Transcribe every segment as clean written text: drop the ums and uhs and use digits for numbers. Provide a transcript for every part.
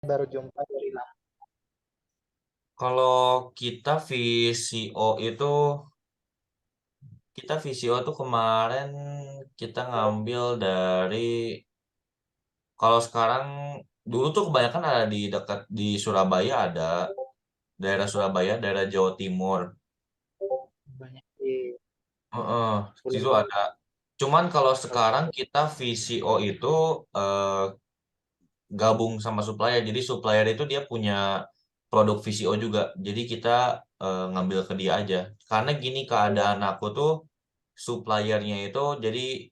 baru jumpa dari lama. Kalau kita VCO tuh kemarin kita ngambil dari kalau sekarang dulu tuh kebanyakan ada di dekat di Surabaya ada daerah Surabaya, daerah Jawa Timur. Banyak di Heeh, situ Pulau. ada. Cuman kalau sekarang kita VCO itu eh, gabung sama supplier. Jadi supplier itu dia punya produk VCO juga. Jadi kita ngambil ke dia aja. Karena gini keadaan aku tuh suppliernya itu jadi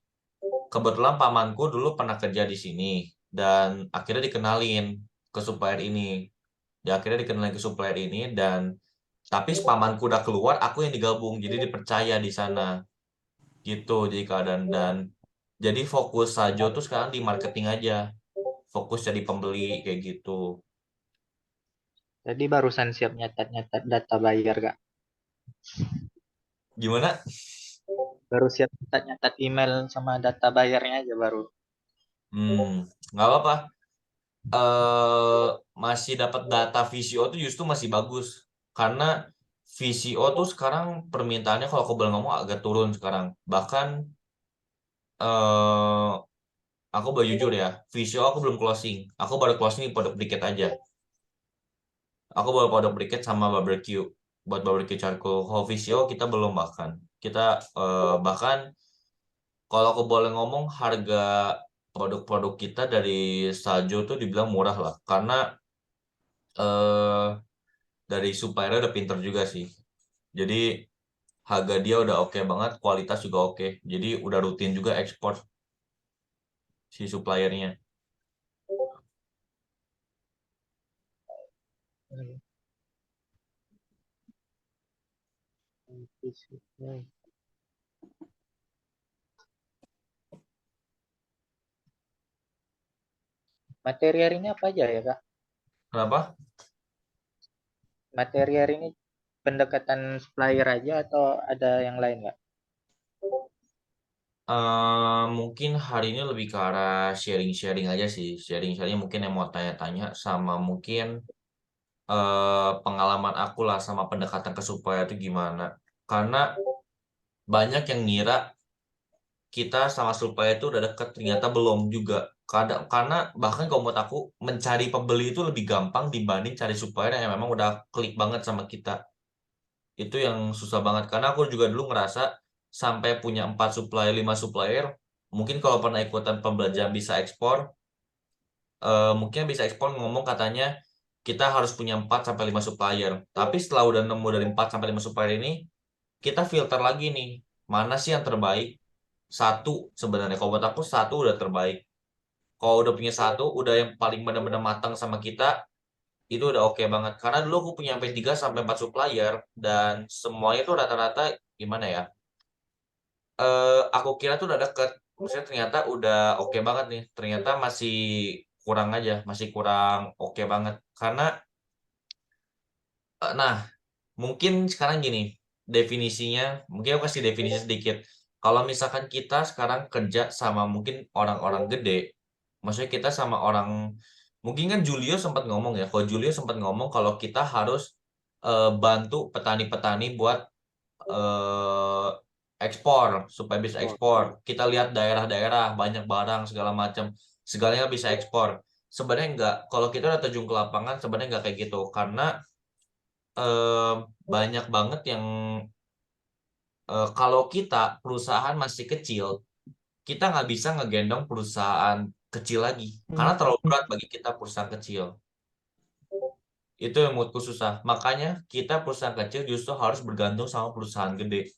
kebetulan pamanku dulu pernah kerja di sini dan akhirnya dikenalin ke supplier ini. Dia akhirnya dikenalin ke supplier ini dan tapi pamanku udah keluar, aku yang digabung. Jadi dipercaya di sana. Gitu jadi keadaan dan jadi fokus Sajo tuh sekarang di marketing aja. Fokus jadi pembeli kayak gitu. Jadi barusan siap nyatat-nyatat data bayar, Kak. Gimana? Baru siap nyatat-nyatat email sama data bayarnya aja baru. Nggak apa-apa. Masih dapat data VCO tuh justru masih bagus karena VCO tuh sekarang permintaannya kalau aku boleh ngomong agak turun sekarang. Bahkan eh aku boleh jujur ya, VCO aku belum closing. Aku baru closing di produk briket aja. Aku baru produk briket sama barbecue buat barbecue charcoal. Kalau VCO kita belum bahkan. Kita bahkan kalau aku boleh ngomong harga produk-produk kita dari Sajo tuh dibilang murah lah karena eh dari supplier udah pinter juga sih. Jadi harga dia udah oke banget, kualitas juga oke. Jadi udah rutin juga ekspor si suppliernya. Hmm. Materi hari ini apa aja ya, Kak? Kenapa? Materi hari ini pendekatan supplier aja atau ada yang lain, Kak? Mungkin hari ini lebih ke arah sharing-sharing aja sih. Sharing-sharing mungkin yang mau tanya-tanya sama mungkin pengalaman aku lah sama pendekatan ke supplier itu gimana. Karena banyak yang ngira kita sama supplier itu udah deket, ternyata belum juga. Karena bahkan kalau menurut aku mencari pembeli itu lebih gampang dibanding cari supplier yang memang udah klik banget sama kita. Itu yang susah banget. Karena aku juga dulu ngerasa sampai punya 4 supplier, 5 supplier, mungkin kalau pernah ikutan pembelajaran bisa ekspor, mungkin bisa ekspor ngomong katanya kita harus punya 4 sampai 5 supplier. Tapi setelah udah nemu dari 4 sampai 5 supplier ini, kita filter lagi nih, mana sih yang terbaik? Satu sebenarnya, kalau buat aku satu udah terbaik. Kalau udah punya satu, udah yang paling benar-benar matang sama kita, itu udah oke banget. Karena dulu aku punya sampai 3 sampai 4 supplier dan semuanya tuh rata-rata gimana ya? Aku kira tuh udah deket. Maksudnya ternyata udah oke banget nih. Ternyata masih kurang aja, masih kurang oke banget. Karena nah, mungkin sekarang gini, definisinya, mungkin aku kasih definisi sedikit. Kalau misalkan kita sekarang kerja sama mungkin orang-orang gede, maksudnya kita sama orang, mungkin kan Julio sempat ngomong ya, kalau Julio sempat ngomong kalau kita harus bantu petani-petani buat eh, ekspor, supaya bisa Oh, ekspor. Kita lihat daerah-daerah, banyak barang, segala macam, segalanya bisa ekspor. Sebenarnya enggak, kalau kita udah terjun ke lapangan, sebenarnya enggak kayak gitu, karena eh, banyak banget yang kalau kita perusahaan masih kecil, kita nggak bisa ngegendong perusahaan kecil lagi karena terlalu berat bagi kita perusahaan kecil. Itu yang menurutku susah. Makanya kita perusahaan kecil justru harus bergantung sama perusahaan gede.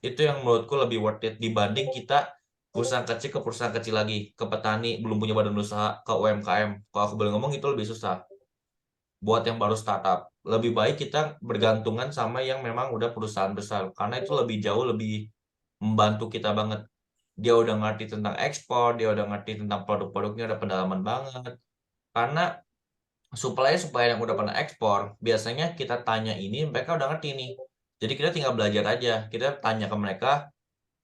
Itu yang menurutku lebih worth it dibanding kita perusahaan kecil ke perusahaan kecil lagi, ke petani belum punya badan usaha, ke UMKM. Kalau aku boleh ngomong itu lebih susah buat yang baru startup. Lebih baik kita bergantungan sama yang memang udah perusahaan besar karena itu lebih jauh lebih membantu kita banget. Dia udah ngerti tentang ekspor, dia udah ngerti tentang produk-produknya, udah pendalaman banget. Karena supplier-supplier yang udah pernah ekspor, biasanya kita tanya ini, mereka udah ngerti nih. Jadi kita tinggal belajar aja. Kita tanya ke mereka,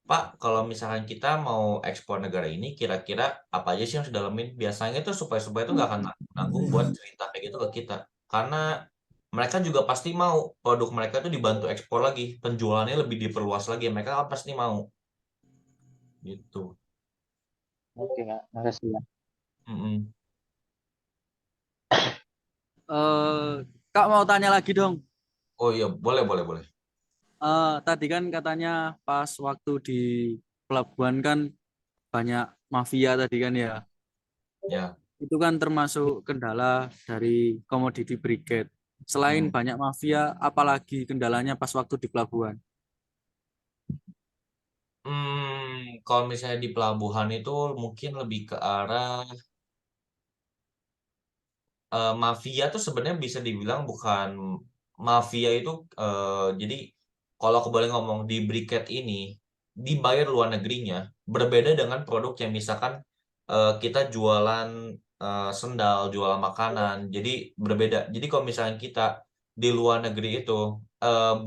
Pak, kalau misalkan kita mau ekspor negara ini, kira-kira apa aja sih yang harus didalemin? Biasanya itu supaya itu nggak akan nanggung buat cerita kayak gitu ke kita. Karena mereka juga pasti mau produk mereka itu dibantu ekspor lagi, penjualannya lebih diperluas lagi. Mereka kan pasti mau gitu. Oke Kak, makasih ya. Mm-mm. Eh, Kak mau tanya lagi dong. Oh iya, boleh, boleh, boleh. Tadi kan katanya pas waktu di pelabuhan kan banyak mafia tadi kan ya. Ya. Itu kan termasuk kendala dari komoditi briket. Selain Mm. banyak mafia, apalagi kendalanya pas waktu di pelabuhan? Kalau misalnya di pelabuhan itu mungkin lebih ke arah mafia tuh sebenarnya bisa dibilang bukan mafia itu jadi kalau aku boleh ngomong di briket ini dibayar luar negerinya berbeda dengan produk yang misalkan kita jualan sendal, jualan makanan. Jadi berbeda. Jadi kalau misalnya kita di luar negeri itu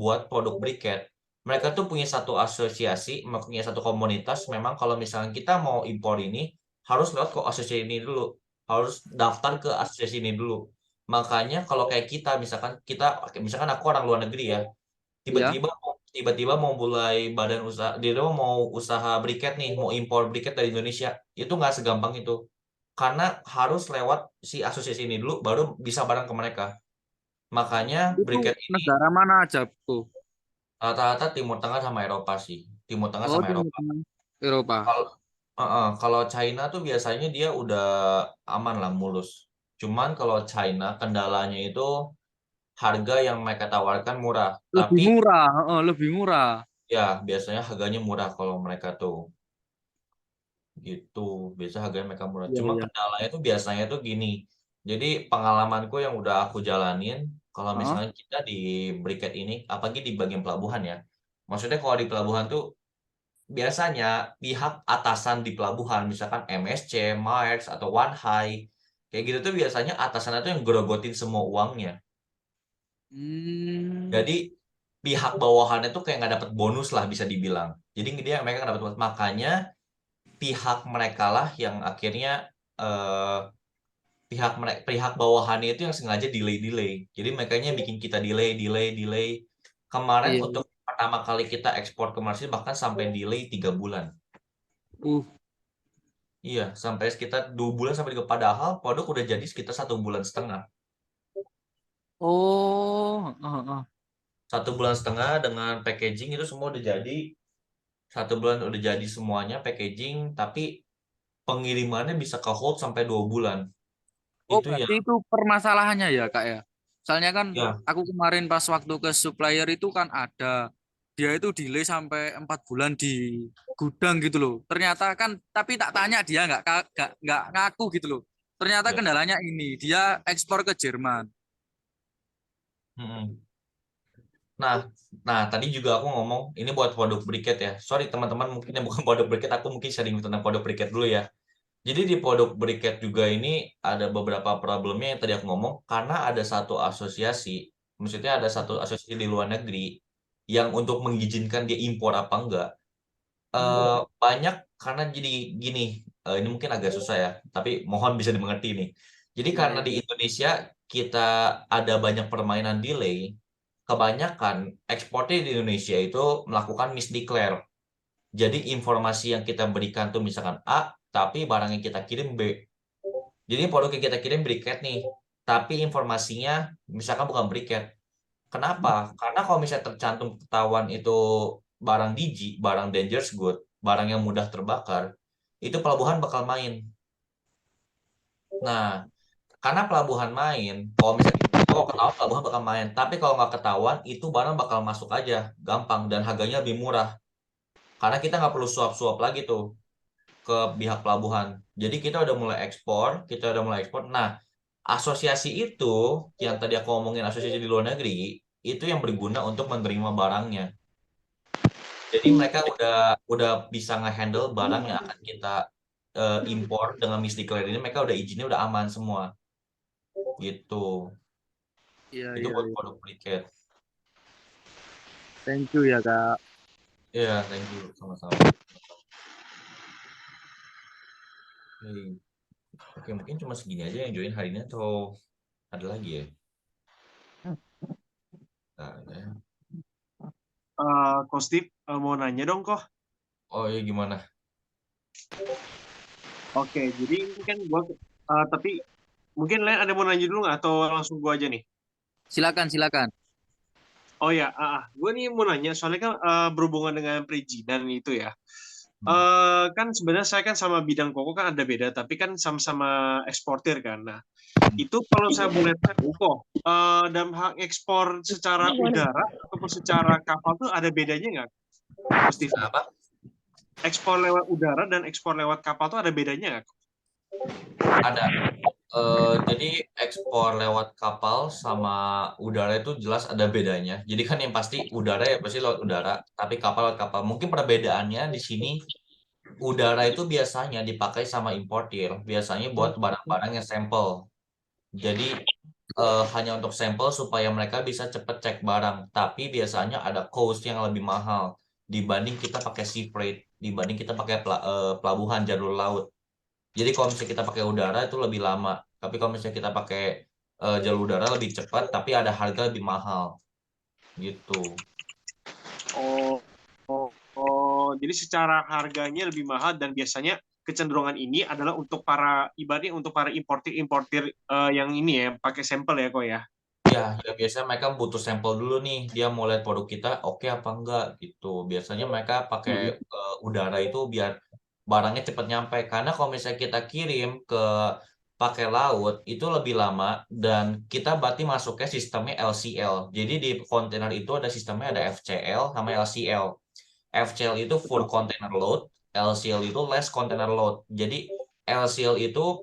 buat produk briket, mereka tuh punya satu asosiasi, punya satu komunitas. Memang kalau misalnya kita mau impor ini harus lewat ke asosiasi ini dulu, harus daftar ke asosiasi ini dulu. Makanya kalau kayak misalkan aku orang luar negeri ya, Iya. tiba-tiba tiba-tiba mau mulai badan usaha, dia tuh mau usaha briket nih, mau impor briket dari Indonesia, itu nggak segampang itu. Karena harus lewat si asosiasi ini dulu, baru bisa barang ke mereka. Makanya Itu briket ini negara mana aja tuh? rata-rata Timur Tengah sama Eropa sih, Timur Tengah Oh, sama Timur Eropa. Tengah, Eropa. Kalau kalau China tuh biasanya dia udah aman lah, mulus. Cuman kalau China kendalanya itu harga yang mereka tawarkan murah, Lebih tapi murah, lebih murah. ya biasanya harganya murah kalau mereka tuh gitu. Biasa harganya mereka murah. Iya, Cuma iya. kendalanya tuh biasanya tuh gini. Jadi pengalamanku yang udah aku jalanin, kalau Heeh. misalnya kita di Briket ini, apalagi di bagian pelabuhan ya. Maksudnya kalau di pelabuhan tuh biasanya pihak atasan di pelabuhan, misalkan MSC, Maersk, atau One High, kayak gitu tuh biasanya atasannya tuh yang gerogotin semua uangnya. Hmm. Jadi pihak bawahannya tuh kayak nggak dapat bonus lah bisa dibilang. Jadi dia mereka nggak dapat bonus. Makanya pihak mereka lah yang akhirnya eh, pihak bawahannya itu yang sengaja delay-delay. Jadi makanya bikin kita delay, delay, delay. Kemarin Iya. untuk pertama kali kita ekspor ke Malaysia bahkan sampai delay 3 bulan. Uh. Iya, sampai sekitar 2 bulan sampai 3. Padahal produk udah jadi sekitar 1,5 bulan. Oh. Heeh. 1,5 bulan dengan packaging itu semua udah jadi. 1 bulan udah jadi semuanya packaging, tapi pengirimannya bisa ke hold sampai 2 bulan. Oh, Itu ya, berarti itu permasalahannya ya, Kak ya. Soalnya kan ya. aku kemarin pas waktu ke supplier itu kan ada dia itu delay sampai 4 bulan di gudang gitu loh. Ternyata kan, tapi tak tanya dia nggak ngaku gitu loh. Ternyata Ya. kendalanya ini dia ekspor ke Jerman. Mm-mm. Nah, nah tadi juga aku ngomong ini buat produk briket ya. Sorry teman-teman mungkin yang bukan produk briket, aku mungkin sharing tentang produk briket dulu ya. Jadi di produk briket juga ini ada beberapa problemnya yang tadi aku ngomong karena ada satu asosiasi, maksudnya ada satu asosiasi di luar negeri yang untuk mengizinkan dia impor apa enggak. Banyak karena jadi gini, ini mungkin agak susah ya, tapi mohon bisa dimengerti nih. Jadi Ya, karena ya. di Indonesia kita ada banyak permainan delay, kebanyakan ekspornya di Indonesia itu melakukan misdeclare. Jadi informasi yang kita berikan tuh misalkan A, tapi barang yang kita kirim B. Jadi produk yang kita kirim briket nih, tapi informasinya misalkan bukan briket. Kenapa? Karena kalau misalnya tercantum ketahuan itu barang digi, barang dangerous good, barang yang mudah terbakar, itu pelabuhan bakal main. Nah, karena pelabuhan main, kalau misalnya kalau ketahuan pelabuhan bakal main, tapi kalau nggak ketahuan itu barang bakal masuk aja, gampang dan harganya lebih murah. Karena kita nggak perlu suap-suap lagi tuh ke pihak pelabuhan. Jadi kita udah mulai ekspor, kita udah mulai ekspor. Nah, asosiasi itu yang tadi aku ngomongin asosiasi di luar negeri, itu yang berguna untuk menerima barangnya. Jadi mereka udah bisa ngehandle barang yang akan kita impor dengan misdeclare ini, mereka udah izinnya udah aman semua. Gitu. Iya, Itu iya, buat iya. produk briket. Thank you ya, Kak. Iya, thank you sama-sama. Oke, Oke, mungkin cuma segini aja yang join hari ini atau ada lagi ya? Nah, ya. Ko Steve, mau nanya dong kok. Oh iya gimana? Oke, jadi ini kan gua tapi mungkin lain ada mau nanya dulu nggak atau langsung gua aja nih? Silakan, silakan. Oh ya, gue nih mau nanya soalnya kan berhubungan dengan perizinan itu ya. Hmm. Kan sebenarnya saya kan sama bidang koko kan ada beda, tapi kan sama-sama eksportir kan. Nah, itu kalau saya boleh tahu kok, dalam hal ekspor secara udara ataupun secara kapal tuh ada bedanya nggak, Steve? Apa? Ekspor lewat udara dan ekspor lewat kapal tuh ada bedanya nggak? Ada. Jadi ekspor lewat kapal sama udara itu jelas ada bedanya. Jadi kan yang pasti udara ya pasti lewat udara, tapi kapal lewat kapal. Mungkin perbedaannya di sini udara itu biasanya dipakai sama importir, biasanya buat barang-barang yang sampel. Jadi hanya untuk sampel supaya mereka bisa cepet cek barang. Tapi biasanya ada cost yang lebih mahal dibanding kita pakai sea freight, dibanding kita pakai pelabuhan jalur laut. Jadi kalau misalnya kita pakai udara itu lebih lama. Tapi kalau misalnya kita pakai jalur udara lebih cepat, tapi ada harga lebih mahal. Gitu. Oh, jadi secara harganya lebih mahal dan biasanya kecenderungan ini adalah untuk para ibaratnya untuk para importir-importir yang ini ya pakai sampel ya kok ya. Ya biasanya mereka butuh sampel dulu nih. Dia mau lihat produk kita oke apa enggak gitu. Biasanya mereka pakai udara itu biar barangnya cepat nyampe. Karena kalau misalnya kita kirim ke pakai laut itu lebih lama dan kita berarti masuknya sistemnya LCL. Jadi di kontainer itu ada sistemnya ada FCL sama LCL. FCL itu full container load, LCL itu less container load. Jadi LCL itu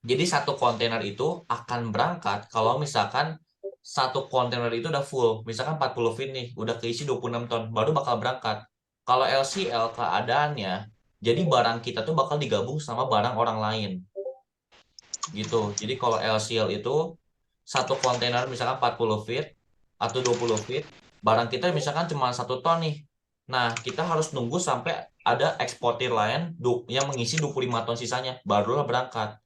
jadi satu kontainer itu akan berangkat kalau misalkan satu kontainer itu udah full. Misalkan 40 feet nih, udah keisi 26 ton, baru bakal berangkat. Kalau LCL keadaannya, jadi barang kita tuh bakal digabung sama barang orang lain. Gitu. Jadi kalau LCL itu satu kontainer misalkan 40 feet atau 20 feet, barang kita misalkan cuma 1 ton nih. Nah, kita harus nunggu sampai ada eksportir lain yang mengisi 25 ton sisanya, barulah berangkat.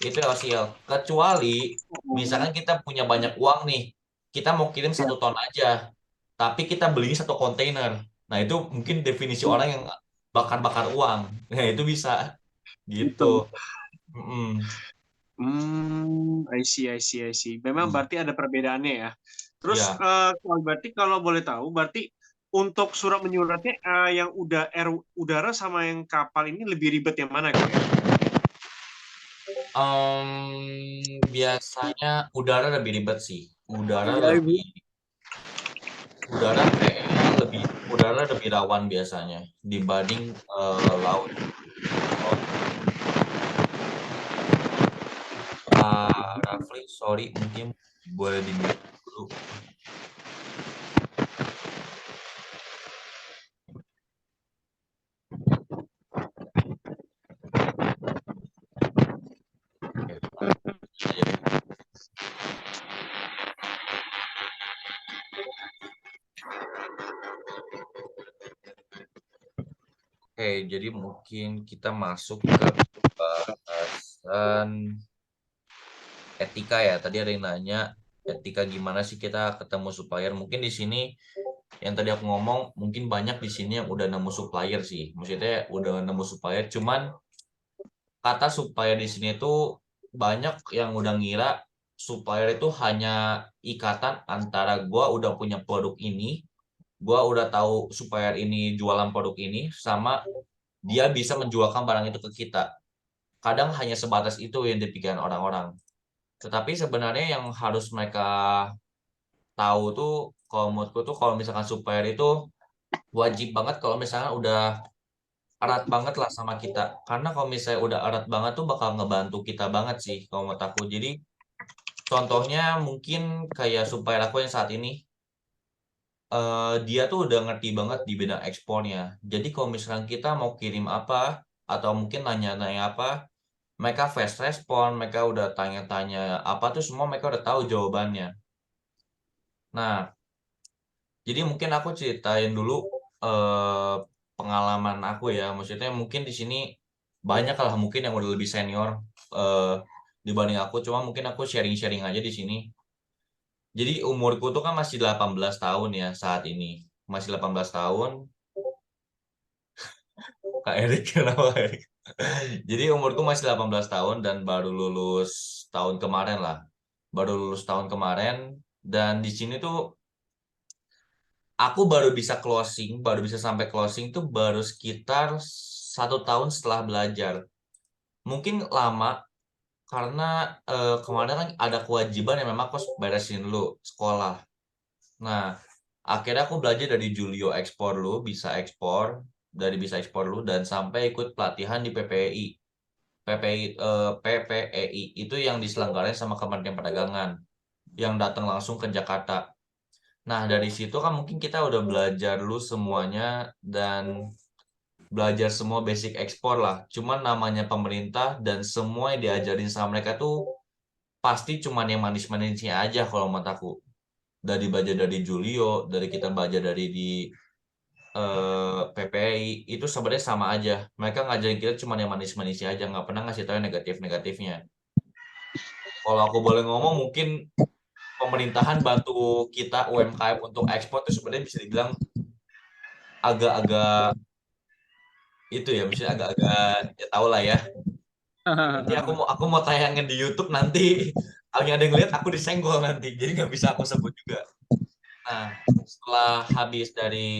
Itu LCL. Kecuali misalkan kita punya banyak uang nih, kita mau kirim 1 ton aja, tapi kita beli satu kontainer. Nah, itu mungkin definisi orang yang bakar-bakar uang. Nah, itu bisa Gitu. gitu. Mm-mm. I see. Memang Hmm. berarti ada perbedaannya ya. Terus Ya. berarti kalau boleh tahu, berarti untuk surat menyuratnya yang udara sama yang kapal ini lebih ribet yang mana kok ya? Biasanya udara lebih ribet sih. Udara Iya, Ibu. udara lebih rawan biasanya dibanding laut. Rafli, sorry mungkin boleh di mute dulu. Oke, jadi mungkin kita masuk ke bahasan etika ya. Tadi ada yang nanya etika gimana sih kita ketemu supplier. Mungkin di sini yang tadi aku ngomong, mungkin banyak di sini yang udah nemu supplier sih. Maksudnya udah nemu supplier, cuman kata supplier di sini tuh banyak yang udah ngira supplier itu hanya ikatan antara gua udah punya produk ini, gua udah tahu supplier ini jualan produk ini, sama dia bisa menjualkan barang itu ke kita. Kadang hanya sebatas itu yang dipikirkan orang-orang. Tetapi sebenarnya yang harus mereka tahu tuh, kalau menurutku tuh kalau misalkan supplier itu wajib banget kalau misalnya udah erat banget lah sama kita. Karena kalau misalnya udah erat banget tuh bakal ngebantu kita banget sih kalau menurut aku. Jadi contohnya mungkin kayak supplier aku yang saat ini, dia tuh udah ngerti banget di bidang ekspornya. Jadi kalau misalkan kita mau kirim apa atau mungkin nanya-nanya apa, mereka fast respon, mereka udah tanya-tanya apa tuh semua mereka udah tahu jawabannya. Nah, jadi mungkin aku ceritain dulu pengalaman aku ya, maksudnya mungkin di sini banyak lah mungkin yang udah lebih senior dibanding aku, cuma mungkin aku sharing-sharing aja di sini. Jadi umurku tuh kan masih 18 tahun ya saat ini. Masih 18 tahun. Kak Erik, kenapa Erik? Jadi umurku masih 18 tahun dan baru lulus tahun kemarin lah. Baru lulus tahun kemarin dan di sini tuh aku baru bisa sampai closing tuh baru sekitar 1 tahun setelah belajar. Mungkin lama karena kemarin kan ada kewajiban yang memang aku harus beresin dulu sekolah. Nah, akhirnya aku belajar dari Julio ekspor dulu, bisa ekspor, dan sampai ikut pelatihan di PPEI itu yang diselenggarain sama Kementerian Perdagangan yang datang langsung ke Jakarta. Nah, dari situ kan mungkin kita udah belajar dulu semuanya dan belajar semua basic ekspor lah. Cuman namanya pemerintah dan semua yang diajarin sama mereka tuh pasti cuman yang manis-manisnya aja kalau menurut aku. Dari belajar dari Julio, dari kita belajar dari di PPI itu sebenarnya sama aja. Mereka ngajarin kita cuma yang manis-manisnya aja, nggak pernah ngasih tahu yang negatif-negatifnya. Kalau aku boleh ngomong, mungkin pemerintahan bantu kita UMKM untuk ekspor itu sebenarnya bisa dibilang agak-agak itu ya, misalnya agak-agak ya tau lah ya. Nanti aku mau tayangin di YouTube nanti, kalau ada yang lihat aku disenggol nanti, jadi nggak bisa aku sebut juga. Nah, setelah habis dari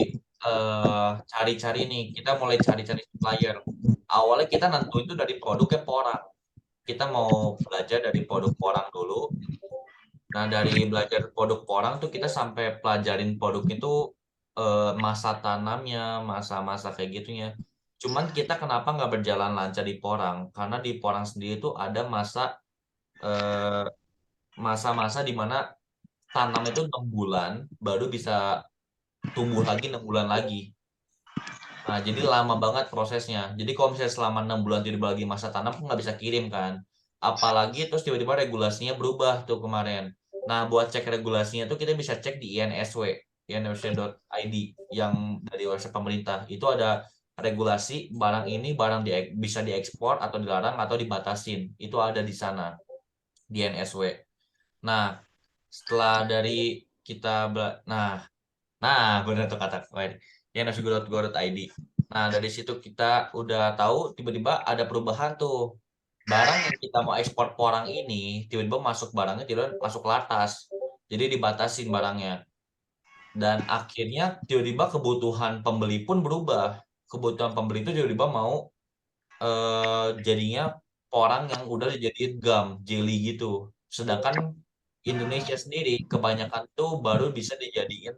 cari-cari nih, kita mulai cari-cari supplier. Awalnya kita nentuin itu dari produknya porang. Kita mau belajar dari produk porang dulu. Nah, dari belajar produk porang tuh kita sampai pelajarin produk itu masa tanamnya, masa-masa kayak gitunya. Cuman kita kenapa nggak berjalan lancar di porang? Karena di porang sendiri itu ada masa-masa di mana tanam itu 6 bulan baru bisa tumbuh lagi 6 bulan lagi. Nah, jadi lama banget prosesnya. Jadi kalau misalnya selama 6 bulan tidak lagi masa tanam, nggak bisa kirim kan. Apalagi terus tiba-tiba regulasinya berubah tuh kemarin. Nah, buat cek regulasinya tuh kita bisa cek di insw.id yang dari website pemerintah. Itu ada regulasi barang ini bisa diekspor atau dilarang atau dibatasin. Itu ada di sana di NSW. Nah, setelah dari kita nah benar tuh kata insw.go.id. Nah, dari situ kita udah tahu tiba-tiba ada perubahan tuh. Barang yang kita mau ekspor porang ini tiba-tiba barangnya tiba-tiba masuk latas. Jadi dibatasin barangnya. Dan akhirnya tiba-tiba kebutuhan pembeli pun berubah. Kebutuhan pembeli itu tiba-tiba mau jadinya porang yang udah dijadiin gum, jelly gitu. Sedangkan Indonesia sendiri kebanyakan tuh baru bisa dijadiin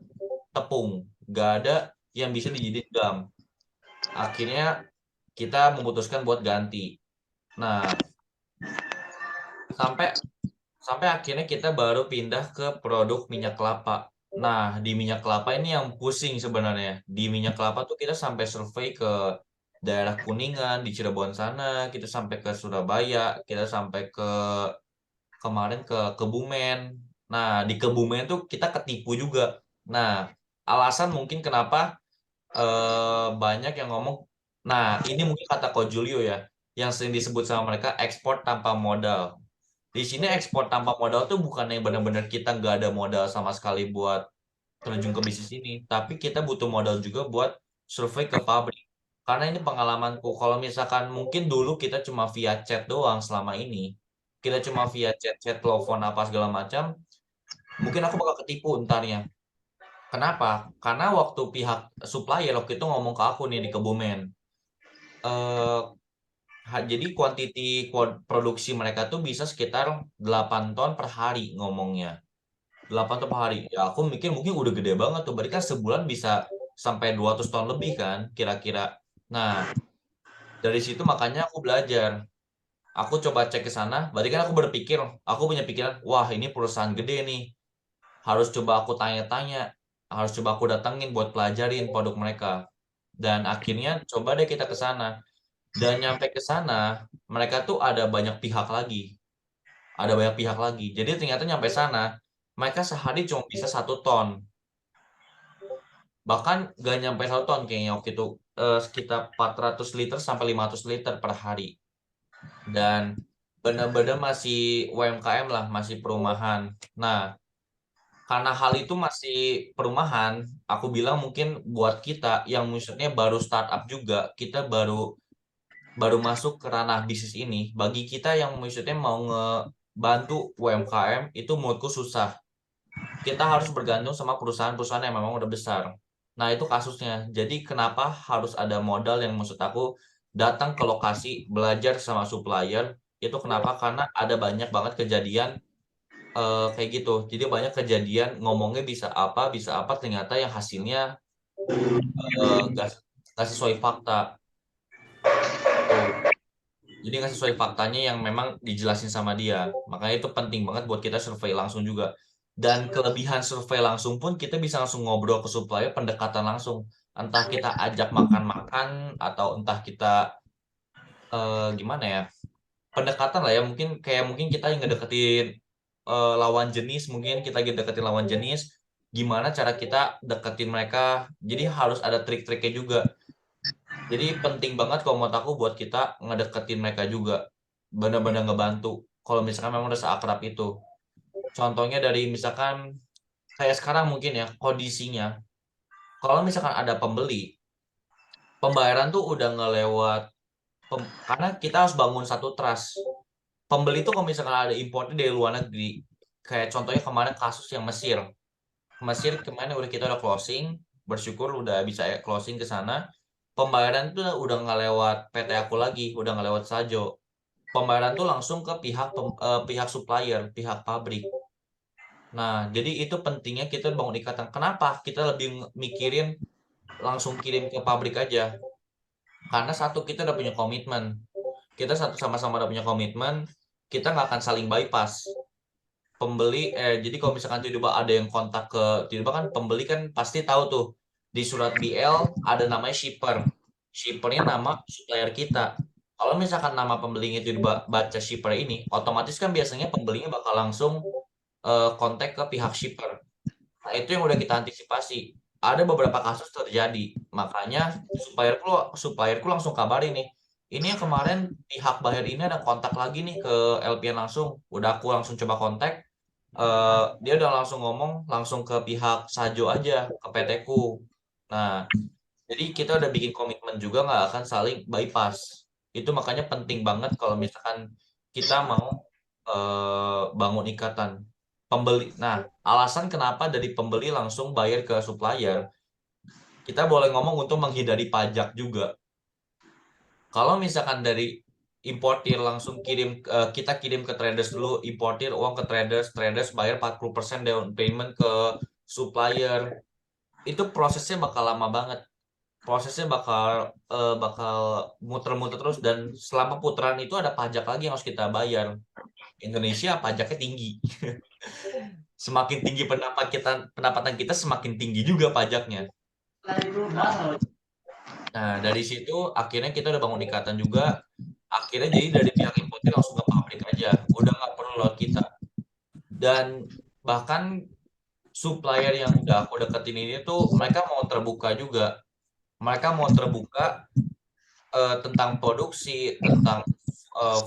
tepung. Gak ada yang bisa dijadiin gum. Akhirnya kita memutuskan buat ganti. Nah, sampai akhirnya kita baru pindah ke produk minyak kelapa. Nah, di minyak kelapa ini yang pusing sebenarnya. Di minyak kelapa tuh kita sampai survei ke daerah Kuningan, di Cirebon sana, kita sampai ke Surabaya, kita sampai kemarin ke Kebumen. Nah, di Kebumen tuh kita ketipu juga. Nah, alasan mungkin kenapa banyak yang ngomong, nah ini mungkin kata Ko Julio ya, yang sering disebut sama mereka ekspor tanpa modal. Di sini ekspor tanpa modal tuh bukan yang benar-benar kita nggak ada modal sama sekali buat terjun ke bisnis ini, tapi kita butuh modal juga buat survei ke pabrik. Karena ini pengalamanku, kalau misalkan mungkin dulu kita cuma via chat doang selama ini, kita cuma via chat, telepon apa segala macam, mungkin aku bakal ketipu entarnya. Kenapa? Karena waktu pihak supplier waktu itu ngomong ke aku nih di Kebumen, jadi produksi mereka tuh bisa sekitar 8 ton per hari ngomongnya. 8 ton per hari. Ya aku mikir mungkin udah gede banget tuh. Berarti kan sebulan bisa sampai 200 ton lebih kan kira-kira. Nah, dari situ makanya aku belajar. Aku coba cek ke sana, berarti kan aku punya pikiran, wah ini perusahaan gede nih. Harus coba aku tanya-tanya, harus coba aku datengin buat pelajarin produk mereka. Dan akhirnya coba deh kita ke sana. Dan nyampe ke sana, mereka tuh ada banyak pihak lagi. Jadi ternyata nyampe sana, mereka sehari cuma bisa 1 ton. Bahkan gak nyampe 1 ton kayaknya waktu itu, sekitar 400 liter sampai 500 liter per hari. Dan benar-benar masih UMKM lah, masih perumahan. Nah, karena hal itu masih perumahan, aku bilang mungkin buat kita yang maksudnya baru startup juga, kita baru masuk ke ranah bisnis ini, bagi kita yang maksudnya mau ngebantu UMKM itu menurutku susah. Kita harus bergantung sama perusahaan-perusahaan yang memang udah besar. Nah, itu kasusnya. Jadi kenapa harus ada modal yang maksud aku datang ke lokasi, belajar sama supplier, itu kenapa? Karena ada banyak banget kejadian kayak gitu. Jadi banyak kejadian ngomongnya bisa apa, ternyata yang hasilnya nggak sesuai fakta. Tuh. Jadi nggak sesuai faktanya yang memang dijelasin sama dia. Makanya itu penting banget buat kita survei langsung juga. Dan kelebihan survei langsung pun kita bisa langsung ngobrol ke supplier, pendekatan langsung. Entah kita ajak makan-makan atau entah kita gimana ya, pendekatan lah ya. Mungkin kita yang ngedeketin lawan jenis, mungkin kita lagi deketin lawan jenis. Gimana cara kita deketin mereka. Jadi harus ada trik-triknya juga. Jadi penting banget kalau menurut aku buat kita ngedeketin mereka juga. Benar-benar ngebantu. Kalau misalkan memang udah seakrab itu. Contohnya dari misalkan kayak sekarang mungkin ya kondisinya. Kalau misalkan ada pembeli, pembayaran tuh udah ngelewat. Karena kita harus bangun satu trust. Pembeli tuh kalau misalkan ada importnya dari luar negeri. Kayak contohnya kemarin kasus yang Mesir. Mesir kemarin kita udah closing. Bersyukur udah bisa closing ke sana. Pembayaran tuh udah nggak lewat PT aku lagi, udah nggak lewat Sajo. Pembayaran tuh langsung ke pihak supplier, pihak pabrik. Nah, jadi itu pentingnya kita bangun ikatan. Kenapa? Kita lebih mikirin langsung kirim ke pabrik aja. Karena satu, kita udah punya komitmen. Kita sama-sama udah punya komitmen, kita nggak akan saling bypass. Jadi kalau misalkan tiba-tiba ada yang kontak tiba-tiba kan pembeli kan pasti tahu tuh, di surat BL ada namanya shipper. Shippernya nama supplier kita. Kalau misalkan nama pembelinya itu baca shipper ini, otomatis kan biasanya pembelinya bakal langsung kontak ke pihak shipper. Nah, itu yang udah kita antisipasi. Ada beberapa kasus terjadi. Makanya supplierku langsung kabarin nih. Ini yang kemarin pihak bayar ini ada kontak lagi nih ke LPN langsung. Udah aku langsung coba kontak. Dia udah langsung ngomong langsung ke pihak Sajo aja, ke PT ku. Nah, jadi kita udah bikin komitmen juga nggak akan saling bypass. Itu makanya penting banget kalau misalkan kita mau bangun ikatan pembeli. Nah, alasan kenapa dari pembeli langsung bayar ke supplier, kita boleh ngomong untuk menghindari pajak juga. Kalau misalkan dari importir langsung kita kirim ke traders dulu, importir uang ke traders bayar 40% down payment ke supplier. Itu prosesnya bakal lama banget. Prosesnya bakal muter-muter terus, dan selama putaran itu ada pajak lagi yang harus kita bayar. Indonesia pajaknya tinggi. Semakin tinggi pendapatan kita semakin tinggi juga pajaknya. Nah, dari situ akhirnya kita udah bangun ikatan juga. Akhirnya jadi dari pihak importer langsung ke pabrik aja. Udah nggak perlu lewat kita. Dan bahkan supplier yang udah aku deketin ini tuh mereka mau terbuka juga. Mereka mau terbuka tentang produksi, tentang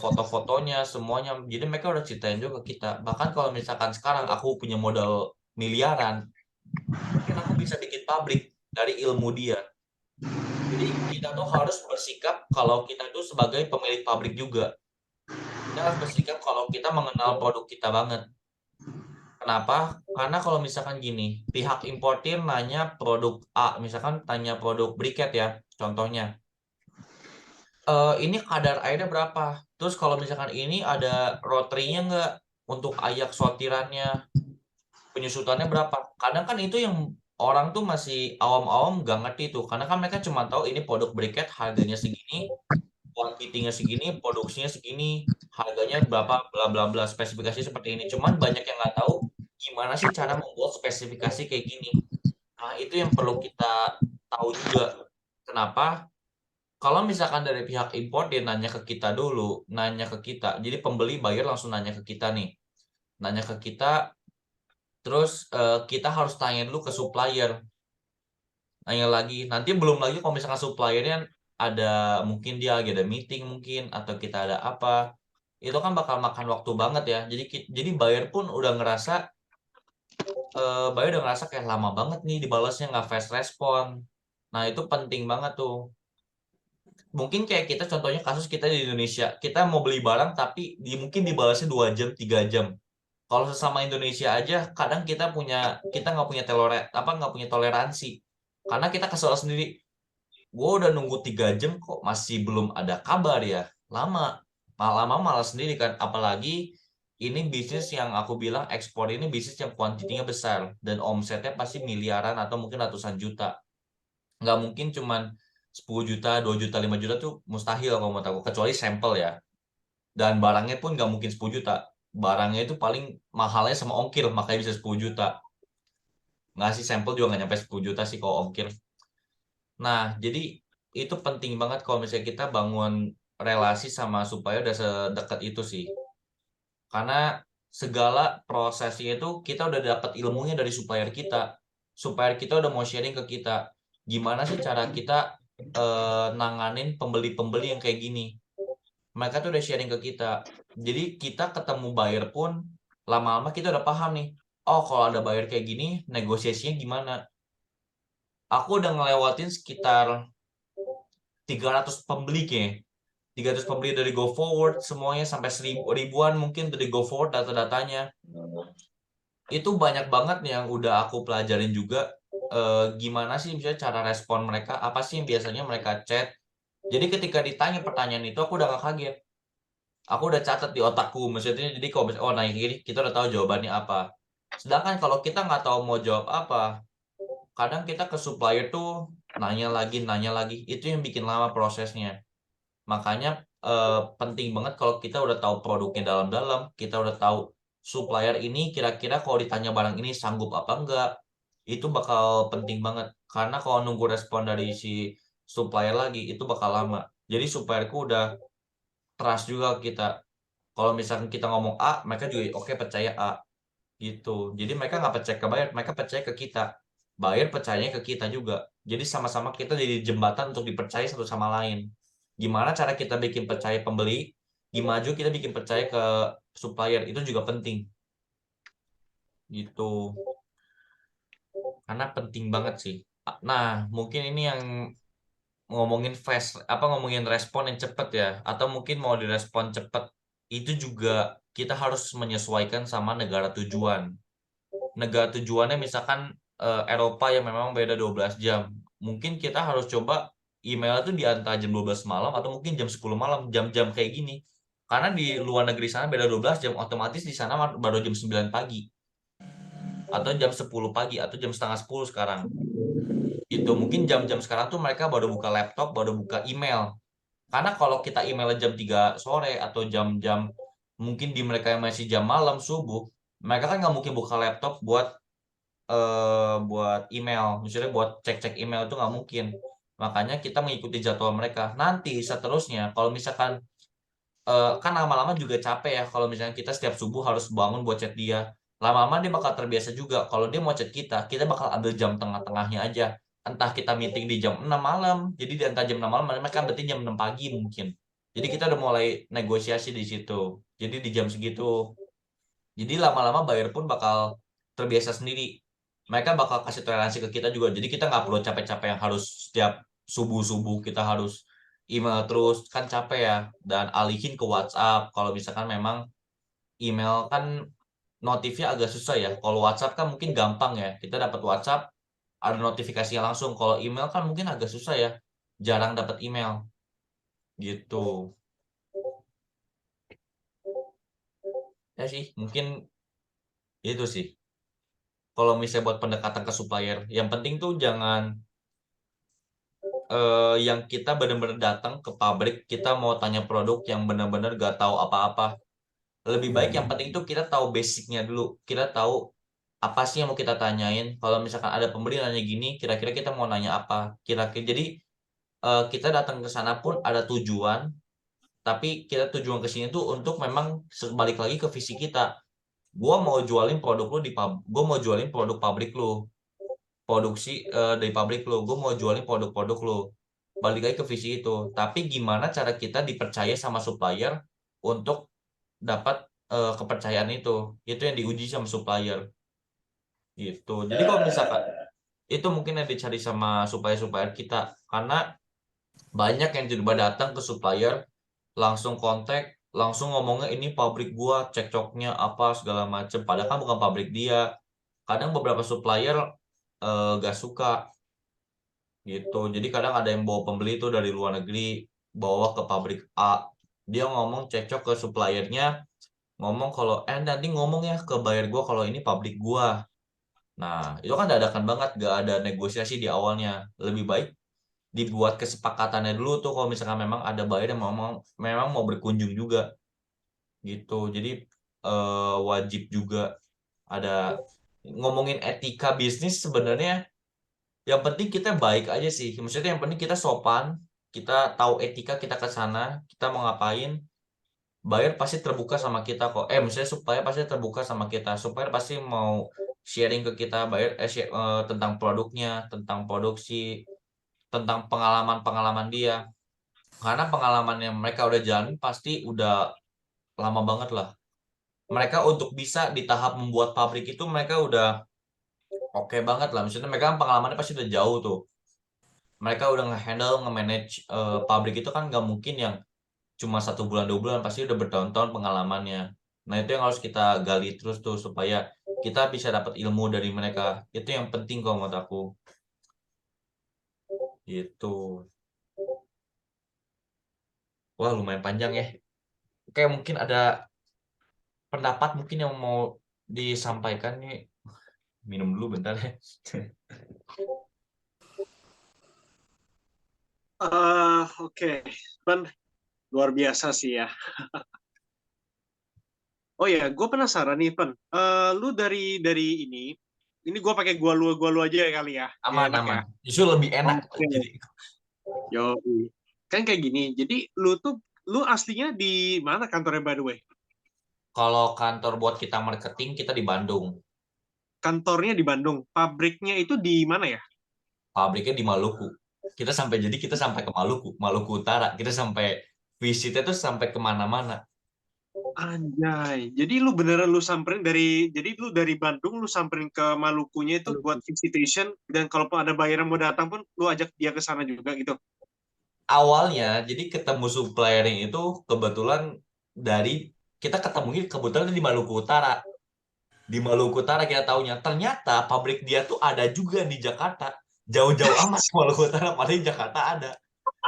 foto-fotonya, semuanya. Jadi mereka udah ceritain juga ke kita. Bahkan kalau misalkan sekarang aku punya modal miliaran, mungkin aku bisa bikin pabrik dari ilmu dia. Jadi kita tuh harus bersikap kalau kita tuh sebagai pemilik pabrik juga. Kita harus bersikap kalau kita mengenal produk kita banget. Kenapa? Karena kalau misalkan gini, pihak importir nanya produk A, misalkan tanya produk briket ya, contohnya. Ini kadar airnya berapa? Terus kalau misalkan ini ada rotary-nya nggak untuk ayak sortirannya, penyusutannya berapa? Kadang kan itu yang orang tuh masih awam-awam nggak ngerti tuh, karena kan mereka cuma tahu ini produk briket harganya segini, quantity-nya segini, produksinya segini, harganya berapa, bla bla bla, spesifikasi seperti ini. Cuman banyak yang nggak tahu gimana sih cara membuat spesifikasi kayak gini. Nah, itu yang perlu kita tahu juga. Kenapa? Kalau misalkan dari pihak impor dia nanya ke kita dulu, nanya ke kita. Jadi pembeli bayar langsung nanya ke kita nih. Nanya ke kita, terus kita harus tanya dulu ke supplier. nanya lagi. Nanti belum lagi kalau misalkan suppliernya ada, mungkin dia lagi ada meeting mungkin, atau kita ada apa, itu kan bakal makan waktu banget ya. Jadi buyer pun udah ngerasa kayak lama banget nih dibalasnya, nggak fast respon. Nah itu penting banget tuh. Mungkin kayak kita contohnya kasus kita di Indonesia, kita mau beli barang tapi mungkin dibalasnya 2 jam 3 jam. Kalau sesama Indonesia aja kadang kita nggak punya nggak punya toleransi, karena kita kesel sendiri. Gue udah nunggu 3 jam kok masih belum ada kabar ya, lama malah sendiri kan. Apalagi ini bisnis yang aku bilang, ekspor ini bisnis yang kuantitinya besar dan omsetnya pasti miliaran atau mungkin ratusan juta. Nggak mungkin cuman 10 juta, 2 juta, 5 juta tuh mustahil kalau menurut aku, kecuali sampel ya. Dan barangnya pun nggak mungkin 10 juta. Barangnya itu paling mahalnya sama ongkir, makanya bisa 10 juta. Nggak sih, sampel juga nggak nyampe 10 juta sih kalau ongkir. Nah, jadi itu penting banget kalau misalnya kita bangun relasi sama supplier udah sedekat itu sih. Karena segala prosesnya itu kita udah dapat ilmunya dari supplier kita. Supplier kita udah mau sharing ke kita. Gimana sih cara kita nanganin pembeli-pembeli yang kayak gini. Mereka tuh udah sharing ke kita. Jadi kita ketemu buyer pun lama-lama kita udah paham nih. Oh, kalau ada buyer kayak gini, negosiasinya gimana? Aku udah ngelewatin sekitar 300 pembeli kayaknya. 300 pembeli dari GoForward, semuanya sampai ribuan mungkin dari GoForward data-datanya. Itu banyak banget nih yang udah aku pelajarin juga. Gimana sih misalnya cara respon mereka, apa sih yang biasanya mereka chat. Jadi ketika ditanya pertanyaan itu aku udah gak kaget. Aku udah catat di otakku, maksudnya jadi kalau oh nanya gini, kita udah tahu jawabannya apa. Sedangkan kalau kita nggak tahu mau jawab apa, kadang kita ke supplier tuh nanya lagi, itu yang bikin lama prosesnya. Makanya penting banget kalau kita udah tahu produknya dalam-dalam, kita udah tahu supplier ini kira-kira kalau ditanya barang ini sanggup apa enggak, itu bakal penting banget. Karena kalau nunggu respon dari si supplier lagi, itu bakal lama. Jadi supplierku udah trust juga kita. Kalau misalkan kita ngomong A, mereka juga oke percaya A gitu. Jadi mereka nggak percaya ke buyer, mereka percaya ke kita. Buyer percayanya ke kita juga. Jadi sama-sama kita jadi jembatan untuk dipercaya satu sama lain. Gimana cara kita bikin percaya pembeli, gimana juga kita bikin percaya ke supplier, itu juga penting. Gitu. Karena penting banget sih. Nah, mungkin ini yang ngomongin ngomongin respon yang cepet ya, atau mungkin mau direspon cepet, itu juga kita harus menyesuaikan sama negara tujuan. Negara tujuannya misalkan Eropa yang memang beda 12 jam. Mungkin kita harus coba email itu di antara jam 12 malam atau mungkin jam 10 malam, jam-jam kayak gini. Karena di luar negeri sana beda 12 jam, otomatis di sana baru jam 9 pagi. Atau jam 10 pagi, atau jam setengah 10 sekarang. Itu mungkin jam-jam sekarang tuh mereka baru buka laptop, baru buka email. Karena kalau kita email jam 3 sore atau jam-jam mungkin di mereka yang masih jam malam subuh, mereka kan nggak mungkin buka laptop buat email, misalnya buat cek-cek email, itu nggak mungkin. Makanya kita mengikuti jadwal mereka. Nanti seterusnya kalau misalkan kan lama-lama juga capek ya kalau misalnya kita setiap subuh harus bangun buat chat dia. Lama-lama dia bakal terbiasa juga. Kalau dia mau chat kita bakal ambil jam tengah-tengahnya aja. Entah kita meeting di jam 6 malam, jadi di antara jam 6 malam mereka berarti jam 6 pagi mungkin. Jadi kita udah mulai negosiasi di situ. Jadi di jam segitu. Jadi lama-lama buyer pun bakal terbiasa sendiri. Mereka bakal kasih toleransi ke kita juga. Jadi kita nggak perlu capek-capek yang harus setiap subuh-subuh kita harus email terus, kan capek ya. Dan alihin ke WhatsApp. Kalau misalkan memang email kan notifnya agak susah ya. Kalau WhatsApp kan mungkin gampang ya. Kita dapat WhatsApp, ada notifikasinya langsung. Kalau email kan mungkin agak susah ya. Jarang dapat email. Gitu. Ya sih, mungkin itu sih. Kalau misalnya buat pendekatan ke supplier, yang penting tuh jangan yang kita benar-benar datang ke pabrik, kita mau tanya produk yang benar-benar gak tahu apa-apa. Lebih baik yang penting tuh kita tahu basicnya dulu. Kita tahu apa sih yang mau kita tanyain. Kalau misalkan ada pembeli nanya gini, kira-kira kita mau nanya apa. Kira-kira jadi kita datang ke sana pun ada tujuan, tapi kita tujuan ke sini tuh untuk memang balik lagi ke visi kita. Gua mau jualin produk lu gua mau jualin produk pabrik lu. produksi dari pabrik lo, gue mau jualin produk-produk lo. Balik lagi ke visi itu. Tapi gimana cara kita dipercaya sama supplier untuk dapat kepercayaan itu yang diuji sama supplier gitu. Jadi kalau misalkan itu mungkin yang dicari sama supplier kita, karena banyak yang tiba-tiba datang ke supplier langsung kontak, langsung ngomongnya ini pabrik gua, cekcoknya apa segala macem, padahal kan bukan pabrik dia. Kadang beberapa supplier gak suka gitu. Jadi kadang ada yang bawa pembeli itu dari luar negeri, bawa ke pabrik A, dia ngomong cekcok ke suppliernya, ngomong kalau nanti ngomong ya ke buyer gua kalau ini pabrik gua. Nah, itu kan dadakan banget, gak ada negosiasi di awalnya. Lebih baik dibuat kesepakatannya dulu tuh kalau misalkan memang ada buyer yang memang mau berkunjung juga gitu. Jadi wajib juga ada ngomongin etika bisnis. Sebenarnya yang penting kita baik aja sih. Maksudnya yang penting kita sopan, kita tahu etika kita ke sana, kita mau ngapain. Buyer pasti terbuka sama kita kok. Misalnya supplier pasti terbuka sama kita. Supplier pasti mau sharing ke kita tentang produknya, tentang produksi, tentang pengalaman-pengalaman dia. Karena pengalaman yang mereka udah jalan pasti udah lama banget lah. Mereka untuk bisa di tahap membuat pabrik itu mereka udah oke banget lah. Maksudnya mereka kan pengalamannya pasti udah jauh tuh. Mereka udah nge-handle, nge-manage pabrik itu kan nggak mungkin yang cuma 1 bulan 2 bulan, pasti udah bertahun-tahun pengalamannya. Nah itu yang harus kita gali terus tuh supaya kita bisa dapat ilmu dari mereka. Itu yang penting kalau menurut aku. Gitu. Wah lumayan panjang ya. Oke mungkin ada pendapat mungkin yang mau disampaikan nih. Minum dulu bentar ya. Oke, Pan, luar biasa sih ya. Oh ya, gue penasaran nih, Pan. Lu dari ini gue pakai gua lu aja ya kali ya. Biar enak Aman-aman. ya. Justru lebih enak. Oke. Jadi Yo, kan kayak gini. Jadi lu aslinya di mana kantornya by the way? kalau kantor buat kita marketing kita di Bandung. Kantornya di Bandung. Pabriknya itu di mana ya? Pabriknya di Maluku. Kita sampai ke Maluku, Maluku Utara. Kita sampai visitnya tuh sampai kemana-mana. Anjay. Jadi lu beneran lu samperin jadi lu dari Bandung lu samperin ke Malukunya itu buat visitation, dan kalaupun ada buyer yang mau datang pun lu ajak dia ke sana juga gitu. Awalnya jadi ketemu supplier itu kebetulan dari kita ketemunya kebetulan di Maluku Utara. Di Maluku Utara kita taunya ternyata pabrik dia tuh ada juga di Jakarta. Jauh-jauh amat ke Maluku Utara, padahal di Jakarta ada.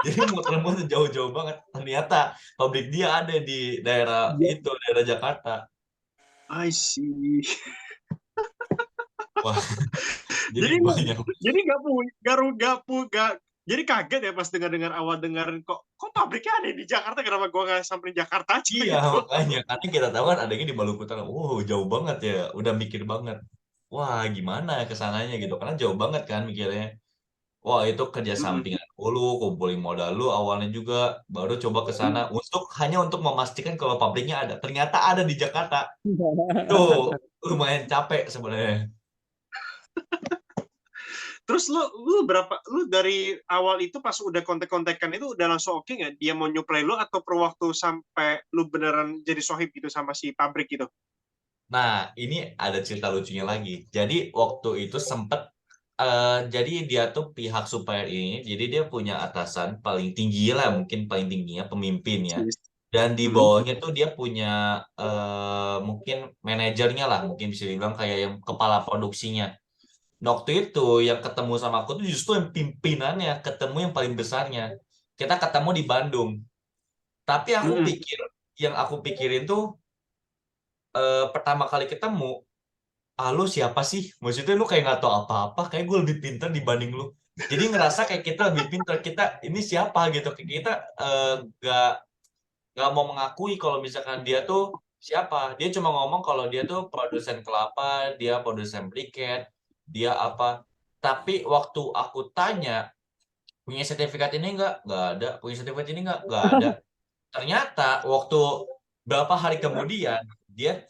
Jadi muter-muter jauh-jauh banget. Ternyata pabrik dia ada di daerah itu, daerah Jakarta. I see. Wah, jadi Jadi banyak. jadi nggak jadi kaget ya pas dengar awal dengarin kok pabriknya ada di Jakarta, kenapa gua nggak samperin Jakarta aja Iya, gitu. makanya. Karena kita tahu kan adanya di Maluku Utara. Jauh banget ya. Udah mikir banget. Wah, gimana kesananya gitu. Karena jauh banget kan mikirnya. Wah, itu kerja Mm-mm. sampingan dulu, kumpulin modal lu awalnya juga, baru coba ke sana hanya untuk memastikan kalau pabriknya ada. Ternyata ada di Jakarta. Itu lumayan capek sebenarnya. Terus lu dari awal itu pas udah kontak-kontakan itu udah langsung oke nggak dia mau nyuplai lu, atau per waktu sampai lu beneran jadi sohib gitu sama si pabrik gitu? Nah, ini ada cerita lucunya lagi. Jadi waktu itu sempet, jadi dia tuh pihak supplier ini, jadi dia punya atasan paling tinggi lah, mungkin paling tingginya pemimpin ya. Dan di Hmm. bawahnya tuh dia punya mungkin manajernya lah, mungkin bisa dibilang kayak yang kepala produksinya. Nah, waktu itu yang ketemu sama aku tuh justru yang pimpinannya, ketemu yang paling besarnya. Kita ketemu di Bandung. Tapi Mm-mm. yang aku pikirin tuh pertama kali ketemu, lu siapa sih? Maksudnya lu kayak nggak tahu apa-apa, kayak gue lebih pintar dibanding lu. Jadi ngerasa kayak kita lebih pintar, kita ini siapa gitu. Kayak kita nggak nggak mau mengakui kalau misalkan dia tuh siapa. Dia cuma ngomong kalau dia tuh produsen kelapa, dia produsen briket, dia apa. Tapi waktu aku tanya, punya sertifikat ini nggak? Nggak ada. Punya sertifikat ini nggak ada. Ternyata waktu berapa hari kemudian, dia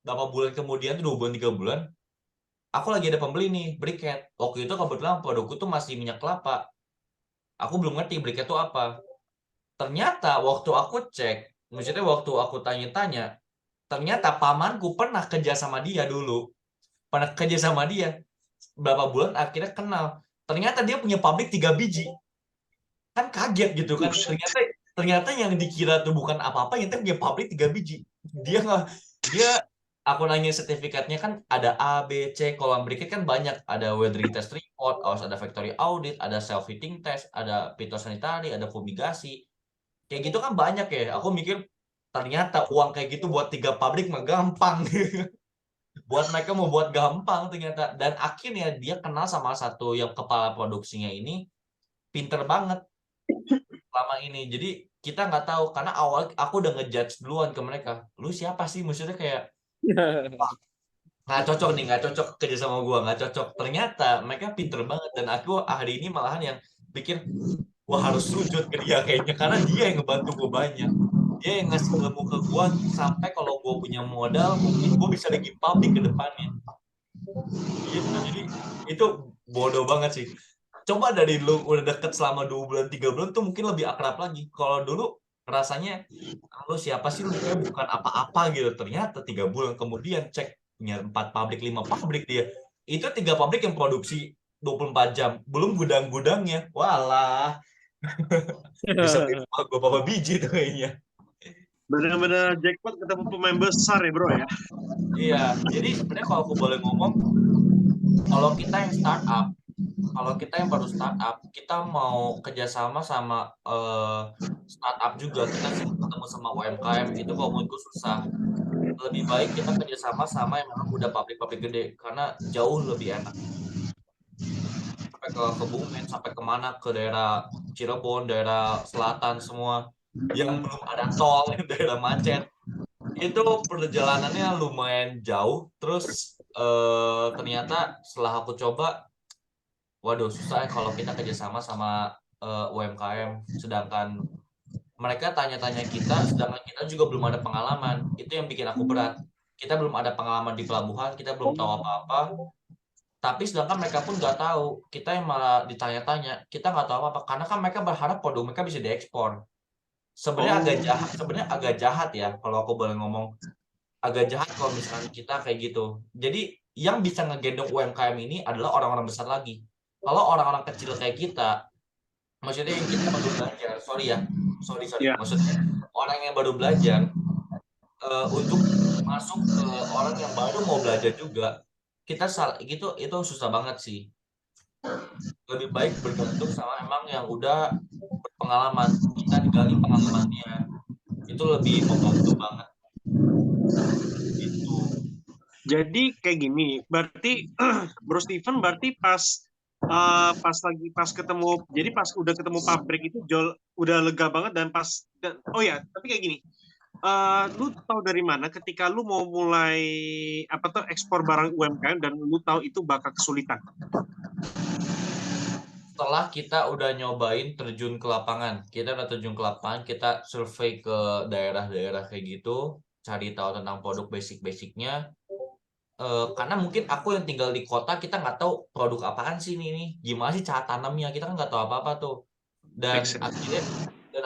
berapa bulan kemudian tuh 2 bulan 3 bulan, aku lagi ada pembeli nih briket. Waktu itu kebetulan produkku tuh masih minyak kelapa. Aku belum ngerti briket itu apa. Ternyata waktu aku cek, maksudnya waktu aku tanya-tanya, ternyata pamanku pernah kerja sama dia dulu. Pernah kerja sama dia. Berapa bulan akhirnya kenal. Ternyata dia punya pabrik 3 biji. Kan kaget gitu kan. Buset. Ternyata yang dikira tuh bukan apa-apa, yang punya pabrik 3 biji. Dia aku nanya sertifikatnya kan ada A, B, C, kalau briket kan banyak, ada weather test report, ada factory audit, ada self fitting test, ada phytosanitary, ada fumigasi. Kayak gitu kan banyak ya. Aku mikir ternyata uang kayak gitu buat 3 pabrik mah gampang. Buat mereka mau buat gampang ternyata. Dan akhirnya dia kenal sama satu yang kepala produksinya ini, pinter banget selama ini. Jadi kita nggak tahu karena awal aku udah ngejudge duluan ke mereka. Lu siapa sih? Maksudnya kayak nggak cocok nih, nggak cocok kerja sama gua, nggak cocok. Ternyata mereka pinter banget dan aku hari ini malahan yang pikir gua harus sujud ke dia kayaknya karena dia yang ngebantu gua banyak. Dia yang ngasih ilmu ke gua sampai kalau gua punya modal mungkin gua bisa bikin pabrik ke depannya. Gitu. Jadi itu bodoh banget sih. Coba dari lu udah deket selama 2 bulan 3 bulan tuh mungkin lebih akrab lagi. Kalau dulu rasanya lu siapa sih, lu kayak bukan apa-apa gitu. Ternyata 3 bulan kemudian cek punya 4 pabrik 5 pabrik dia. Itu 3 pabrik yang produksi 24 jam, belum gudang-gudangnya. Walah, bisa beli rumah gua berapa biji tuh kayaknya. Benar-benar jackpot ketemu pemain besar ya bro ya. Iya, jadi sebenarnya kalau aku boleh ngomong, kalau kita yang startup, kalau kita yang baru startup, kita mau kerjasama sama startup juga, kita sih ketemu sama UMKM itu kalau menurutku susah. Lebih baik kita kerjasama sama yang memang udah pabrik-pabrik gede karena jauh lebih enak. Sampai ke Kebumen, sampai kemana, ke daerah Cirebon, daerah selatan semua yang belum ada tol, daerah macet. Itu perjalanannya lumayan jauh. Terus ternyata setelah aku coba, waduh susah ya kalau kita kerjasama sama UMKM. Sedangkan mereka tanya-tanya kita, sedangkan kita juga belum ada pengalaman. Itu yang bikin aku berat. Kita belum ada pengalaman di pelabuhan, kita belum tahu apa-apa. Tapi sedangkan mereka pun nggak tahu. Kita yang malah ditanya-tanya, kita nggak tahu apa-apa. Karena kan mereka berharap produk mereka bisa diekspor. Sebenarnya agak jahat ya kalau aku boleh ngomong. Agak jahat kalau misalnya kita kayak gitu. Jadi yang bisa ngegendong UMKM ini adalah orang-orang besar lagi. Kalau orang-orang kecil kayak kita, maksudnya yang kita baru belajar, sorry. Ya. Maksudnya orang yang baru belajar untuk masuk ke orang yang baru mau belajar juga, kita gitu itu susah banget sih. Lebih baik bergantung sama emang yang udah berpengalaman. Kita digali pengalamannya. Itu lebih membantu banget. Gitu. Jadi kayak gini, berarti Bro Steven berarti pas ketemu, jadi pas udah ketemu pabrik itu udah lega banget oh ya, tapi kayak gini, lu tahu dari mana ketika lu mau mulai ekspor barang UMKM dan lu tahu itu bakal kesulitan? Setelah kita udah nyobain terjun ke lapangan, kita survei ke daerah-daerah kayak gitu, cari tahu tentang produk basic-basicnya. Karena mungkin aku yang tinggal di kota, kita nggak tahu produk apaan sih ini, gimana sih cara tanamnya, kita kan nggak tahu apa-apa tuh. Dan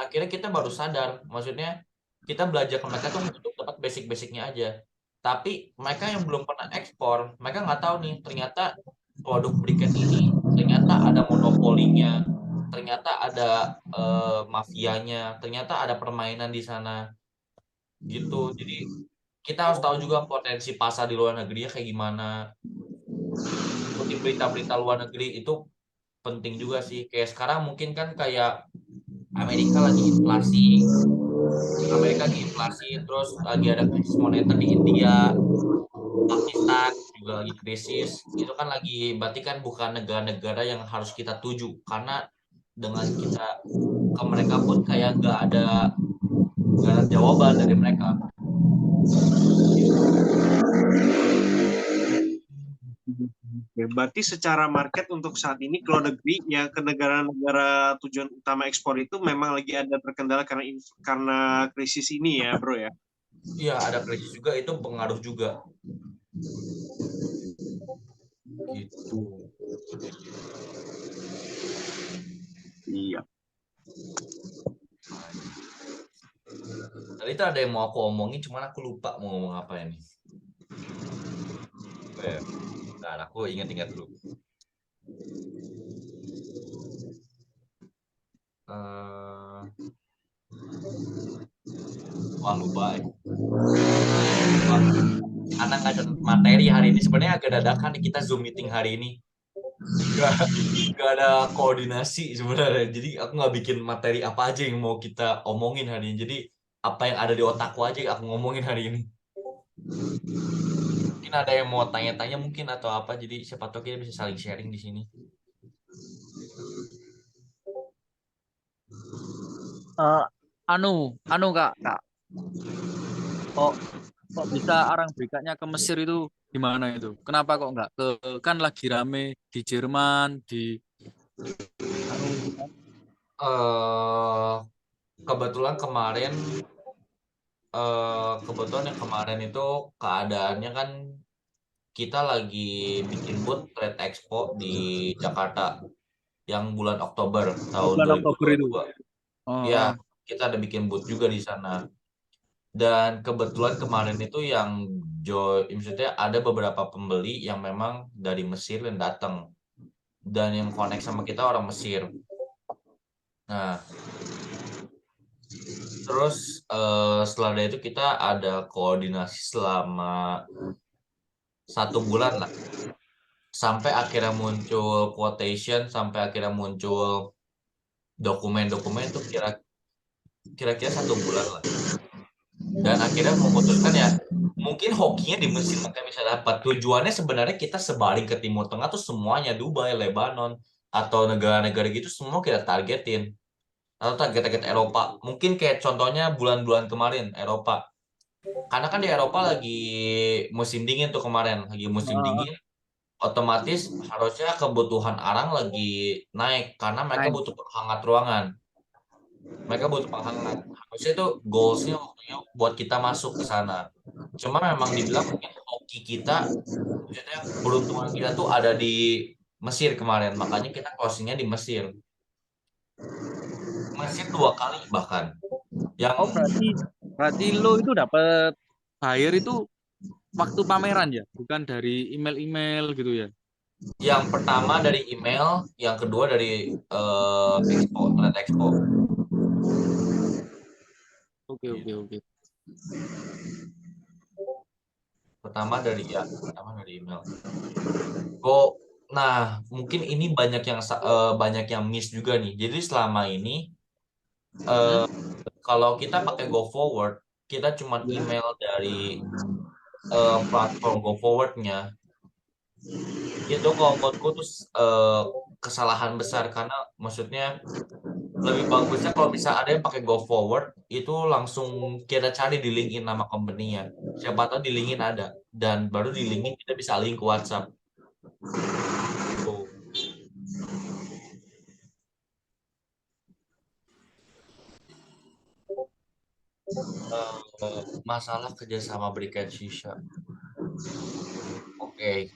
akhirnya kita baru sadar, maksudnya kita belajar ke mereka tuh untuk dapat basic-basicnya aja. Tapi mereka yang belum pernah ekspor, mereka nggak tahu nih, ternyata produk briket ini ternyata ada monopolinya, ternyata ada mafianya, ternyata ada permainan di sana gitu. Jadi kita harus tahu juga potensi pasar di luar negeri kayak gimana. Ikuti berita-berita luar negeri itu penting juga sih. Kayak sekarang mungkin kan kayak Amerika lagi inflasi, terus lagi ada krisis moneter di India, Pakistan juga lagi krisis. Itu kan lagi, berarti kan bukan negara-negara yang harus kita tuju, karena dengan kita ke mereka pun kayak nggak ada jawaban dari mereka. Berarti secara market untuk saat ini ke luar negeri, ya ke negara-negara tujuan utama ekspor itu memang lagi ada terkendala karena krisis ini ya bro ya? Iya, ada krisis juga, itu pengaruh juga. Gitu. Iya. Tadi tuh ada yang mau aku omongin, cuman aku lupa mau ngomong apa ini. Bentar, aku ingat-ingat dulu. Wah, lupa. Wah, karena nggak ada materi hari ini, sebenarnya agak dadakan nih kita Zoom meeting hari ini. Gak ada koordinasi sebenarnya. Jadi aku nggak bikin materi apa aja yang mau kita omongin hari ini. Jadi apa yang ada di otakku aja aku ngomongin hari ini. Mungkin ada yang mau tanya-tanya mungkin atau apa. Jadi siapa tahu kita bisa saling sharing di sini. Anu kak, kok bisa Arang berangkatnya ke Mesir itu gimana itu? Kenapa kok nggak ke, kan lagi rame di Jerman, di anu itu kan? Kebetulan kemarin yang kemarin itu keadaannya kan kita lagi bikin booth Trade Expo di Jakarta yang bulan Oktober tahun Bulan Oktober itu. 2022. Oh, Ya, kita ada bikin booth juga di sana. Dan kebetulan kemarin itu yang maksudnya ada beberapa pembeli yang memang dari Mesir yang datang. Dan yang connect sama kita orang Mesir. Nah, terus setelah itu kita ada koordinasi selama 1 bulan lah. Sampai akhirnya muncul quotation, sampai akhirnya muncul dokumen-dokumen itu kira-kira 1 bulan lah. Dan akhirnya memutuskan ya mungkin hokinya di Mesir makanya bisa dapat. Tujuannya sebenarnya kita sebaring ke Timur Tengah tuh semuanya, Dubai, Lebanon atau negara-negara gitu semua kita targetin. Atau target-target Eropa. Mungkin kayak contohnya bulan-bulan kemarin Eropa. Karena kan di Eropa lagi musim dingin tuh kemarin, lagi musim dingin. Otomatis harusnya kebutuhan arang lagi naik karena mereka naik. butuh penghangat ruangan. Mereka butuh penghangat. Harusnya itu goalsnya waktunya buat kita masuk ke sana. Cuma memang dibilang mungkin hoki kita, maksudnya beruntungan kita tuh ada di Mesir kemarin. Makanya kita closingnya di Mesir. Mesir 2 kali bahkan. Yang Oh berarti lo itu dapat buyer itu waktu pameran ya, bukan dari email-email gitu ya? yang pertama dari email, yang kedua dari Expo, Trade Expo. Oke. Pertama dari email. Nah, mungkin ini banyak yang miss juga nih. Jadi selama ini kalau kita pakai Go Forward, kita cuma email dari platform Go Forward-nya. Itu kalau menurutku tuh kesalahan besar karena maksudnya lebih bagusnya kalau bisa ada yang pakai Go Forward itu langsung kita cari di LinkedIn nama company-nya. Siapa tahu di LinkedIn ada dan baru di LinkedIn kita bisa link ke WhatsApp. Tuh. Masalah kerjasama Briket Shisha. Oke.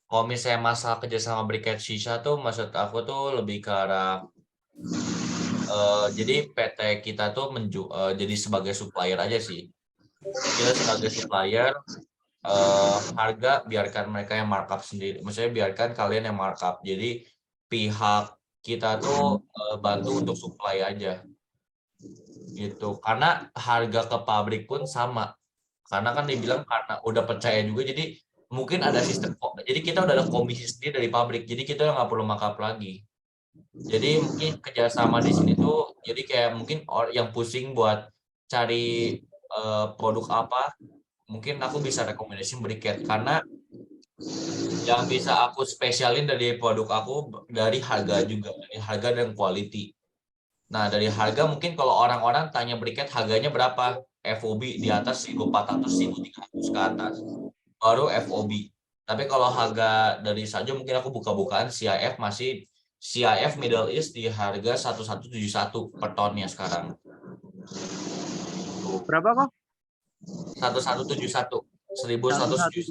Kalau misalnya masalah kerjasama Briket Shisha tuh maksud aku tuh lebih ke arah jadi PT kita tuh jadi sebagai supplier aja sih. Kita sebagai supplier harga biarkan mereka yang markup sendiri. Maksudnya biarkan kalian yang markup. Jadi pihak kita tuh bantu untuk supply aja. Gitu. Karena harga ke pabrik pun sama. Karena kan dibilang karena udah percaya juga jadi mungkin ada sistem kok. Jadi kita udah ada komisi sendiri dari pabrik. Jadi kita nggak perlu markup lagi. Jadi mungkin kerjasama di sini tuh jadi kayak mungkin yang pusing buat cari produk apa, mungkin aku bisa rekomendasi Briket karena yang bisa aku spesialin dari produk aku dari harga juga, dari harga dan quality. Nah, dari harga mungkin kalau orang-orang tanya Briket harganya berapa? FOB di atas 1.400, 1.300 ke atas. Baru FOB. Tapi kalau harga dari saja mungkin aku buka-bukaan CIF masih CIF Middle East di harga 1171 per tonnya sekarang. Berapa kok? 1171. 1171.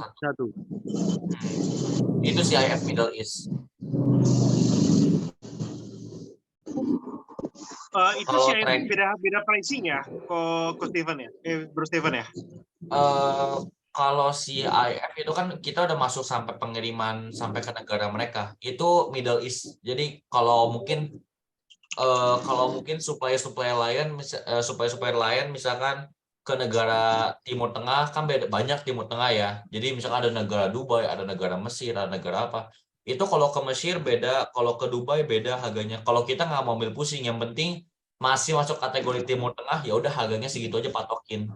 1171. Itu CIF Middle East. Itu Kalau sih track beda pricing ya, Ko Steven ya, Bro Steven ya. Kalau CIF itu kan kita udah masuk sampai pengiriman sampai ke negara mereka. Itu Middle East. Jadi kalau mungkin supplier lain misalkan ke negara Timur Tengah kan banyak Timur Tengah ya. Jadi misalkan ada negara Dubai, ada negara Mesir, ada negara apa. Itu kalau ke Mesir beda, kalau ke Dubai beda harganya. Kalau kita nggak mau ambil pusing, yang penting masih masuk kategori Timur Tengah, ya udah harganya segitu aja patokin.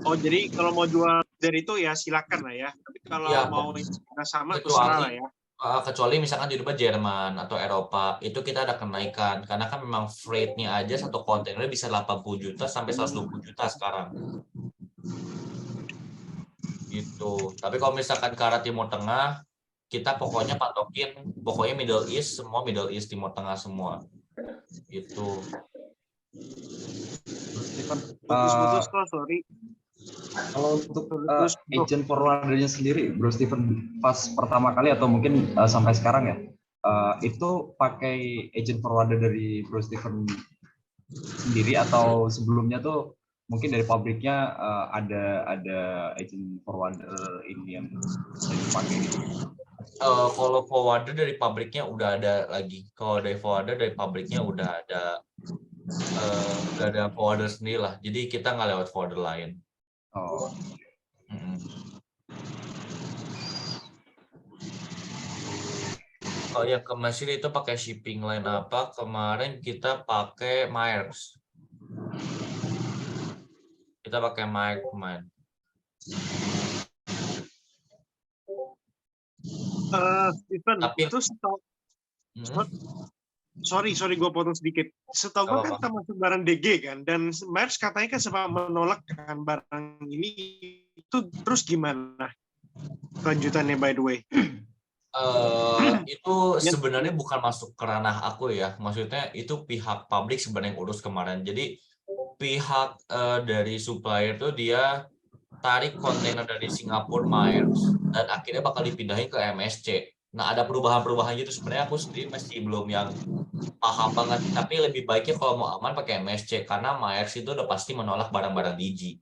Oh, jadi kalau mau jual dari itu ya silakan lah ya. Tapi kalau Ya, mau sama terserah lah ya. kecuali misalkan di Dubai Jerman atau Eropa, itu kita ada kenaikan karena kan memang freight-nya aja satu kontainer bisa 80 juta sampai 120 juta sekarang. Gitu. Tapi kalau misalkan ke arah Timur Tengah, kita pokoknya pokoknya Middle East, semua Middle East, Timur Tengah semua. Gitu. Putus-putus kok, sorry. Kalau untuk agent forwardernya sendiri, Bro Steven, pas pertama kali atau mungkin sampai sekarang ya, itu pakai agent forwarder dari Bro Steven sendiri atau sebelumnya tuh mungkin dari pabriknya ada agent forwarder ini yang dipakai? Kalau forwarder dari pabriknya udah ada lagi. Kalau dari forwarder dari pabriknya udah ada forwarder sendiri lah. Jadi kita nggak lewat forwarder lain. Oh. Oh ya, ke Mesir itu pakai shipping line apa? Kemarin kita pakai Maersk. Kita pakai Maersk kemarin. Steven, Tapi itu sorry gue potong sedikit. Setahu gue kan termasuk barang DG kan, dan Maersk katanya kan sempat menolak kan barang ini. Itu terus gimana kelanjutannya, by the way? Itu sebenarnya bukan masuk ke ranah aku ya. Maksudnya itu pihak pabrik sebenarnya yang urus kemarin. Jadi pihak dari supplier itu dia tarik kontainer dari Singapura Maersk dan akhirnya bakal dipindahin ke MSC. Nah, ada perubahan-perubahan gitu sebenarnya aku sendiri masih belum yang paham banget, tapi lebih baiknya kalau mau aman pakai MSC karena Maersk itu udah pasti menolak barang-barang DG.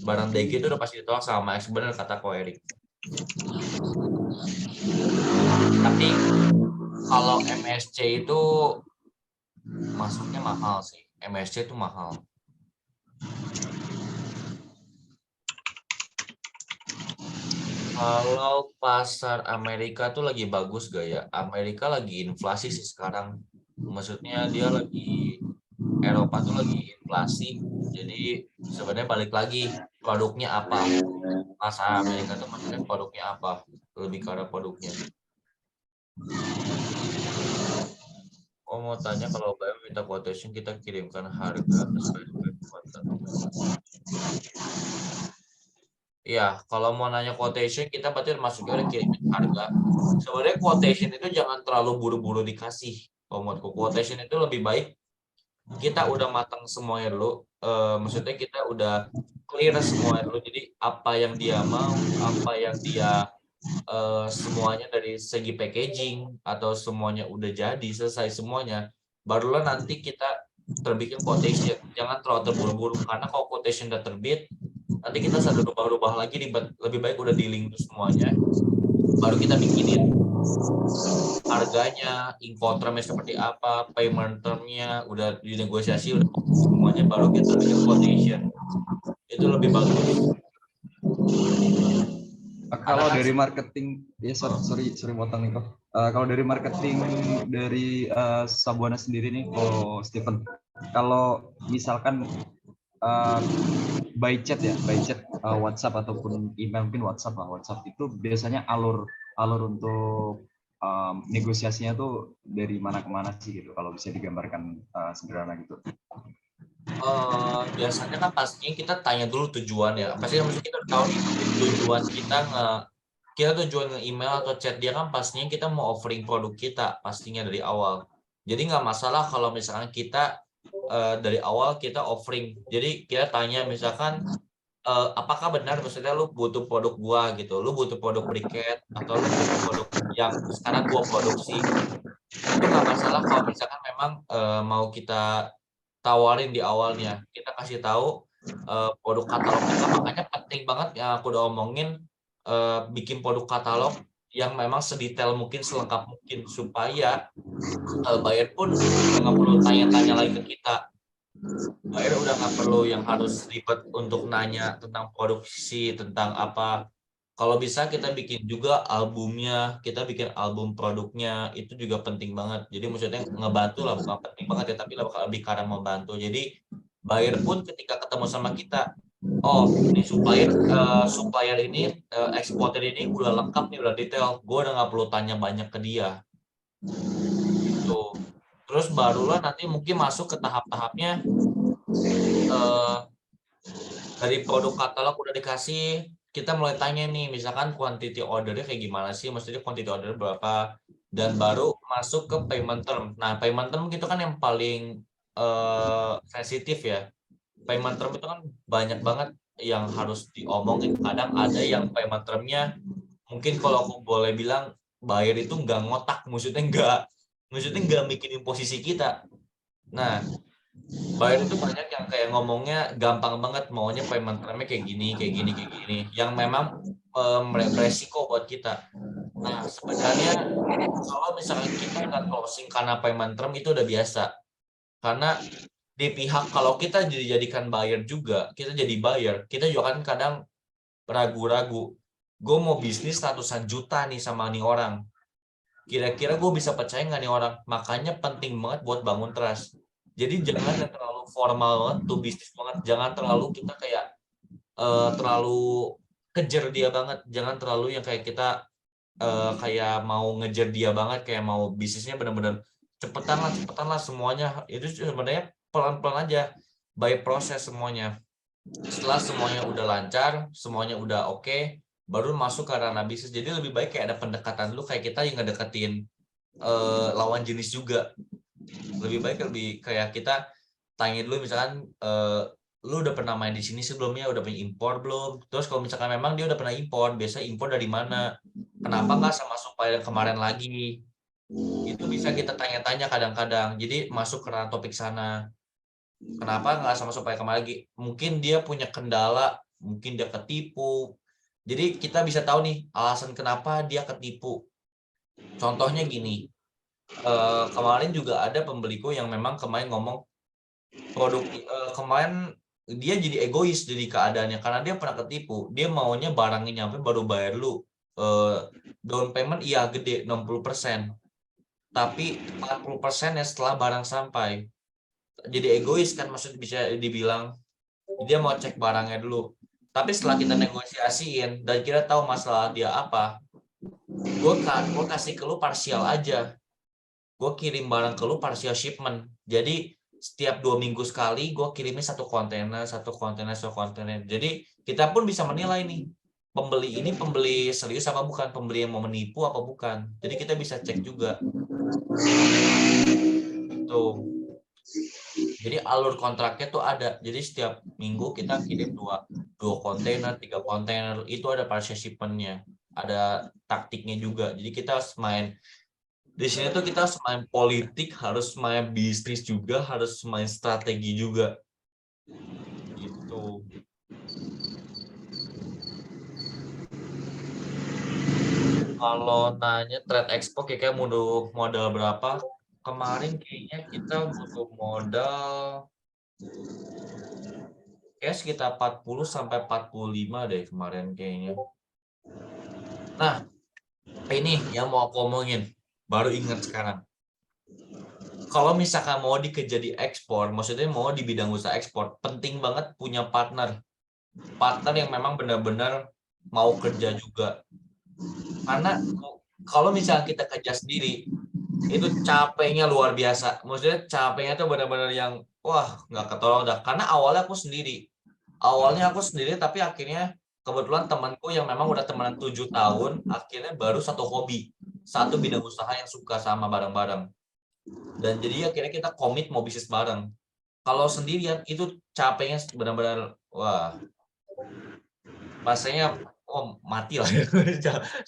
Barang DG itu udah pasti ditolak sama Maersk, benar kata Ko Erik. Tapi kalau MSC itu masuknya mahal sih. MSC itu mahal. Kalau pasar Amerika tuh lagi bagus gak ya? Amerika lagi inflasi sih sekarang. Maksudnya dia lagi Eropa tuh lagi inflasi. Jadi sebenarnya balik lagi produknya apa? Pasar Amerika tuh maksudnya produknya apa? Lebih ke arah produknya. Oh, mau tanya kalau Bayam minta quotation kita kirimkan harga sesuai dengan kuota. Iya, kalau mau nanya quotation kita berarti masuknya udah kirimin harga. Sebenarnya quotation itu jangan terlalu buru-buru dikasih. Kalau menurutku quotation itu lebih baik kita udah matang semuanya dulu. Maksudnya kita udah clear semuanya dulu. Jadi apa yang dia mau, apa yang dia semuanya dari segi packaging atau semuanya udah jadi selesai semuanya. Barulah nanti kita terbitin quotation. Jangan terlalu terburu-buru karena kalau quotation udah terbit nanti kita sadar rubah-rubah lagi, lebih baik udah di link semuanya baru kita bikinin harganya, incotermnya seperti apa, payment termnya udah dinegosiasi, udah semuanya baru kita bikin quotation. Itu lebih bagus. Kalau dari marketing, ya sorry potong nih kok. Kalau dari marketing dari Sabuana sendiri nih, Steven, kalau misalkan by chat WhatsApp ataupun email, mungkin WhatsApp itu biasanya alur untuk negosiasinya tuh dari mana ke mana sih gitu, kalau bisa digambarkan sederhana gitu. Biasanya kan pastinya kita tanya dulu tujuan ya. Pasti kita tahu nih tujuan kita tujuan email atau chat dia kan pastinya kita mau offering produk kita pastinya dari awal. Jadi nggak masalah kalau misalkan kita dari awal kita offering. Jadi kita tanya misalkan apakah benar maksudnya lu butuh produk gua gitu, lu butuh produk briket atau lu butuh produk yang sekarang gua produksi, itu nggak masalah kalau misalkan memang mau kita tawarin di awalnya, kita kasih tahu produk katalog kita. Makanya penting banget yang aku udah omongin, bikin produk katalog yang memang sedetail mungkin, selengkap mungkin, supaya buyer pun udah nggak perlu tanya-tanya lagi ke kita. Buyer udah nggak perlu yang harus ribet untuk nanya tentang produksi, tentang apa. Kalau bisa kita bikin juga albumnya, kita bikin album produknya, itu juga penting banget. Jadi maksudnya ngebantu lah, bukan penting banget ya, tapi lebih karena membantu. Jadi buyer pun ketika ketemu sama kita, oh ini supplier ini, eksportir ini udah lengkap nih, udah detail, gue udah nggak perlu tanya banyak ke dia. Gitu. Terus barulah nanti mungkin masuk ke tahap-tahapnya, dari produk katalog udah dikasih, kita mulai tanya nih, misalkan quantity ordernya kayak gimana sih, maksudnya quantity order berapa, dan baru masuk ke payment term. Nah, payment term itu kan yang paling sensitif ya. Payment term itu kan banyak banget yang harus diomongin. Kadang ada yang payment termnya, mungkin kalau aku boleh bilang, buyer itu nggak ngotak, maksudnya nggak mikirin posisi kita. Nah, buyer itu banyak yang kayak ngomongnya gampang banget, maunya payment termnya kayak gini, kayak gini, kayak gini, yang memang beresiko buat kita. Nah, sebenarnya kalau misalkan kita nggak closing karena payment term, itu udah biasa. Karena di pihak, kalau kita dijadikan buyer juga, kita jadi buyer, kita juga kan kadang ragu-ragu. Gue mau bisnis ratusan juta nih sama nih orang. Kira-kira gue bisa percaya nggak nih orang? Makanya penting banget buat bangun trust. Jadi jangan yang terlalu formal banget tuh bisnis banget. Jangan terlalu kita kayak terlalu kejar dia banget. Jangan terlalu yang kayak kita kayak mau ngejar dia banget, kayak mau bisnisnya benar-benar cepetan lah semuanya. Itu sebenarnya pelan-pelan aja, by proses semuanya. Setelah semuanya udah lancar, semuanya udah oke, baru masuk ke ranah bisnis. Jadi lebih baik kayak ada pendekatan dulu, kayak kita yang ngedeketin lawan jenis juga. Lebih baik kayak kita tanya dulu, misalkan lu udah pernah main di sini sebelumnya, udah punya impor belum? Terus kalau misalkan memang dia udah pernah impor, biasa impor dari mana? Kenapa nggak sama supplier kemarin lagi? Itu bisa kita tanya-tanya kadang-kadang. Jadi masuk ke ranah topik sana. Kenapa nggak sama supplier kemarin lagi? Mungkin dia punya kendala, mungkin dia ketipu. Jadi kita bisa tahu nih alasan kenapa dia ketipu. Contohnya gini, kemarin juga ada pembeliku yang memang kemarin ngomong produk kemarin dia jadi egois jadi keadaannya, karena dia pernah ketipu. Dia maunya barangnya nyampe baru bayar lu. Down payment iya gede 60%, tapi 40% ya setelah barang sampai. Jadi egois kan, maksud bisa dibilang dia mau cek barangnya dulu. Tapi setelah kita negosiasiin dan kita tahu masalah dia apa, gue kasih ke lu parsial aja. Gue kirim barang ke lu partial shipment. Jadi setiap 2 minggu sekali gue kirimnya satu kontainer. Jadi kita pun bisa menilai nih, pembeli ini pembeli serius apa bukan, pembeli yang mau menipu apa bukan. Jadi kita bisa cek juga. Tuh. Jadi alur kontraknya tuh ada. Jadi setiap minggu kita kirim 2 kontainer, 3 kontainer, itu ada partial shipment-nya. Ada taktiknya juga. Jadi kita harus main di sini tuh, kita harus main politik, harus main bisnis juga, harus main strategi juga. Gitu. Kalau nanya trade export kayak modal berapa? Kemarin kayaknya kita butuh modal kayak sekitar 40 sampai 45 deh kemarin kayaknya. Nah, ini yang mau aku omongin, baru ingat sekarang. Kalau misalkan mau dikejar di ekspor, maksudnya mau di bidang usaha ekspor, penting banget punya partner yang memang benar-benar mau kerja juga. Karena kalau misalnya kita kerja sendiri, itu capeknya luar biasa. Maksudnya capeknya tuh benar-benar yang wah nggak ketolong dah. Karena awalnya aku sendiri, tapi akhirnya kebetulan temanku yang memang udah temenan 7 tahun, akhirnya baru satu hobi, satu bidang usaha yang suka sama bareng-bareng. Dan jadi akhirnya kita komit mau bisnis bareng. Kalau sendirian itu capeknya benar-benar wah Rasanya mati lah.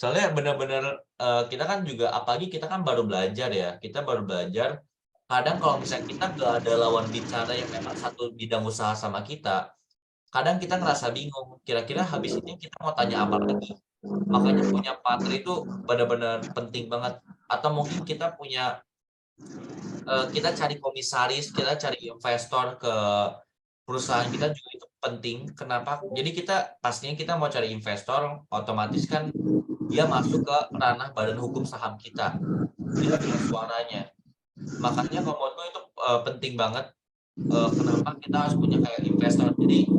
Soalnya benar-benar kita kan juga, apalagi kita kan baru belajar ya, kita baru belajar. Kadang kalau misalnya kita nggak ada lawan bicara yang memang satu bidang usaha sama kita, kadang kita ngerasa bingung, kira-kira habis ini kita mau tanya apa lagi. Makanya punya partner itu benar-benar penting banget. Atau mungkin kita punya kita cari komisaris, kita cari investor ke perusahaan kita juga itu penting. Kenapa? Jadi kita pastinya kita mau cari investor, otomatis kan dia masuk ke ranah badan hukum saham kita. Dia punya suaranya. Makanya kalau menurut gue itu penting banget. Kenapa kita harus punya kayak investor. Jadi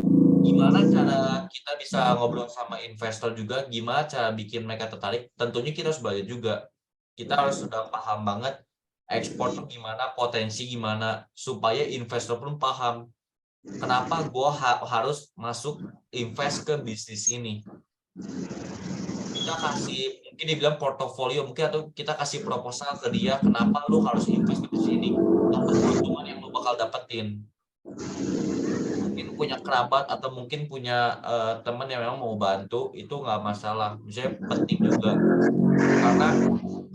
gimana cara kita bisa ngobrol sama investor juga, gimana cara bikin mereka tertarik, tentunya kita harus belajar juga. Kita harus sudah paham banget ekspor tuh gimana, potensi gimana, supaya investor pun paham kenapa gue harus masuk invest ke bisnis ini. Kita kasih, mungkin dibilang portofolio, mungkin, atau kita kasih proposal ke dia, kenapa lu harus invest di sini, apa keuntungan yang lu bakal dapetin. Mungkin punya kerabat atau mungkin punya teman yang memang mau bantu, itu nggak masalah. Misalnya penting juga, karena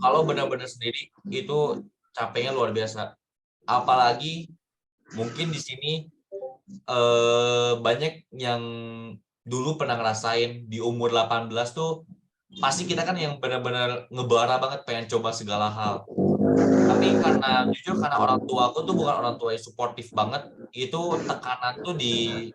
kalau benar-benar sendiri itu capeknya luar biasa. Apalagi mungkin di sini banyak yang dulu pernah ngerasain di umur 18 tuh, pasti kita kan yang benar-benar ngebara banget pengen coba segala hal. Tapi karena jujur, karena orang tua aku tuh bukan orang tua yang suportif banget, itu tekanan tuh di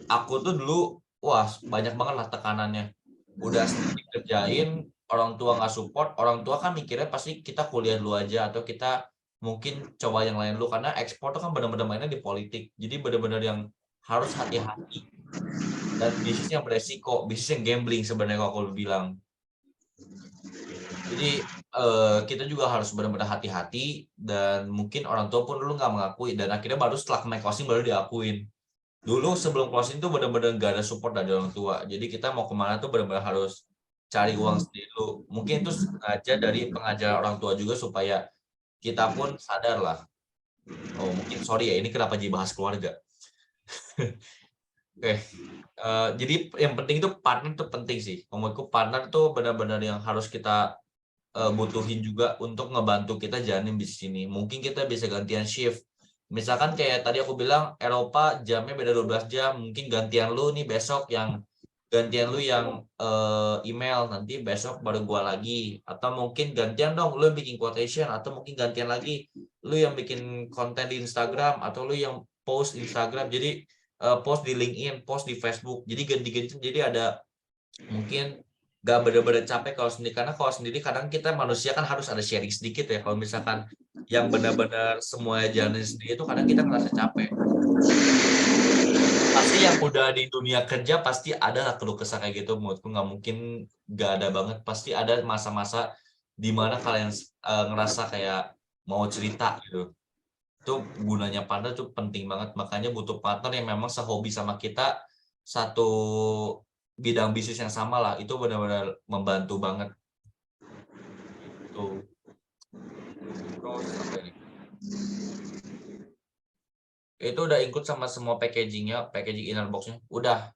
aku tuh dulu, wah banyak banget lah tekanannya. Udah sendiri kerjain, orang tua nggak support, orang tua kan mikirnya pasti kita kuliah dulu aja, atau kita mungkin coba yang lain dulu, karena ekspor tuh kan benar-benar mainnya di politik. Jadi benar-benar yang harus hati-hati. Dan bisnis yang beresiko, bisnis yang gambling sebenarnya kalau aku bilang. Jadi kita juga harus benar-benar hati-hati, dan mungkin orang tua pun dulu nggak mengakui, dan akhirnya baru setelah main closing baru diakuin. Dulu sebelum closing tuh benar-benar nggak ada support dari orang tua. Jadi kita mau kemana tuh benar-benar harus cari uang sendiri dulu. Mungkin itu sengaja dari pengajar orang tua juga supaya kita pun sadar lah. Oh mungkin sorry ya, ini kenapa jadi bahas keluarga. Oke, jadi yang penting itu partner tuh penting sih. Menurutku partner tuh benar-benar yang harus kita butuhin juga untuk ngebantu kita jalanin bisnis ini. Mungkin kita bisa gantian shift. Misalkan kayak tadi aku bilang Eropa jamnya beda 12 jam, mungkin gantian lu nih besok, yang gantian lu yang email, nanti besok baru gua lagi. Atau mungkin gantian dong lu yang bikin quotation, atau mungkin gantian lagi lu yang bikin konten di Instagram, atau lu yang post Instagram. Jadi post di LinkedIn, post di Facebook. Jadi ganti-ganti, jadi ada mungkin gak bener-bener capek kalau sendiri, karena kalau sendiri kadang kita manusia kan harus ada sharing sedikit ya. Kalau misalkan yang benar-benar semuanya jalan sendiri itu kadang kita ngerasa capek. Pasti yang udah di dunia kerja pasti ada lah keluh kesah kayak gitu. Menurutku nggak mungkin gak ada banget, pasti ada masa-masa di mana kalian ngerasa kayak mau cerita gitu. Itu gunanya partner tuh penting banget, makanya butuh partner yang memang sehobi sama kita, satu bidang bisnis yang sama lah, itu benar-benar membantu banget. Tuh. Terus apa ini? Itu udah include sama semua packagingnya, packaging inner boxnya udah.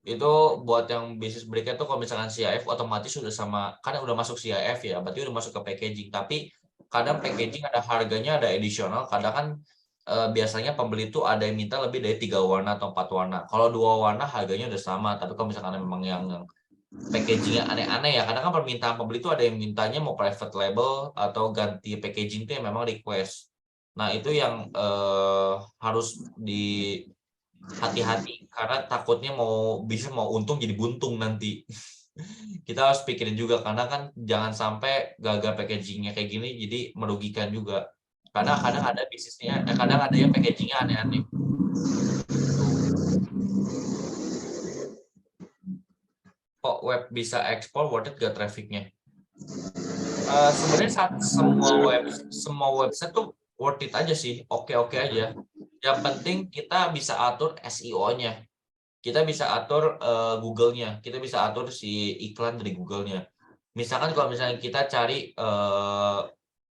Itu buat yang bisnis berikutnya tuh, kalau misalkan CIF otomatis sudah sama, kadang udah masuk CIF ya, berarti udah masuk ke packaging. Tapi kadang packaging ada harganya, ada additional. Kadang kan biasanya pembeli tuh ada yang minta lebih dari 3 warna atau 4 warna. Kalau 2 warna harganya udah sama. Tapi kalau misalkan memang yang packagingnya aneh-aneh ya, kadang kan permintaan pembeli tuh ada yang mintanya mau private label atau ganti packaging tuh yang memang request. Nah itu yang harus di hati-hati, karena takutnya mau untung jadi buntung nanti. Kita harus pikirin juga, karena kan jangan sampai gagal packagingnya kayak gini jadi merugikan juga. Karena kadang ada bisnisnya, kadang ada yang packagingnya aneh-aneh. Kok web bisa ekspor, worth it gak trafficnya? Sebenarnya semua website tuh worth it aja sih, oke-oke aja. Yang penting kita bisa atur SEO-nya, kita bisa atur Google-nya, kita bisa atur si iklan dari Google-nya. Misalkan kalau misalnya kita cari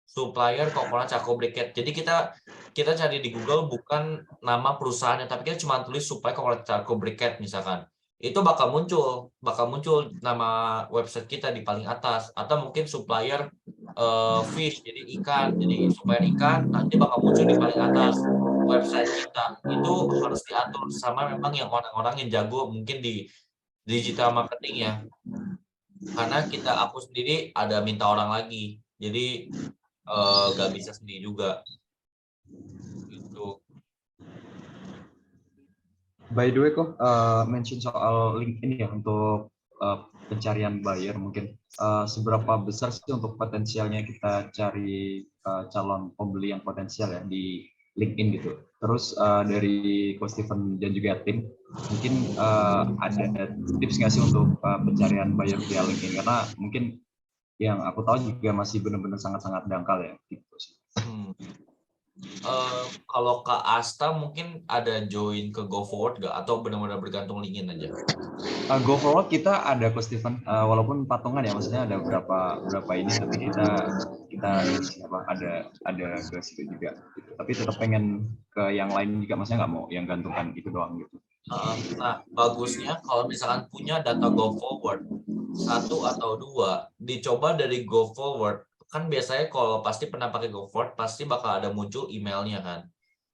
supplier coconut charcoal briquette, jadi kita cari di Google bukan nama perusahaannya, tapi kita cuma tulis supplier coconut charcoal briquette misalkan. itu bakal muncul nama website kita di paling atas, atau mungkin supplier fish, jadi ikan, jadi supplier ikan nanti bakal muncul di paling atas website kita. Itu harus diatur sama memang yang orang-orang yang jago mungkin di digital marketing ya, karena aku sendiri ada minta orang lagi, jadi gak bisa sendiri juga gitu. By the way kok mention soal LinkedIn ya untuk pencarian buyer mungkin seberapa besar sih untuk potensialnya kita cari calon pembeli yang potensial ya di LinkedIn gitu. Terus dari Coach Steven dan juga tim mungkin ada tips nggak sih untuk pencarian buyer via LinkedIn, karena mungkin yang aku tahu juga masih benar-benar sangat-sangat dangkal ya gitu sih. Kalau Kak Asta mungkin ada join ke GoForward nggak, atau benar-benar bergantung LinkedIn aja? GoForward kita ada Coach Steven, walaupun patungan ya, maksudnya ada berapa ini, tapi kita ada ke situ juga gitu. Tapi tetap pengen ke yang lain juga, maksudnya nggak mau yang gantungkan itu doang gitu. Nah, bagusnya kalau misalkan punya data GoForward 1 atau 2, dicoba dari GoForward. Kan biasanya kalau pasti pernah pakai GoForward, pasti bakal ada muncul emailnya kan.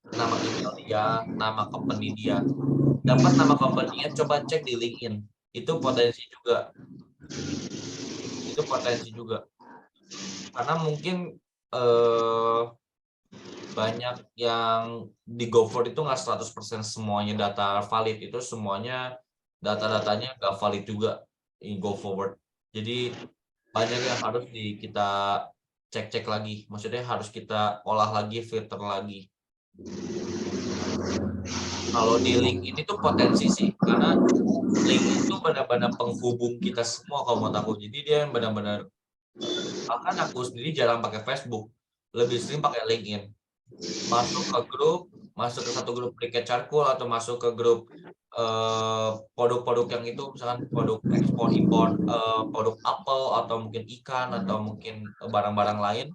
Nama email dia, nama company dia. Dapat nama company-nya, coba cek di LinkedIn. Itu potensi juga. Karena mungkin banyak yang di GoForward itu nggak 100% semuanya data valid, itu semuanya data-datanya nggak valid juga di GoForward. Jadi banyak yang harus kita cek lagi, maksudnya harus kita olah lagi, filter lagi. Kalau di LinkedIn itu potensi sih, karena LinkedIn itu benar-benar penghubung kita semua kalau menurut aku. Jadi dia yang benar-benar, bahkan aku sendiri jarang pakai Facebook, lebih sering pakai LinkedIn. Masuk ke grup, masuk ke satu grup Cricket Charcoal, atau masuk ke grup produk-produk yang itu, misalkan produk ekspor impor, produk apel atau mungkin ikan atau mungkin barang-barang lain,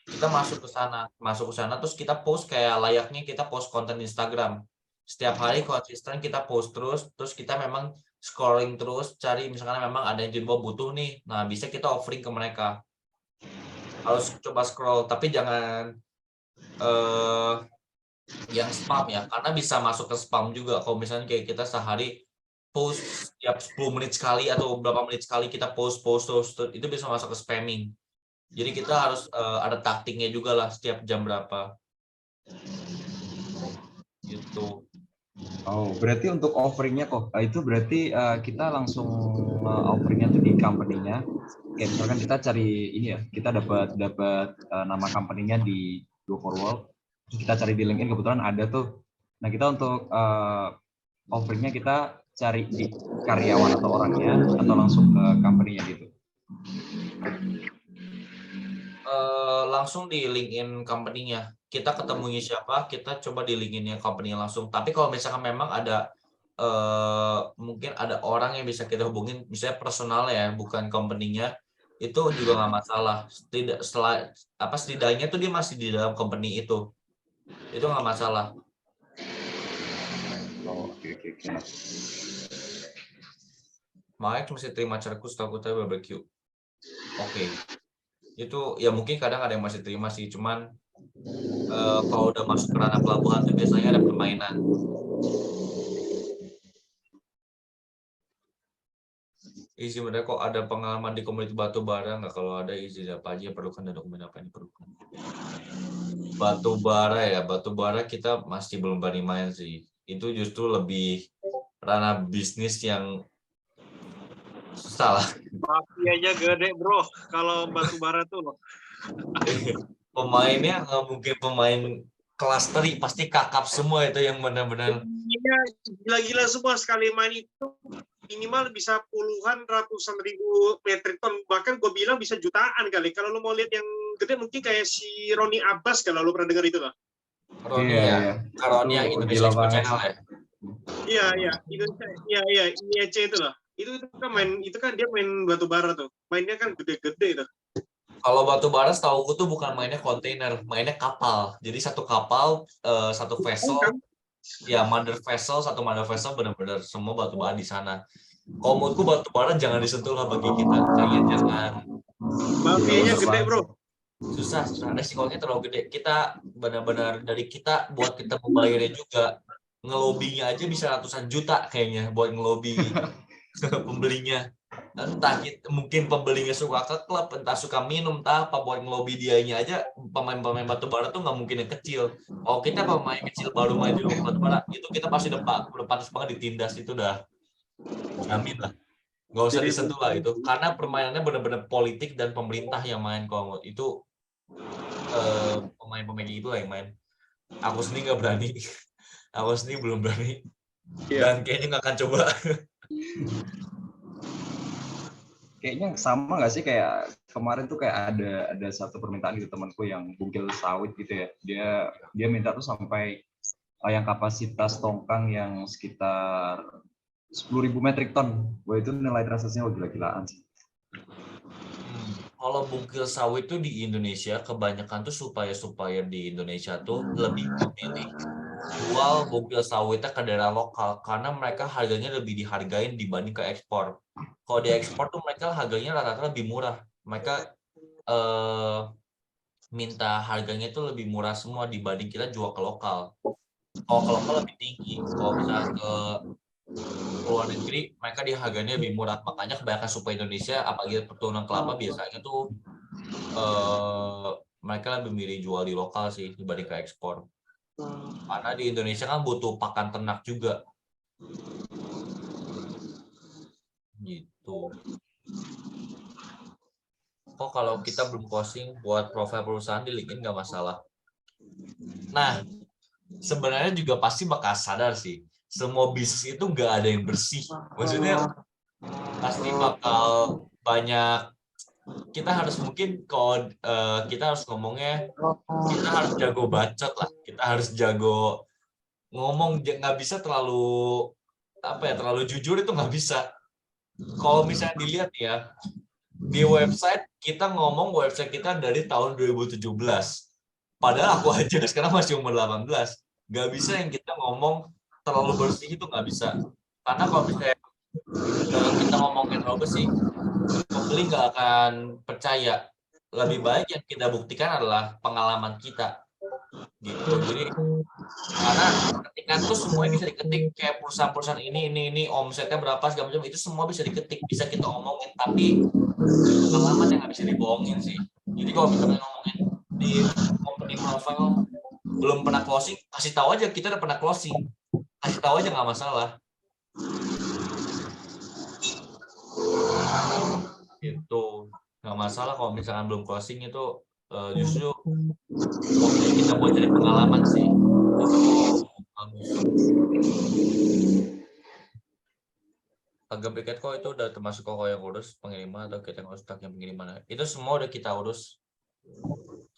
kita masuk ke sana terus kita post kayak layaknya kita post konten Instagram. Setiap hari konsisten kita post terus kita memang scrolling terus, cari misalkan memang ada yang jadi butuh nih, nah bisa kita offering ke mereka. Harus coba scroll, tapi jangan yang spam ya, karena bisa masuk ke spam juga. Kalau misalnya kayak kita sehari post setiap 10 menit sekali atau berapa menit sekali kita post terus, itu bisa masuk ke spamming. Jadi kita harus ada taktiknya juga lah, setiap jam berapa gitu. Oh, berarti untuk offeringnya kok itu berarti kita langsung offeringnya tuh di company-nya. Kayak misalkan kita cari ini ya, kita dapat nama company-nya di GoForward, terus kita cari di LinkedIn, kebetulan ada tuh. Nah, kita untuk offeringnya kita cari di karyawan atau orangnya, atau langsung ke company-nya gitu. Langsung di LinkedIn company-nya. Kita ketemunya siapa, kita coba di LinkedIn-nya company-nya langsung. Tapi kalau misalkan memang ada mungkin ada orang yang bisa kita hubungin, misalnya personal ya, bukan company-nya, itu juga nggak masalah. Setidaknya tuh dia masih di dalam company itu nggak masalah. Oh, oke. Mike masih terima cerkus, takutnya barbecue. Oke. Itu ya mungkin kadang ada yang masih terima sih, cuman kalau udah masuk ke ranah pelabuhan tuh biasanya ada permainan. Izin bener kok ada pengalaman di komoditi batu bara nggak? Kalau ada izin apa aja perlukan dan dokumen apa yang diperlukan? Batu bara kita masih belum berani main sih. Itu justru lebih ranah bisnis yang susah lah. Mafianya gede bro, kalau batu bara tuh loh. Pemainnya nggak mungkin pemain kelas teri, pasti kakap semua itu yang benar-benar. Iya, gila-gila semua, sekali main itu minimal bisa puluhan, ratusan ribu metrik ton, bahkan gue bilang bisa jutaan kali. Kalau lo mau lihat yang gede mungkin kayak si Roni Abbas, kalau lo pernah dengar itu lah. Roni ya, Roni yang Indonesia Export Channel ya. Iya, IEC itu lah. Itu kan dia main batu bara tuh. Mainnya kan gede-gede itu. Kalau batu bara setauku tuh bukan mainnya kontainer, mainnya kapal. Jadi satu kapal, satu vessel, ya mother vessel, satu mother vessel benar-benar semua batu bara di sana. Kalau menurutku batu bara jangan disentuh lah bagi kita, kalian jangan. Mafianya gede bro. Susah resikonya terlalu gede. Kita benar-benar dari kita buat kita membayarnya juga, ngelobinya aja bisa ratusan juta kayaknya buat ngelobi pembelinya. Entah mungkin pembelinya suka ke klub, entah suka minum, entah apa, buat ngelobi dianya aja. Pemain-pemain batu bara tuh nggak mungkin yang kecil. Kalau kita pemain kecil baru main di luar batu bara, itu kita pasti udah pantas banget ditindas, itu udah jamin lah. Nggak usah disentuh lah itu, karena permainannya benar-benar politik dan pemerintah yang main. Kalau itu pemain-pemain itu lah yang main. Aku sendiri nggak berani. Aku sendiri belum berani. Dan kayaknya nggak akan coba. Kayaknya sama nggak sih kayak kemarin tuh kayak ada satu permintaan gitu temanku yang bungkil sawit gitu ya. Dia minta tuh sampai yang kapasitas tongkang yang sekitar 10.000 metrik ton. Wah itu nilai transaksinya gila-gilaan sih. Kalau bungkil sawit tuh di Indonesia kebanyakan tuh supplier di Indonesia tuh lebih memilih jual bungkil sawitnya ke daerah lokal karena mereka harganya lebih dihargain dibanding ke ekspor. Kalau di ekspor tuh mereka harganya rata-rata lebih murah. Mereka minta harganya tuh lebih murah semua dibanding kita jual ke lokal. Kalau ke lokal lebih tinggi. Kalau misalnya ke luar negeri mereka di harganya lebih murah, makanya kebanyakan supplier Indonesia apalagi perturunan kelapa biasanya tuh mereka lebih milih jual di lokal sih dibanding ke ekspor, karena di Indonesia kan butuh pakan ternak juga gitu. Kok kalau kita belum posting buat profil perusahaan di LinkedIn nggak masalah. Nah sebenarnya juga pasti bakal sadar sih, semua bisnis itu nggak ada yang bersih. Maksudnya pasti bakal banyak. Kita harus mungkin kalau kita harus ngomongnya, kita harus jago bacot lah. Kita harus jago ngomong, nggak bisa terlalu terlalu jujur, itu nggak bisa. Kalau misalnya dilihat ya di website kita ngomong website kita dari tahun 2017. Padahal aku aja sekarang masih umur 18. Nggak bisa yang kita ngomong terlalu bersih, itu nggak bisa. Karena kalau misalnya kita ngomongin terlalu bersih, pembeli nggak akan percaya. Lebih baik yang kita buktikan adalah pengalaman kita. Gitu. Jadi karena ketika itu semuanya bisa diketik, kayak perusahaan-perusahaan ini omsetnya berapa segala macam, itu semua bisa diketik, bisa kita omongin, tapi pengalaman yang nggak bisa dibohongin sih. Jadi kalau kita ngomongin di company profile belum pernah closing, kasih tahu aja kita udah pernah closing, kasih tahu aja nggak masalah. Gitu, nggak masalah kalau misalkan belum closing, itu justru kita buat jadi pengalaman sih. Harga piket kok itu udah termasuk kok yang urus pengiriman atau kita ngurus yang pengiriman? Itu semua udah kita urus,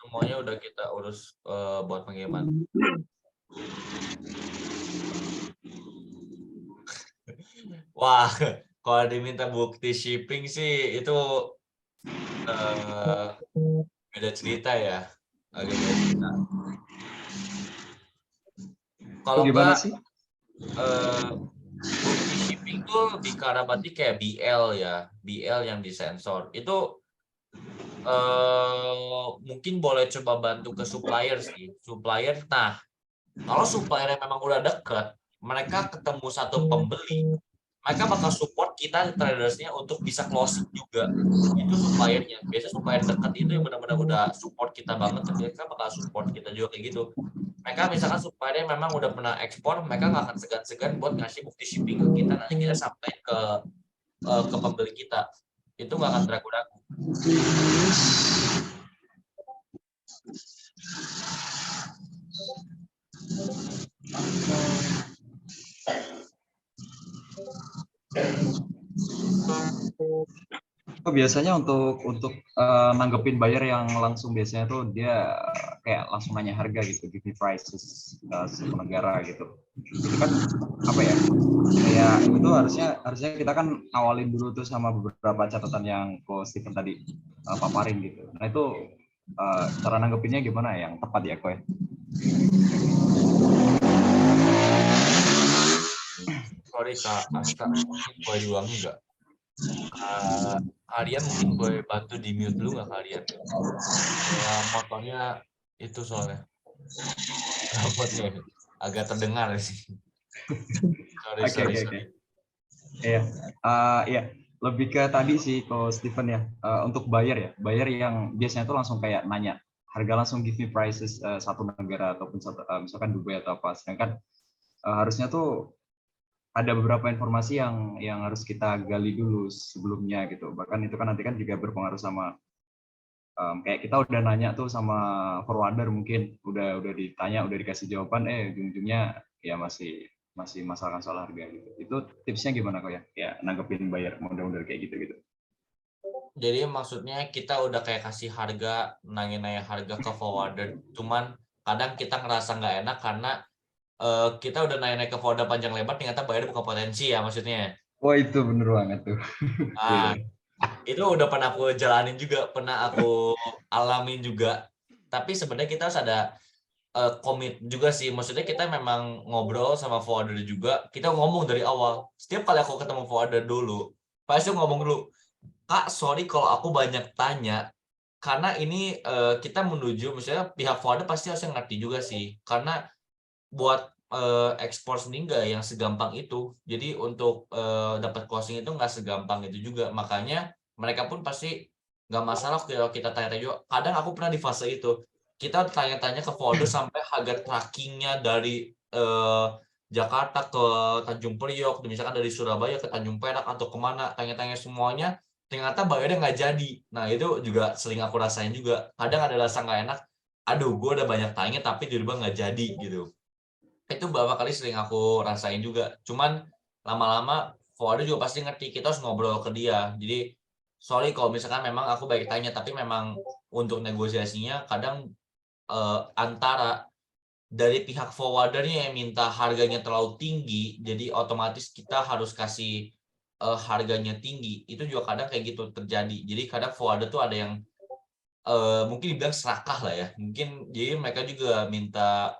semuanya udah kita urus buat pengiriman. Wah, kalau diminta bukti shipping sih itu beda cerita ya, agak beda cerita. Kalau gimana enggak, sih? bukti shipping tuh lebih ke arah berarti kayak BL ya, BL yang disensor. Itu mungkin boleh coba bantu ke supplier sih. Supplier, nah kalau supplier yang memang udah deket, mereka ketemu satu pembeli, mereka bakal support kita tradersnya untuk bisa closing juga. Itu suppliernya. Biasanya supplier dekat itu yang benar-benar udah support kita banget, mereka bakal support kita juga kayak gitu. Mereka misalkan supplier memang udah pernah ekspor, mereka nggak akan segan-segan buat ngasih bukti shipping ke kita, nanti kita sampai ke pembeli kita. Itu nggak akan ragu-ragu. Biasanya untuk nanggepin buyer yang langsung, biasanya tuh dia kayak langsung nanya harga gitu, give me prices satu negara gitu. Itu kan apa ya? Kayak itu harusnya kita kan awalin dulu tuh sama beberapa catatan yang Ko Steven tadi paparin gitu. Nah itu cara nanggepinnya gimana yang tepat ya, Ko? sorry Kak Asta, mungkin boleh diulangi nggak? Kalian mungkin boleh bantu di mute dulu nggak kalian? Ya motornya itu soalnya. Motornya agak terdengar sih. Sorry, Oke, sorry, oke, oke. sorry. Iya, iya. Lebih ke tadi sih kalau Steven ya, untuk buyer yang biasanya tuh langsung kayak nanya harga, langsung give me prices satu negara ataupun misalkan Dubai atau apa. Sedangkan harusnya tuh ada beberapa informasi yang harus kita gali dulu sebelumnya gitu. Bahkan itu kan nanti kan juga berpengaruh sama kayak kita udah nanya tuh sama forwarder, mungkin udah ditanya, udah dikasih jawaban, ujung-ujungnya ya masih masalah soal harga gitu. Itu tipsnya gimana kok ya? Kayak nanggepin buyer model-model kayak gitu. Jadi maksudnya kita udah kayak kasih harga, nanya-nanya harga ke forwarder. Cuman kadang kita ngerasa nggak enak karena kita udah nanya-nanya ke forwarder panjang lebar, ternyata buyer buka potensi ya maksudnya. Wah, itu bener banget tuh. Nah, itu udah pernah aku jalanin juga, pernah aku alamin juga. Tapi sebenarnya kita harus ada komit juga sih. Maksudnya kita memang ngobrol sama forwarder juga. Kita ngomong dari awal. Setiap kali aku ketemu forwarder dulu, pasti ngomong dulu, Kak, sorry kalau aku banyak tanya. Karena ini kita menuju, misalnya pihak forwarder pasti harusnya ngerti juga sih. Karena buat ekspor sendiri nggak yang segampang itu. Jadi untuk dapat closing itu nggak segampang itu juga. Makanya mereka pun pasti nggak masalah kalau kita tanya-tanya juga. Kadang aku pernah di fase itu. Kita tanya-tanya ke folder sampai harga trackingnya dari Jakarta ke Tanjung Priok, misalkan dari Surabaya ke Tanjung Perak atau kemana, tanya-tanya semuanya, ternyata bayarnya nggak jadi. Nah itu juga sering aku rasain juga. Kadang ada rasa nggak enak, aduh gue udah banyak tanya tapi tiba-tiba nggak jadi gitu. Itu beberapa kali sering aku rasain juga. Cuman lama-lama forwarder juga pasti ngerti, kita harus ngobrol ke dia. Jadi sorry kalau misalkan memang aku baik tanya, tapi memang untuk negosiasinya kadang antara dari pihak forwardernya yang minta harganya terlalu tinggi, jadi otomatis kita harus kasih harganya tinggi. Itu juga kadang kayak gitu terjadi. Jadi kadang forwarder tuh ada yang mungkin dibilang serakah lah ya. Mungkin jadi mereka juga minta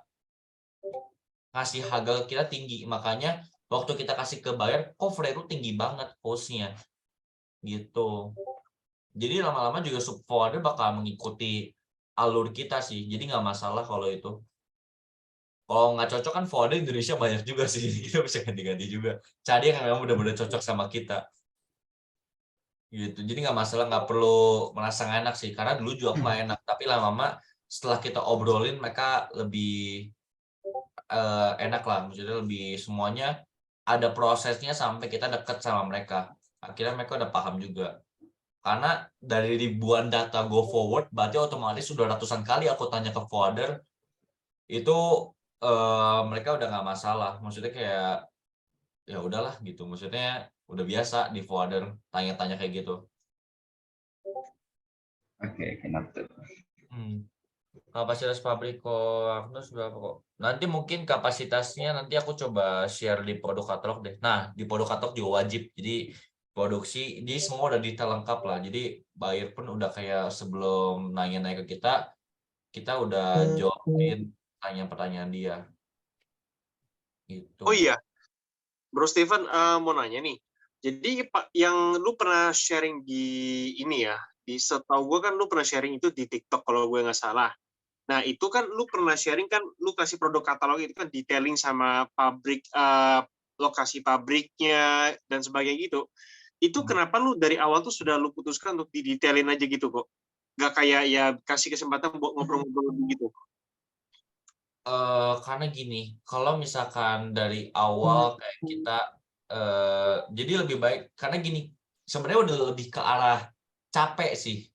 ngasih harga kita tinggi, makanya waktu kita kasih ke buyer, kok Fredo itu tinggi banget cost-nya gitu. Jadi lama-lama juga sub forwarder bakal mengikuti alur kita sih, jadi nggak masalah kalau itu. Kalau nggak cocok kan forwarder Indonesia banyak juga sih, kita bisa ganti-ganti juga cari yang memang benar-benar cocok sama kita gitu. Jadi nggak masalah, nggak perlu merasa nggak enak sih, karena dulu juga aku nggak enak, tapi lama-lama setelah kita obrolin mereka lebih enak lah, maksudnya lebih semuanya ada prosesnya sampai kita deket sama mereka. Akhirnya mereka udah paham juga. Karena dari ribuan data go forward, berarti otomatis sudah ratusan kali aku tanya ke forwarder, itu mereka udah nggak masalah. Maksudnya kayak ya udahlah gitu. Maksudnya udah biasa di forwarder tanya-tanya kayak gitu. Oke, noted. Kapasitas pabrik kok berapa kok? Nanti mungkin kapasitasnya nanti aku coba share di produk katalog deh. Nah, di produk katalog juga wajib. Jadi produksi, jadi semua udah detail lengkap lah. Jadi buyer pun udah kayak sebelum nanya-nanya ke kita udah jawabin pertanyaan-pertanyaan dia. Gitu. Oh iya, Bro Steven, mau nanya nih. Jadi yang lu pernah sharing di ini ya, setahu gue kan lu pernah sharing itu di TikTok kalau gue nggak salah. Nah itu kan lu pernah sharing kan, lu kasih produk katalog itu kan detailing sama pabrik, lokasi pabriknya dan sebagainya gitu. Itu kenapa lu dari awal tuh sudah lu putuskan untuk didetailin aja gitu kok? Nggak kayak ya kasih kesempatan buat ngobrol-ngobrol gitu. Karena gini, kalau misalkan dari awal kayak kita jadi lebih baik karena gini, sebenarnya udah lebih ke arah capek sih.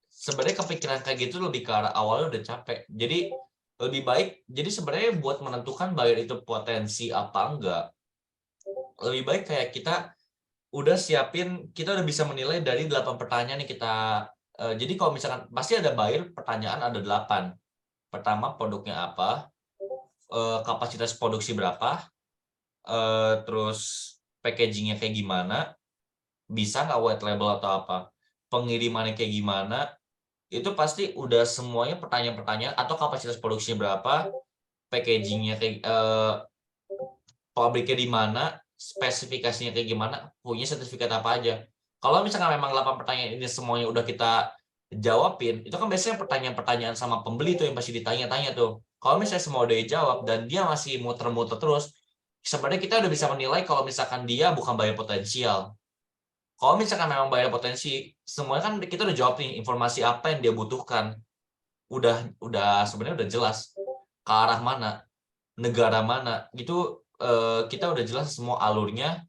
Sebenarnya kepikiran kayak gitu lebih ke arah awalnya udah capek. Jadi lebih baik, jadi sebenarnya buat menentukan buyer itu potensi apa enggak, lebih baik kayak kita udah siapin, kita udah bisa menilai dari 8 pertanyaan yang kita jadi kalau misalkan pasti ada buyer, pertanyaan ada 8. Pertama, produknya apa, kapasitas produksi berapa, terus packagingnya kayak gimana, bisa nggak white label atau apa, pengirimannya kayak gimana, itu pasti udah semuanya pertanyaan-pertanyaan, atau kapasitas produksinya berapa, packagingnya kayak pabriknya di mana, spesifikasinya kayak gimana, punya sertifikat apa aja. Kalau misalkan memang 8 pertanyaan ini semuanya udah kita jawabin, itu kan biasanya pertanyaan-pertanyaan sama pembeli tuh yang pasti ditanya-tanya tuh. Kalau misalnya semua udah dijawab dan dia masih muter-muter terus, sebenarnya kita udah bisa menilai kalau misalkan dia bukan buyer potensial. Kalau misalkan memang buyer potensi, semuanya kan kita udah jawab nih informasi apa yang dia butuhkan. Udah sebenarnya udah jelas ke arah mana, negara mana, gitu kita udah jelas semua alurnya,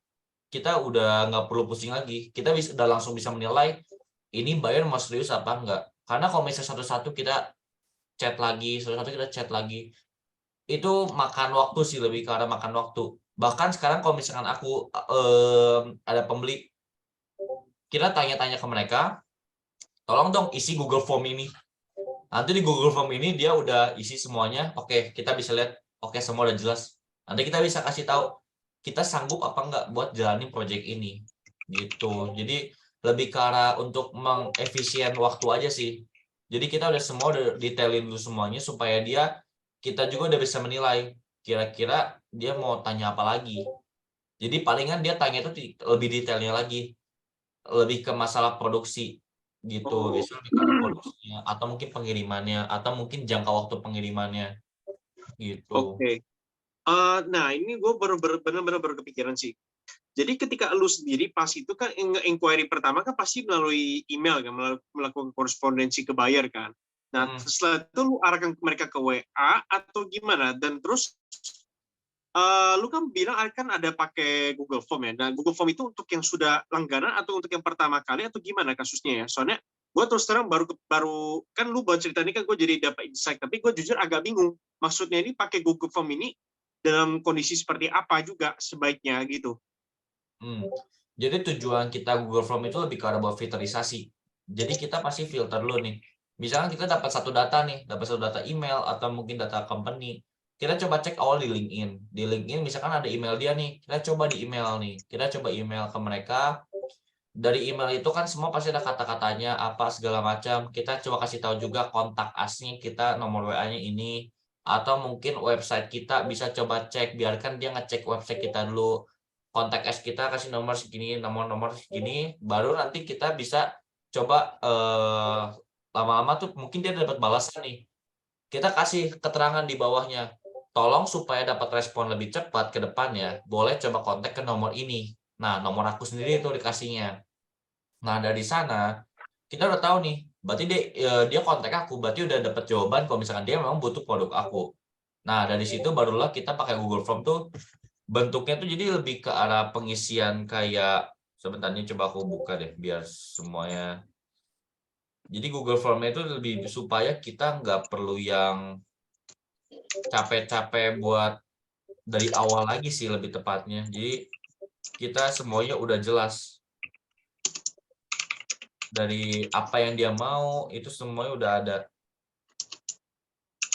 kita udah nggak perlu pusing lagi. Kita udah langsung bisa menilai ini buyer mau serius apa enggak. Karena kalau misalnya satu-satu kita chat lagi, itu makan waktu sih, lebih ke arah makan waktu. Bahkan sekarang kalau misalkan aku ada pembeli, kita tanya-tanya ke mereka, tolong dong isi Google Form ini. Nanti di Google Form ini dia udah isi semuanya. Oke, kita bisa lihat. Oke, semua udah jelas. Nanti kita bisa kasih tahu kita sanggup apa enggak buat jalani project ini. Gitu. Jadi lebih ke arah untuk mengefisien waktu aja sih. Jadi kita udah detailin dulu semuanya supaya kita juga udah bisa menilai kira-kira dia mau tanya apa lagi. Jadi palingan dia tanya itu lebih detailnya lagi, lebih ke masalah produksi gitu, biasanya lebih ke arah produksinya atau mungkin pengirimannya atau mungkin jangka waktu pengirimannya gitu. Oke. Nah, ini gue benar-benar baru kepikiran sih. Jadi ketika lu sendiri pas itu kan inquiry pertama kan pasti melalui email kan, melakukan korespondensi ke buyer kan. Nah, setelah itu lu arahkan mereka ke WA atau gimana? Dan terus lu kan bilang kan ada pakai Google Form ya. Nah, Google Form itu untuk yang sudah langganan atau untuk yang pertama kali atau gimana kasusnya ya? Soalnya gue terus terang baru kan lu baru cerita ini kan gue jadi dapat insight, tapi gue jujur agak bingung. Maksudnya ini pakai Google Form ini dalam kondisi seperti apa juga sebaiknya gitu. Jadi tujuan kita Google Form itu lebih ke arah buat filterisasi. Jadi kita pasti filter dulu nih. Misalkan kita dapat satu data email atau mungkin data company. Kita coba cek awal di LinkedIn. Di LinkedIn misalkan ada email dia nih, kita coba di email nih. Kita coba email ke mereka. Dari email itu kan semua pasti ada kata-katanya apa segala macam. Kita coba kasih tahu juga kontak asnya kita, nomor WA-nya ini, atau mungkin website kita bisa coba cek, biarkan dia ngecek website kita dulu. Kontak as kita kasih nomor segini, nomor segini, baru nanti kita bisa coba lama-lama tuh mungkin dia dapat balasan nih. Kita kasih keterangan di bawahnya. Tolong supaya dapat respon lebih cepat ke depannya, boleh coba kontak ke nomor ini. Nah, nomor aku sendiri itu dikasihnya. Nah, dari sana kita udah tahu nih, berarti dia kontak aku, berarti udah dapat jawaban kalau misalkan dia memang butuh produk aku. Nah, dari situ barulah kita pakai Google Form tuh bentuknya tuh jadi lebih ke arah pengisian kayak sebentar nih, coba aku buka deh biar semuanya. Jadi Google Form itu lebih supaya kita nggak perlu yang capek-capek buat dari awal lagi sih lebih tepatnya. Jadi kita semuanya udah jelas. Dari apa yang dia mau itu semuanya udah ada.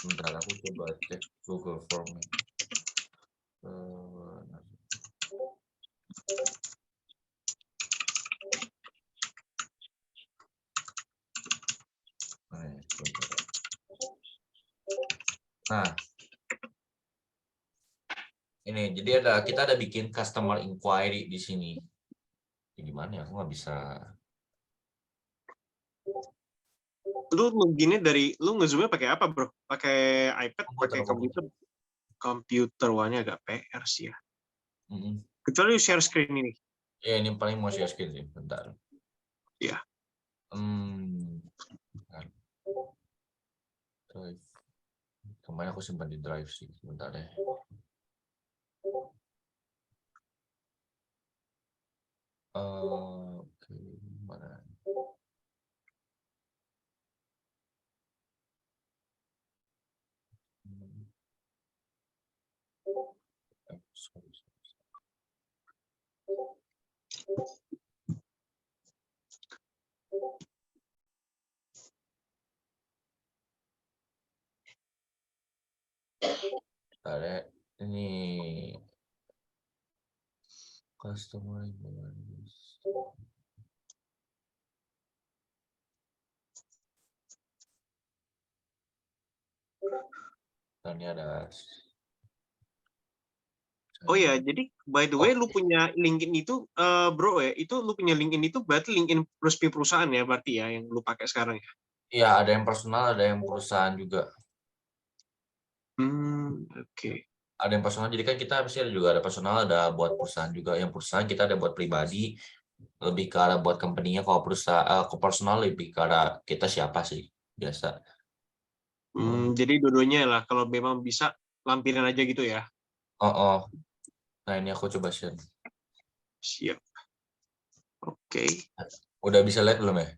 Bentar aku coba cek Google Form. Nah, ini jadi kita ada bikin customer inquiry di sini. Gimana ya? Aku nggak bisa. Lu begini lu ngezoomnya pakai apa bro? Pakai iPad, pakai komputer? Komputer warnanya agak PR sih ya. Kecuali share screen ini. Ya ini paling mau share screen sih, bentar. Iya. Drive. Kemarin aku simpan di drive sih, bentar deh. Oke, mana? Ada ini customer dan ini ada Oh ya, jadi by the way, lu punya LinkedIn itu, bro ya, itu lu punya LinkedIn itu berarti LinkedIn resmi perusahaan ya, berarti ya, yang lu pakai sekarang ya? Iya, ada yang personal, ada yang perusahaan juga. Oke. Ada yang personal, jadi kan kita pasti juga ada personal, ada buat perusahaan juga. Yang perusahaan kita ada buat pribadi, lebih ke arah buat company-nya. Kalau perusahaan ke personal lebih ke arah kita siapa sih biasa. Jadi dua-duanya lah, kalau memang bisa lampirin aja gitu ya. Oh. Nah ini aku coba share. Siap. Oke. Udah bisa lihat belum ya?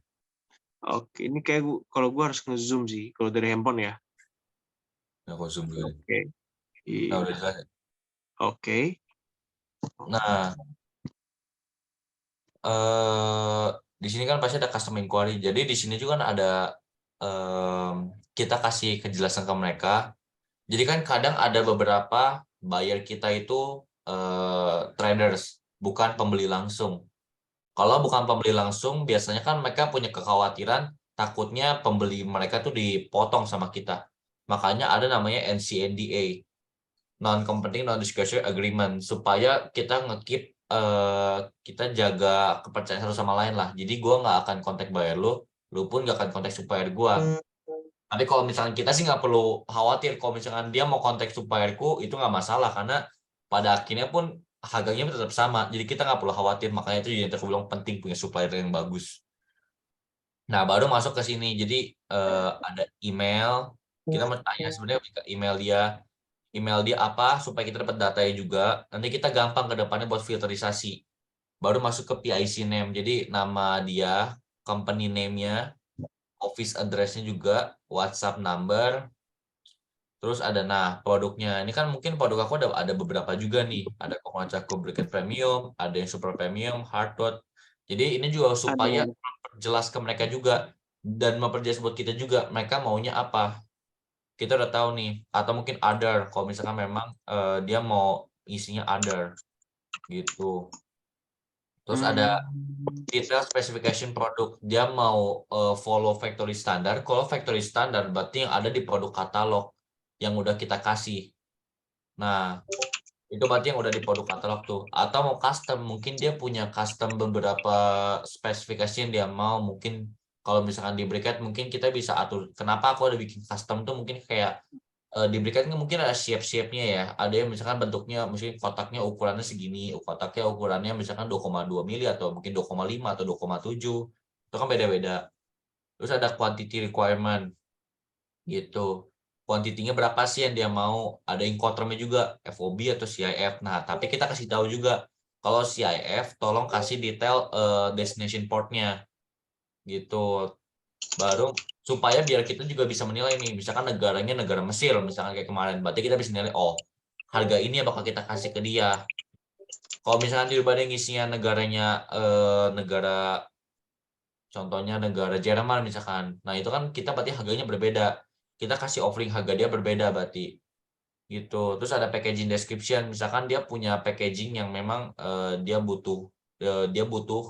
Oke, ini kayak kalau gua harus nge-zoom sih, kalau dari handphone ya. Aku zoom dulu. Oke. Nah udah Iya. jelas. Oke. Nah di sini kan pasti ada custom inquiry. Jadi di sini juga kan ada kita kasih kejelasan ke mereka. Jadi kan kadang ada beberapa buyer kita itu traders, bukan pembeli langsung. Kalau bukan pembeli langsung, biasanya kan mereka punya kekhawatiran takutnya pembeli mereka tuh dipotong sama kita. Makanya ada namanya NCNDA, non-competing non-disclosure agreement, supaya kita nge-keep kita jaga kepercayaan satu sama lain lah. Jadi gue nggak akan kontak buyer lu pun nggak akan kontak supplier gue. Tapi kalau misalnya kita sih nggak perlu khawatir, kalau misalkan dia mau kontak supplierku itu nggak masalah, karena pada akhirnya pun harganya tetap sama. Jadi kita nggak perlu khawatir, makanya itu yang aku bilang penting punya supplier yang bagus. Nah baru masuk ke sini, jadi ada email. Kita mau tanya sebenarnya email dia apa supaya kita dapat datanya juga. Nanti kita gampang ke depannya buat filterisasi. Baru masuk ke PIC name, jadi nama dia, company name-nya, office address-nya juga, WhatsApp number. Terus ada produknya. Ini kan mungkin produk aku ada beberapa juga nih. Ada Kokonacaku Briquette Premium, ada yang Super Premium, Hardwood. Jadi ini juga supaya memperjelas ke mereka juga dan memperjelas buat kita juga mereka maunya apa. Kita udah tahu nih. Atau mungkin other kalau misalkan memang dia mau isinya other gitu. Terus ada detail specification produk. Dia mau follow factory standard. Kalau factory standard berarti yang ada di produk katalog yang udah kita kasih. Nah, itu berarti yang udah di produk katalog tuh. Atau mau custom, mungkin dia punya custom beberapa spesifikasi yang dia mau. Mungkin kalau misalkan di Briquette mungkin kita bisa atur. Kenapa aku ada bikin custom tuh mungkin kayak di Briquette mungkin ada shape-shape-nya ya. Ada yang misalkan bentuknya, mungkin kotaknya ukurannya segini, kotaknya ukurannya misalkan 2,2 mili atau mungkin 2,5 atau 2,7. Itu kan beda-beda. Terus ada quantity requirement gitu. Kuantitinya berapa sih yang dia mau? Ada incotermnya juga, FOB atau CIF. Nah, tapi kita kasih tahu juga kalau CIF tolong kasih detail destination portnya gitu. Baru supaya biar kita juga bisa menilai nih, misalkan negaranya negara Mesir, misalkan kayak kemarin, berarti kita bisa nilai, oh harga ini yang bakal kita kasih ke dia. Kalau misalkan tiba-tiba yang isinya negaranya negara, contohnya negara Jerman misalkan, nah itu kan kita berarti harganya berbeda. Kita kasih offering harga dia berbeda berarti gitu. Terus ada packaging description, misalkan dia punya packaging yang memang dia butuh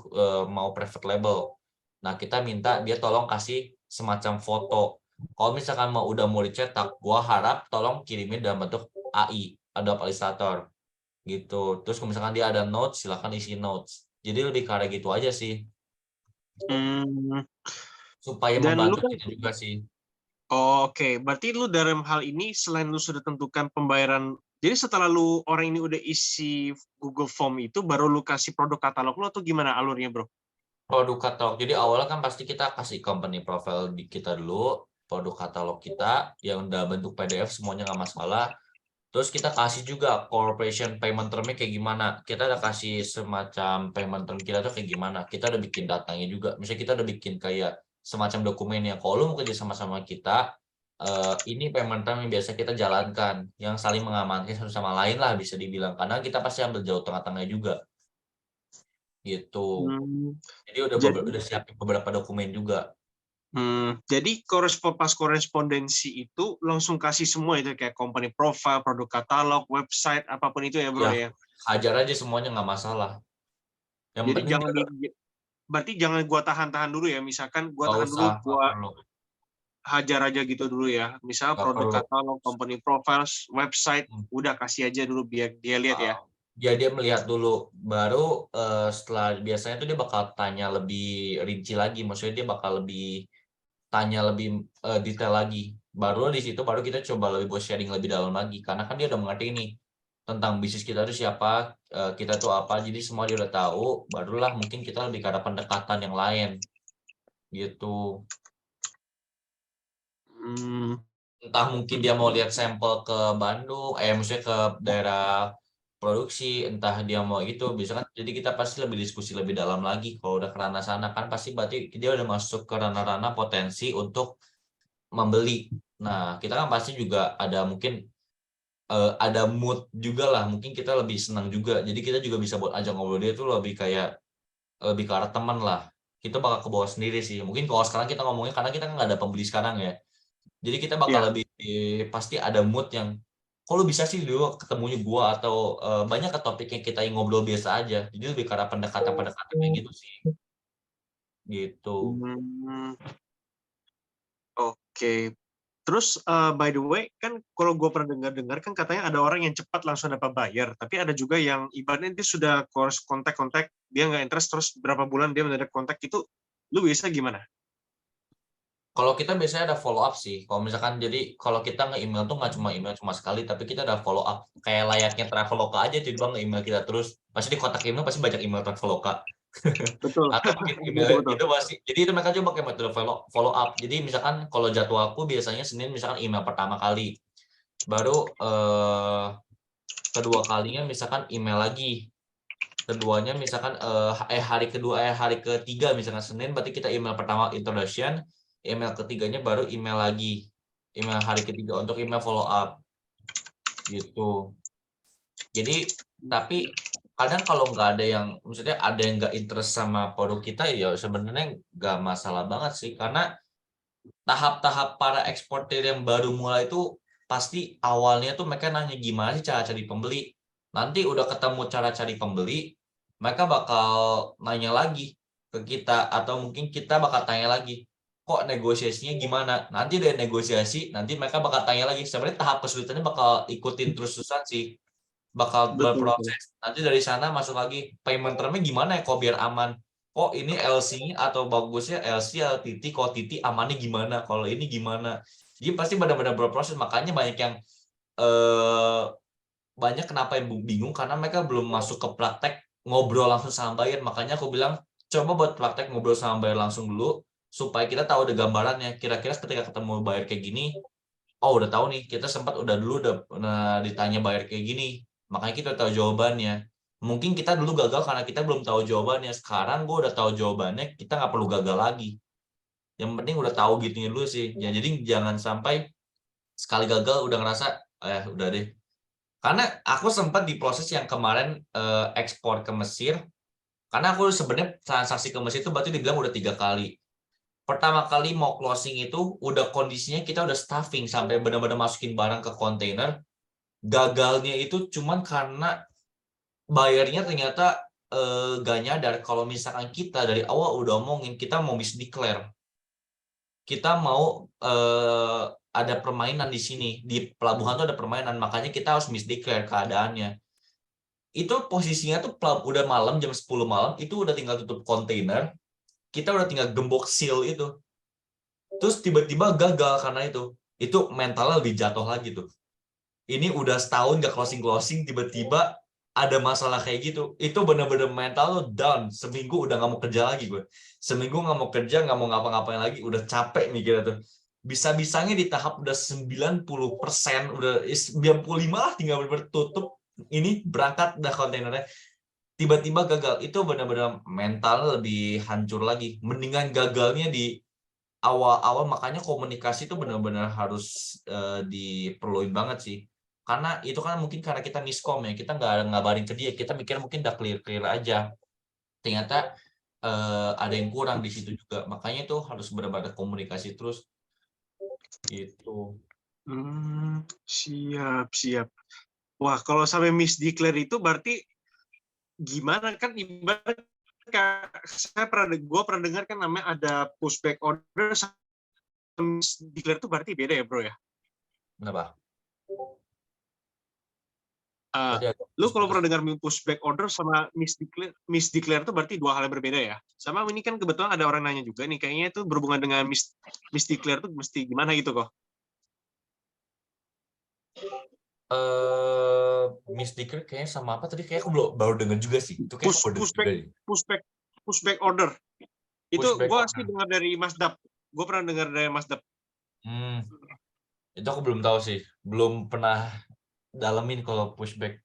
mau private label. Nah kita minta dia tolong kasih semacam foto. Kalau misalkan udah mau dicetak, gua harap tolong kirimin dalam bentuk AI, Adobe Illustrator gitu. Terus kalau misalkan dia ada notes, silahkan isi notes. Jadi lebih ke arah gitu aja sih, supaya Dan lu membantu kan, kita juga sih. Oke, berarti lu dalam hal ini selain lu sudah tentukan pembayaran, jadi setelah lu orang ini udah isi Google Form itu, baru lu kasih produk katalog lu atau gimana alurnya, bro? Produk katalog. Jadi awalnya kan pasti kita kasih company profile di kita dulu, produk katalog kita yang udah bentuk PDF semuanya nggak masalah. Terus kita kasih juga corporation payment termnya kayak gimana. Kita udah kasih semacam payment term kita tuh kayak gimana. Kita udah bikin datanya juga. Misalnya kita udah bikin kayak semacam dokumen yang kalau lu mau kerja sama-sama kita, ini payment term yang biasa kita jalankan, yang saling mengamankan satu sama lain lah bisa dibilang. Karena kita pasti ambil jauh tengah-tengah juga gitu. Jadi udah siapin beberapa dokumen juga. Jadi pas korespondensi itu langsung kasih semua itu kayak company profile, produk katalog, website, apapun itu ya, bro ya. Hajar aja semuanya nggak masalah. Yang Jadi penting berarti jangan gua tahan-tahan dulu ya. Misalkan gua nggak tahan dulu, usah, nggak perlu. hajar aja gitu dulu ya. Misalnya Nggak produk perlu. katalog, company profiles, website, udah kasih aja dulu biar dia lihat ya. Dia melihat dulu, baru setelah biasanya tuh dia bakal tanya lebih rinci lagi, maksudnya dia bakal lebih tanya lebih detail lagi. Baru di situ baru kita coba lebih buat sharing lebih dalam lagi, karena kan dia udah mengerti nih tentang bisnis kita itu siapa, kita tuh apa, jadi semua dia udah tahu. Barulah mungkin kita lebih ke arah pendekatan yang lain gitu. Hmm, Entah mungkin dia mau lihat sampel ke Bandung, maksudnya ke daerah produksi, entah dia mau itu, bisa kan. Jadi kita pasti lebih diskusi lebih dalam lagi. Kalau udah ke ranah sana kan pasti berarti dia udah masuk ke ranah-ranah potensi untuk membeli. Nah, kita kan pasti juga ada mungkin ada mood juga lah. Mungkin kita lebih senang juga. Jadi kita juga bisa buat ajak ngobrol dia tuh lebih kayak lebih ke arah teman lah. Kita bakal ke bawah sendiri sih. Mungkin kalau sekarang kita ngomongnya karena kita kan nggak ada pembeli sekarang ya. Jadi kita bakal ya, lebih pasti ada mood yang kalau bisa sih dulu ketemunya gua atau banyak ke topik yang kita ngobrol biasa aja. Jadi lebih karena pendekatan-pendekatan kayak gitu sih. Gitu. hmm, oke. Terus by the way, kan kalau gue pernah dengar kan katanya ada orang yang cepat langsung dapat bayar, tapi ada juga yang ibaratnya dia sudah kontak-kontak, dia nggak interest, terus berapa bulan dia mendadak kontak itu, lu biasa gimana? Kalau kita biasanya ada follow up sih. Kalau misalkan jadi kalau kita nge-email tuh nggak cuma email cuma sekali, tapi kita ada follow up. Kayak layaknya Traveloka aja, jadi bang nge-email kita terus. Pasti di kotak email pasti banyak email Traveloka. Betul, Atau mungkin betul email betul. itu pasti. Jadi itu mereka juga pakai metode follow up. Jadi misalkan kalau jadwalku biasanya Senin misalkan email pertama kali. Baru kedua kalinya misalkan email lagi. Keduanya misalkan hari ketiga misalkan Senin berarti kita email pertama introduction, email ketiganya baru email lagi, email hari ketiga untuk email follow up gitu. Jadi tapi kadang kalau nggak ada yang maksudnya ada yang nggak interest sama produk kita ya sebenarnya nggak masalah banget sih, karena tahap-tahap para eksportir yang baru mulai itu pasti awalnya tuh mereka nanya gimana sih cara cari pembeli. Nanti udah ketemu cara cari pembeli, mereka bakal nanya lagi ke kita atau mungkin kita bakal tanya lagi, kok negosiasinya gimana? Nanti dari negosiasi, nanti mereka bakal tanya lagi. Sebenarnya tahap kesulitannya bakal ikutin terus-terusan sih, bakal Betul betul. berproses. Nanti dari sana masuk lagi payment termnya gimana ya kok biar aman. Kok ini LC atau bagusnya LC atau Titi, kok Titi amannya gimana? Kalau ini gimana? Jadi pasti benar-benar berproses. Makanya banyak yang banyak kenapa yang bingung karena mereka belum masuk ke praktek ngobrol langsung sama buyer. Makanya aku bilang coba buat praktek ngobrol sama buyer langsung dulu supaya kita tahu udah gambarannya. Kira-kira ketika ketemu buyer kayak gini, oh udah tahu nih, kita sempat udah dulu udah pernah ditanya buyer kayak gini, makanya kita tahu jawabannya. Mungkin kita dulu gagal karena kita belum tahu jawabannya. Sekarang gue udah tahu jawabannya, kita nggak perlu gagal lagi. Yang penting udah tahu gitunya dulu sih. Ya, jadi jangan sampai sekali gagal udah ngerasa udah deh. Karena aku sempat di proses yang kemarin ekspor ke Mesir, karena aku sebenarnya transaksi ke Mesir itu berarti dibilang udah 3 kali. Pertama kali mau closing itu udah kondisinya kita udah stuffing sampai benar-benar masukin barang ke kontainer. Gagalnya itu cuman karena bayarnya ternyata gak nyadar kalau misalkan kita dari awal udah omongin kita mau misdeclare. Kita mau ada permainan di sini. Di pelabuhan tuh ada permainan, makanya kita harus misdeclare keadaannya. Itu posisinya tuh udah malam, jam 10 malam, itu udah tinggal tutup kontainer, kita udah tinggal gembok seal itu. Terus tiba-tiba gagal karena itu mentalnya lebih jatuh lagi tuh. Ini udah setahun gak closing tiba-tiba ada masalah kayak gitu, itu bener-bener mental lo down. Seminggu udah gak mau kerja lagi gue, seminggu gak mau kerja, gak mau ngapa-ngapain lagi, udah capek nih kita tuh. Bisa-bisanya di tahap udah 90%, udah 95 lah, tinggal bener-bener tutup ini berangkat dah kontainernya, tiba-tiba gagal. Itu benar-benar mental lebih hancur lagi. Mendingan gagalnya di awal-awal, makanya komunikasi itu benar-benar harus diperluin banget sih. Karena itu kan mungkin karena kita miskom ya, kita nggak ngabarin ke dia, kita mikir mungkin udah clear aja. Ternyata ada yang kurang di situ juga. Makanya itu harus benar-benar komunikasi terus. Gitu. Siap siap. Wah, kalau sampai misdeclare itu berarti gimana kan ibarat gue pernah dengar kan namanya ada pushback order declare itu berarti beda ya bro ya? Kenapa? Uh, Tadi agak lu kalau putus-putus. pernah dengar pushback order sama misdeclare itu berarti dua hal yang berbeda ya? Sama ini kan kebetulan ada orang nanya juga nih, kayaknya itu berhubungan dengan misdeclare itu mesti gimana gitu kok? Misdeclare kayaknya sama apa tadi? Kayak aku baru dengar juga sih. Itu kayak aku baru dengar juga nih. Pushback order. Itu Pushback gue order. asli dengar dari Mas Dap. Gue pernah dengar dari Mas Dap. Itu aku belum tahu sih. Belum pernah dalemin kalau pushback.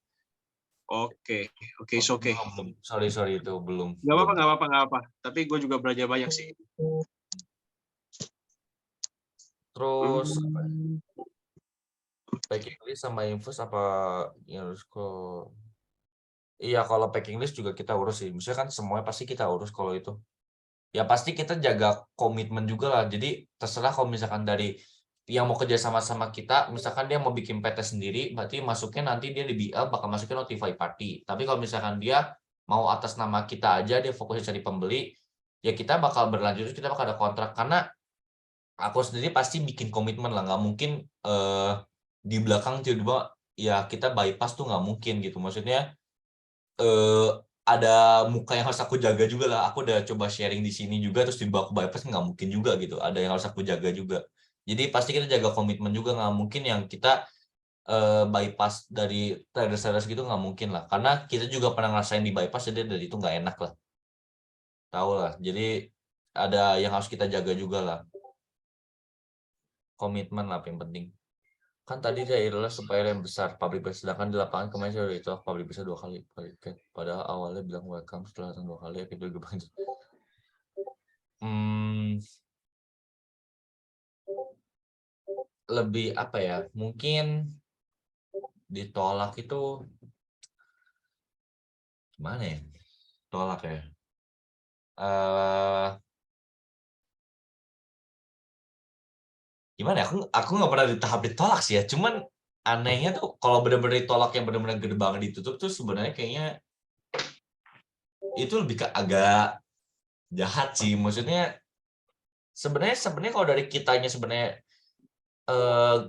Oke, it's okay. Sorry itu belum. Gak apa-apa. Tapi gue juga belajar banyak sih. Terus packing list sama infus apa yang harus kok? Iya, kalau packing list juga kita urus sih. Maksudnya kan semuanya pasti kita urus kalau itu. Ya pasti kita jaga komitmen juga lah. Jadi terserah kalau misalkan dari yang mau kerja sama kita, misalkan dia mau bikin PT sendiri, berarti masuknya nanti dia di BL bakal masukin notify party. Tapi kalau misalkan dia mau atas nama kita aja, dia fokusnya cari pembeli, ya kita bakal berlanjut, kita bakal ada kontrak. Karena aku sendiri pasti bikin komitmen lah, nggak mungkin di belakang tiba-tiba ya kita bypass tuh nggak mungkin gitu. Maksudnya ada muka yang harus aku jaga juga lah. Aku udah coba sharing di sini juga, terus tiba aku bypass nggak mungkin juga gitu. Ada yang harus aku jaga juga. Jadi pasti kita jaga komitmen juga, nggak mungkin yang kita bypass dari traders gitu, nggak mungkin lah. Karena kita juga pernah ngerasain di bypass, jadi dari itu nggak enak lah. Tahu lah. Jadi ada yang harus kita jaga juga lah. Komitmen lah yang penting. Kan tadi dia adalah supaya yang besar pabrik besar, sedangkan di lapangan kemarin saya udah itu pabrik besar 2 kali. Padahal awalnya bilang welcome, setelah datang 2 kali itu juga banyak. Lebih apa ya, mungkin ditolak itu gimana ya, tolak ya, gimana ya, aku nggak pernah di tahap ditolak sih ya, cuman anehnya tuh kalau benar-benar ditolak yang benar-benar gede banget ditutup tuh sebenarnya kayaknya itu lebih ke agak jahat sih. Maksudnya sebenarnya kalau dari kitanya sebenarnya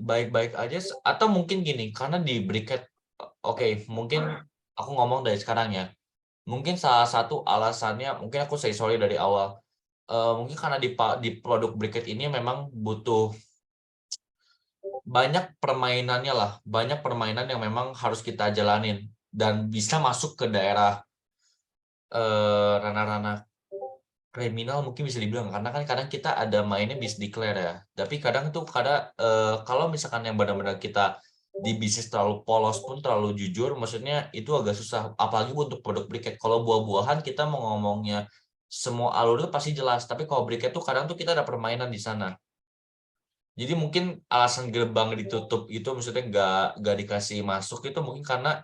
baik-baik aja, atau mungkin gini, karena di briket, oke, mungkin aku ngomong dari sekarang ya, mungkin salah satu alasannya, mungkin aku say sorry dari awal, mungkin karena di produk briket ini memang butuh banyak permainannya lah, banyak permainan yang memang harus kita jalanin dan bisa masuk ke daerah ranah-ranah kriminal mungkin bisa dibilang, karena kan kadang kita ada mainnya misdeclare ya, tapi kadang tuh kalau misalkan yang benar-benar kita di bisnis terlalu polos pun terlalu jujur, maksudnya itu agak susah, apalagi untuk produk briket. Kalau buah-buahan kita mau ngomongnya semua alur itu pasti jelas, tapi kalau briket tuh kadang tuh kita ada permainan di sana. Jadi mungkin alasan gerbang ditutup itu, maksudnya nggak dikasih masuk itu mungkin karena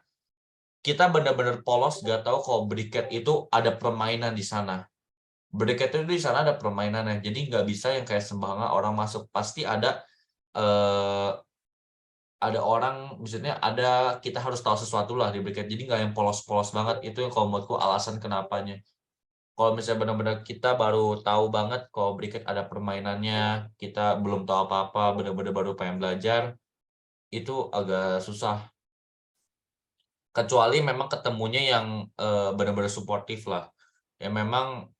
kita benar-benar polos, nggak tahu kalau briket itu ada permainan di sana. Briket itu di sana ada permainannya, jadi nggak bisa yang kayak sembarangan orang masuk. Pasti ada orang, maksudnya kita harus tahu sesuatu lah di briket. Jadi nggak yang polos-polos banget. Itu yang kalau menurutku alasan kenapanya. Kalau misalnya benar-benar kita baru tahu banget kalau briket ada permainannya, kita belum tahu apa-apa, benar-benar baru pengen belajar, itu agak susah. Kecuali memang ketemunya yang benar-benar suportif lah, yang memang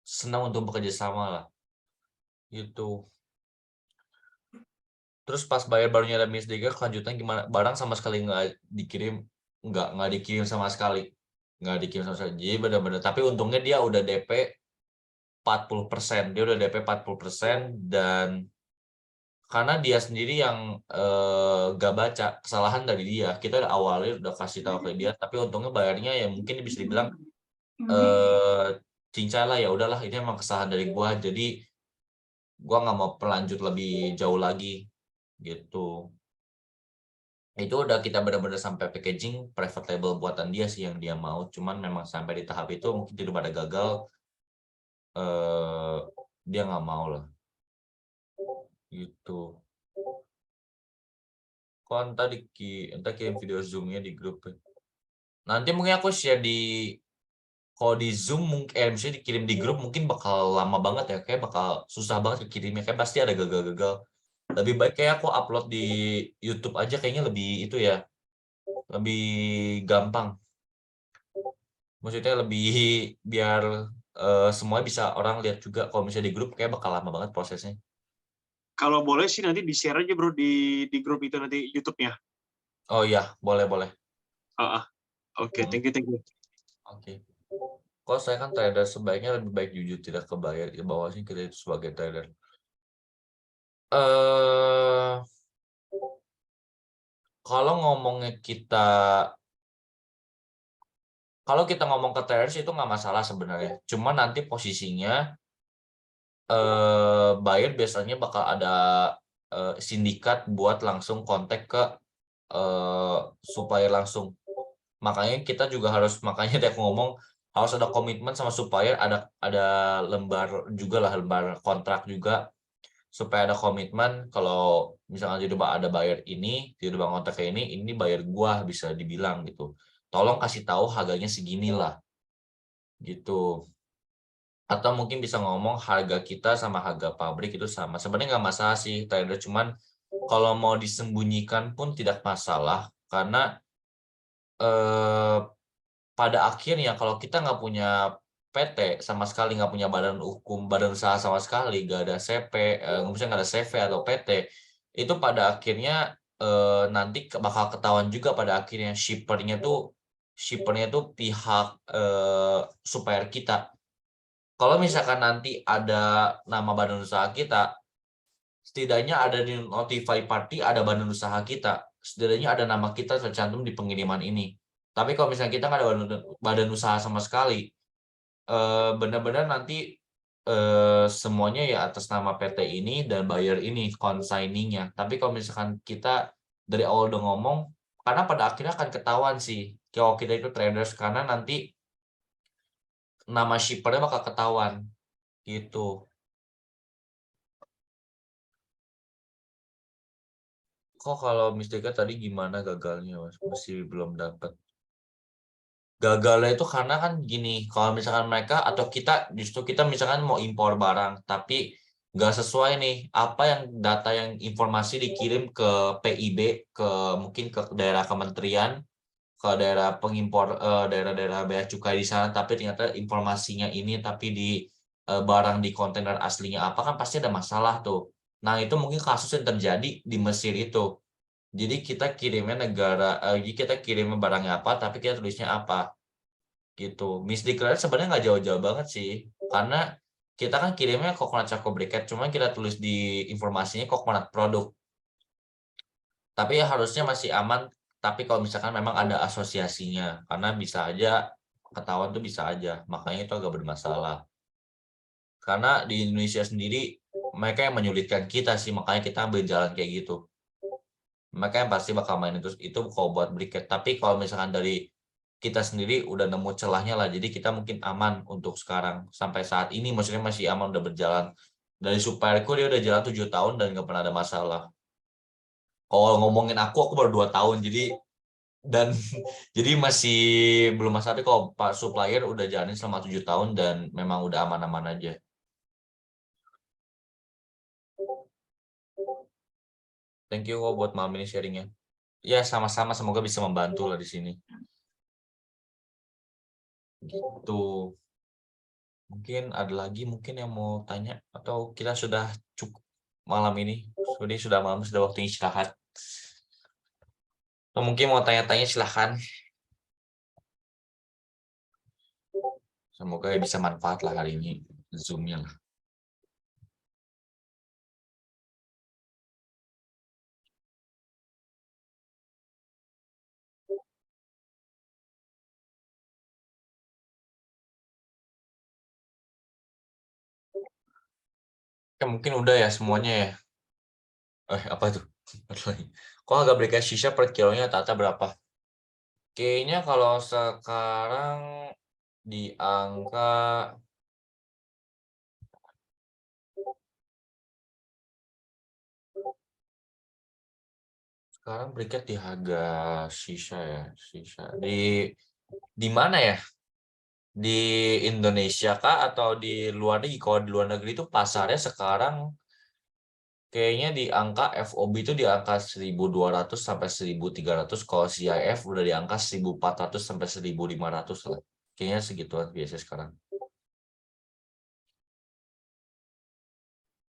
senang untuk bekerja sama lah, gitu. Terus pas bayar barunya ada misdeclare, kelanjutan gimana? Barang sama sekali nggak dikirim, nggak dikirim sama sekali, nggak dikirim sama sekali. Jadi benar-benar. Tapi untungnya dia udah DP 40%, dia udah DP 40%, dan karena dia sendiri yang nggak baca, kesalahan dari dia. Kita awalnya udah kasih tahu ke dia, tapi untungnya bayarnya ya mungkin bisa dibilang cincai lah, ya udahlah ini emang kesalahan dari gua, jadi gua nggak mau berlanjut lebih jauh lagi gitu. Itu udah kita benar-benar sampai packaging private label buatan dia sih yang dia mau, cuman memang sampai di tahap itu mungkin tidak pada gagal, dia nggak mau lah gitu. Kok entah kirim video zoomnya di grup, nanti mungkin aku share di kalau di Zoom mungkin misalnya dikirim di grup mungkin bakal lama banget ya, kayak bakal susah banget dikirimnya, kayak pasti ada gagal-gagal. Lebih baik kayak aku upload di YouTube aja, kayaknya lebih itu ya, lebih gampang. Maksudnya lebih biar semuanya bisa orang lihat juga. Kalau misalnya di grup kayak bakal lama banget prosesnya. Kalau boleh sih nanti di-share aja bro di grup itu nanti YouTube-nya. Oh iya, boleh. Oke, Hmm, thank you. Oke. Kalau saya kan trader, sebaiknya lebih baik jujur tidak kebayar di bawah sih kita itu sebagai trader. eh kalau ngomongnya kalau kita ngomong ke traders itu nggak masalah sebenarnya. Cuma nanti posisinya buyer biasanya bakal ada sindikat buat langsung kontak ke supplier langsung. Makanya kita juga harus, makanya tadi aku ngomong harus ada komitmen sama supplier, ada lembar juga lah, lembar kontrak juga, supaya ada komitmen kalau misalkan tiba-tiba ada buyer ini, tiba-tiba kontak kayak ini buyer gua, bisa dibilang gitu. Tolong kasih tahu harganya segini lah gitu. Atau mungkin bisa ngomong harga kita sama harga pabrik itu sama. Sebenarnya nggak masalah sih trader, cuman kalau mau disembunyikan pun tidak masalah karena eh, pada akhirnya kalau kita nggak punya PT sama sekali, nggak punya badan hukum, badan usaha sama sekali, nggak ada CP, misalnya nggak ada CV atau PT, itu pada akhirnya nanti bakal ketahuan juga pada akhirnya shippernya tuh pihak supplier kita. Kalau misalkan nanti ada nama badan usaha kita, setidaknya ada di notify party, ada badan usaha kita, setidaknya ada nama kita tercantum di pengiriman ini. Tapi kalau misalnya kita nggak ada badan usaha sama sekali, benar-benar nanti semuanya ya atas nama PT ini dan buyer ini consigningnya. Tapi kalau misalkan kita dari awal udah ngomong, karena pada akhirnya akan ketahuan sih kalau kita itu traders, karena nanti nama shippernya bakal ketahuan gitu. Kok kalau Mistika tadi gimana gagalnya, Mas? Masih belum dapat. Gagalnya itu karena kan gini, kalau misalkan mereka atau kita, justru kita misalkan mau impor barang, tapi nggak sesuai nih, apa yang data yang informasi dikirim ke PIB, ke mungkin ke daerah kementerian, ke daerah pengimpor, daerah-daerah bea cukai di sana, tapi ternyata informasinya ini, tapi di barang di kontainer aslinya apa, kan pasti ada masalah tuh. Nah, itu mungkin kasus yang terjadi di Mesir itu. Jadi kita kirimnya jadi kita kirimnya barangnya apa, tapi kita tulisnya apa gitu. Misdeclare sebenarnya nggak jauh-jauh banget sih, karena kita kan kirimnya coconut choco briquette, cuma kita tulis di informasinya coconut produk. Tapi ya harusnya masih aman. Tapi kalau misalkan memang ada asosiasinya, karena bisa aja ketahuan tuh, bisa aja. Makanya itu agak bermasalah. Karena di Indonesia sendiri mereka yang menyulitkan kita sih, makanya kita ambil jalan kayak gitu. Mereka yang pasti bakal main itu kalau buat briket. Tapi kalau misalkan dari kita sendiri udah nemu celahnya lah, jadi kita mungkin aman untuk sekarang sampai saat ini, maksudnya masih aman, udah berjalan. Dari supplierku dia udah jalan 7 tahun dan nggak pernah ada masalah. Kalau ngomongin aku baru 2 tahun, dan jadi masih belum masalah. Tapi kalau Pak supplier udah jalanin selama 7 tahun dan memang udah aman-aman aja. Thank you kok buat malam ini sharingnya. Ya sama-sama, semoga bisa membantu lah di sini. Gitu. Mungkin ada lagi mungkin yang mau tanya, atau kita sudah cukup malam ini. Sudah malam, sudah waktunya istirahat. Atau mungkin mau tanya-tanya silahkan. Semoga bisa manfaat lah hari ini Zoom-nya lah. Ya, mungkin udah ya semuanya ya. Apa tuh? Kok harga briket shisha per kilonya Tata berapa? Kayaknya kalau sekarang di angka, sekarang briket di harga shisha ya, shisha. Di mana ya? Di Indonesia kah atau di luar negeri? Kalau di luar negeri itu pasarnya sekarang kayaknya di angka FOB itu di angka 1.200 sampai 1.300. Kalau CIF udah di angka 1.400 sampai 1.500 lah. Kayaknya segituan biasa sekarang.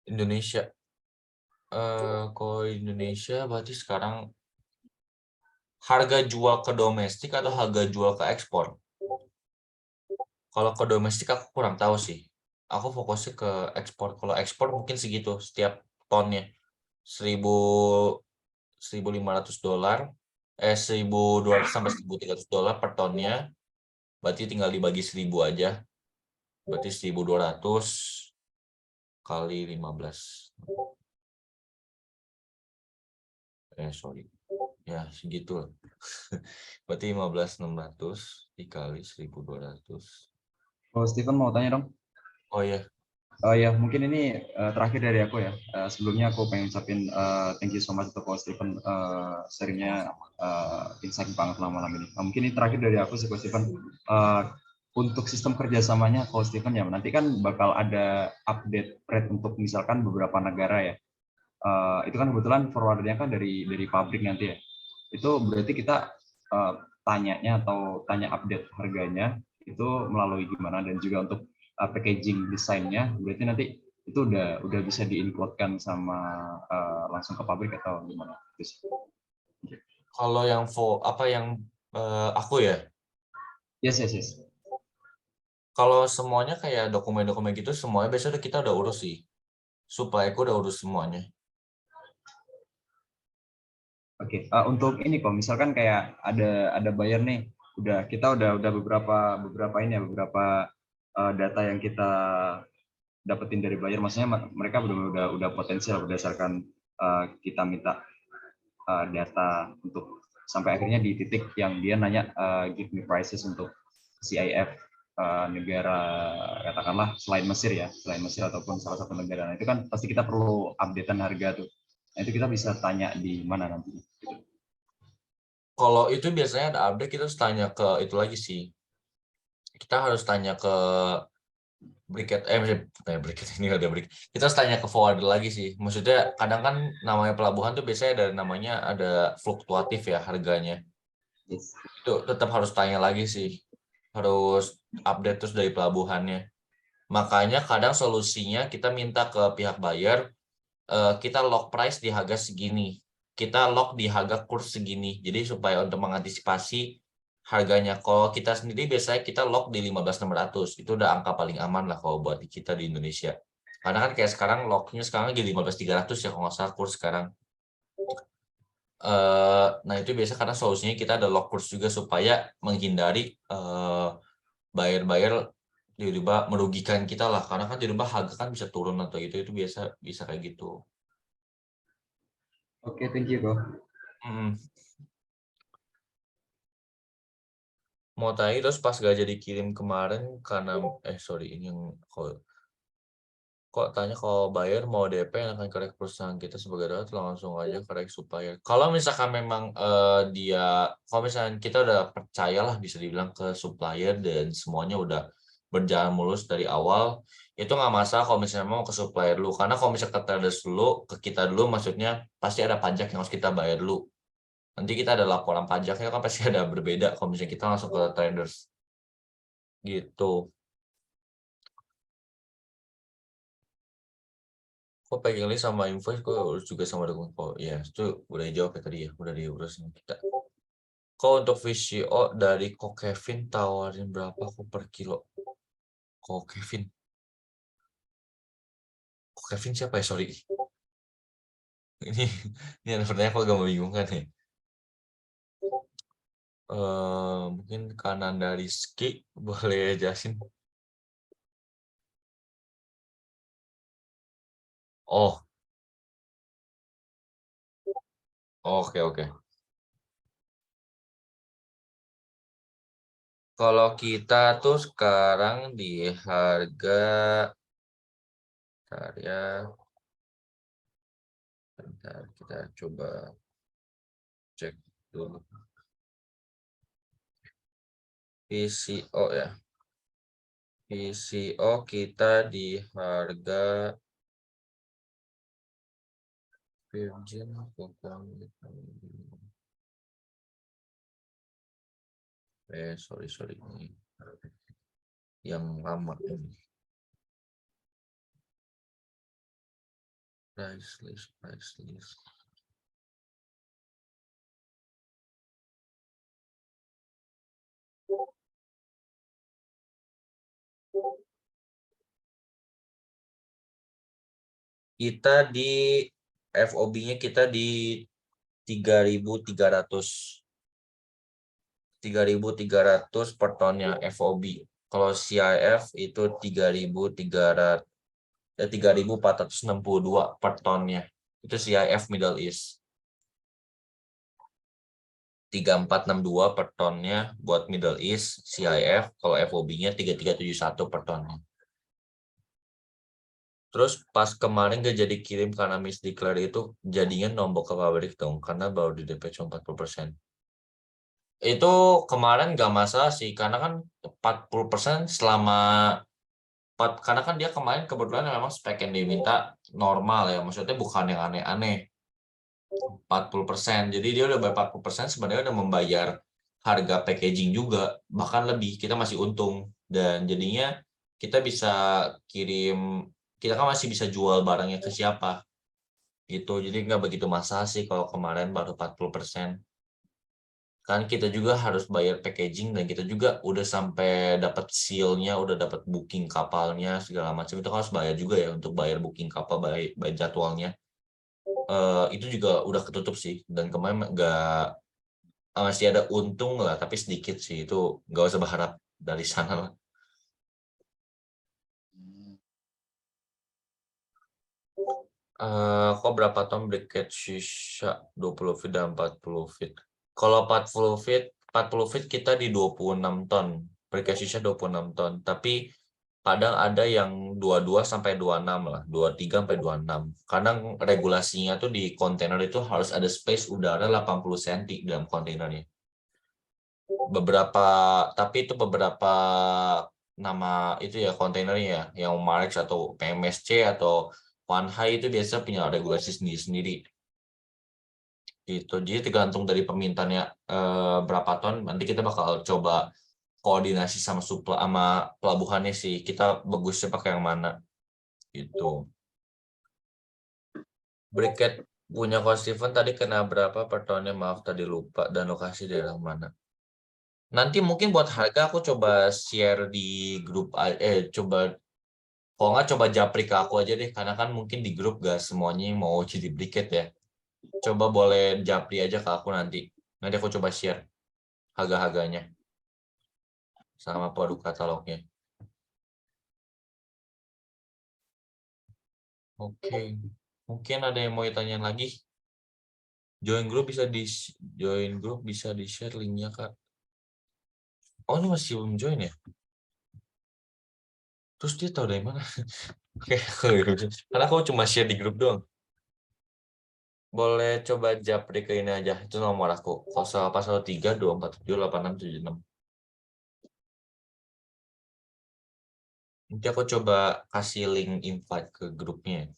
Indonesia. Kalau Indonesia berarti sekarang harga jual ke domestik atau harga jual ke ekspor? Kalau ke domestik aku kurang tahu sih. Aku fokusnya ke ekspor. Kalau ekspor mungkin segitu setiap tonnya. 1.500 dolar, 1.200 sampai 1.300 dolar per tonnya. Berarti tinggal dibagi 1.000 aja. Berarti 1.200 kali 15. Sorry. Ya, segitu lah. Berarti 15.600 dikali 1.200. Oh, Steven mau tanya dong. Oh iya. Oh ya, mungkin ini terakhir dari aku ya. Sebelumnya aku pengen ucapin thank you so much untuk Coach Steven sharingnya insight banget lah malam ini. Mungkin ini terakhir dari aku sih Coach Steven. Untuk sistem kerjasamanya Coach Steven ya, nanti kan bakal ada update rate untuk misalkan beberapa negara ya. Itu kan kebetulan forwardernya kan dari pabrik nanti ya. Itu berarti kita tanyanya atau tanya update harganya itu melalui gimana, dan juga untuk packaging desainnya berarti nanti itu udah bisa di-include-kan sama langsung ke pabrik atau gimana? Kalau yang aku ya. Yes. Kalau semuanya kayak dokumen-dokumen gitu semuanya biasanya kita udah urus sih. Supaya aku udah urus semuanya. Oke, untuk ini kok misalkan kayak ada buyer nih, kita udah beberapa ini ya, beberapa data yang kita dapetin dari buyer, maksudnya mereka udah potensial berdasarkan kita minta data untuk sampai akhirnya di titik yang dia nanya give me prices untuk CIF negara katakanlah selain Mesir ataupun salah satu negara. Nah, itu kan pasti kita perlu updatean harga tuh. Nah, itu kita bisa tanya di mana nanti. Kalau itu biasanya ada update kita harus tanya ke itu lagi sih. Kita harus tanya ke briket ini ada briket. Kita harus tanya ke forwarder lagi sih. Maksudnya kadang kan namanya pelabuhan tuh biasanya ada namanya ada fluktuatif ya harganya. Yes. Itu tetap harus tanya lagi sih. Harus update terus dari pelabuhannya. Makanya kadang solusinya kita minta ke pihak buyer, kita lock price di harga segini. Kita lock di harga kurs segini. Jadi supaya untuk mengantisipasi harganya. Kalau kita sendiri biasanya kita lock di 15.600. Itu udah angka paling aman lah kalau buat kita di Indonesia. Karena kan kayak sekarang locknya sekarang lagi 15.300 ya kalau nggak salah kurs sekarang. Nah itu biasa karena solusinya kita ada lock kurs juga supaya menghindari buyer-buyer tiba-tiba merugikan kita lah, karena kan tiba-tiba harga kan bisa turun atau itu bisa kayak gitu. Oke, thank you bro. Mau tanya terus pas gak jadi kirim kemarin karena sorry ini yang kok tanya kalau buyer mau DP yang akan korek perusahaan kita sebagai darat langsung aja korek supplier. Kalau misalkan memang kalau misalkan kita udah percayalah bisa dibilang ke supplier dan semuanya udah berjalan mulus dari awal, itu nggak masalah kalau misalnya mau ke supplier dulu. Karena kalau misalnya ke traders dulu, ke kita dulu maksudnya pasti ada pajak yang harus kita bayar dulu. Nanti kita ada laporan pajaknya kan pasti ada berbeda kalau misalnya kita langsung ke traders. Gitu. Kok packing list sama invoice kok urus juga sama dengan ya itu udah dijawab ya tadi ya, udah diurus sama kita. Kok untuk VCO dari Kok Kevin tawarin berapa kok per kilo? Kok Kevin siapa ya, sorry ini ada pertanyaan kok agak membingungkan ya. Mungkin kanan dari Ski boleh jelasin. Oh, oke. Kalau kita tuh sekarang di harga bentar, kita coba cek dulu VCO ya. PCO kita di harga Virgin sorry ini yang lama ini. Price list. Kita di FOB-nya kita di 3.300 per tonnya FOB. Kalau CIF itu 3.462 per tonnya. Itu CIF Middle East. 3.462 per tonnya buat Middle East CIF. Kalau FOB-nya 3.371 per tonnya. Terus pas kemarin gak jadi kirim karena misdeclare itu, jadinya nombok ke pabrik dong, karena baru di DP cuma 40%. Itu kemarin gak masalah sih, karena kan 40% karena kan dia kemarin kebetulan memang spek yang diminta normal ya, maksudnya bukan yang aneh-aneh. 40%, jadi dia udah bayar 40%, sebenarnya udah membayar harga packaging juga, bahkan lebih, kita masih untung. Dan jadinya kita bisa kirim, kita kan masih bisa jual barangnya ke siapa gitu, jadi nggak begitu masalah sih kalau kemarin baru 40%. Kan kita juga harus bayar packaging, dan kita juga udah sampai dapat seal-nya, udah dapat booking kapalnya segala macam, itu kan harus bayar juga ya untuk bayar booking kapal, bayar jadwalnya. Itu juga udah ketutup sih, dan kemarin nggak, masih ada untung lah, tapi sedikit sih, itu nggak usah berharap dari sana lah. Kok berapa ton briquette shisha 20 feet dan 40 feet? Kalau 40 feet kita di 26 ton. Briquette shisha 26 ton. Tapi kadang ada yang 22 sampai 26 lah. 23 sampai 26. Kadang regulasinya tuh di kontainer itu harus ada space udara 80 cm dalam kontainernya. Tapi itu beberapa nama itu ya kontainernya, yang Marex atau PMSC atau One High itu biasa punya regulasi sendiri-sendiri. Gitu. Jadi tergantung dari permintaannya berapa ton, nanti kita bakal coba koordinasi sama pelabuhannya sih. Kita bagusnya pakai yang mana. Gitu. Briquette punya Coach Steven tadi kena berapa per tonnya? Maaf tadi lupa, dan lokasi daerah mana. Nanti mungkin buat harga aku coba share di grup, coba kalau nggak coba japri ke aku aja deh, karena kan mungkin di grup gak semuanya mau jadi briquette ya. Coba boleh japri aja ke aku nanti aku coba share harga-harganya sama produk katalognya. Oke. Mungkin ada yang mau ditanya lagi? Join group bisa di share linknya, Kak. Oh, ini masih belum join ya? Terus dia tahu dari mana? Oke, karena aku cuma share di grup doang. Boleh coba japri ke ini aja, itu nomor aku. 08132478676. Nanti aku coba kasih link invite ke grupnya.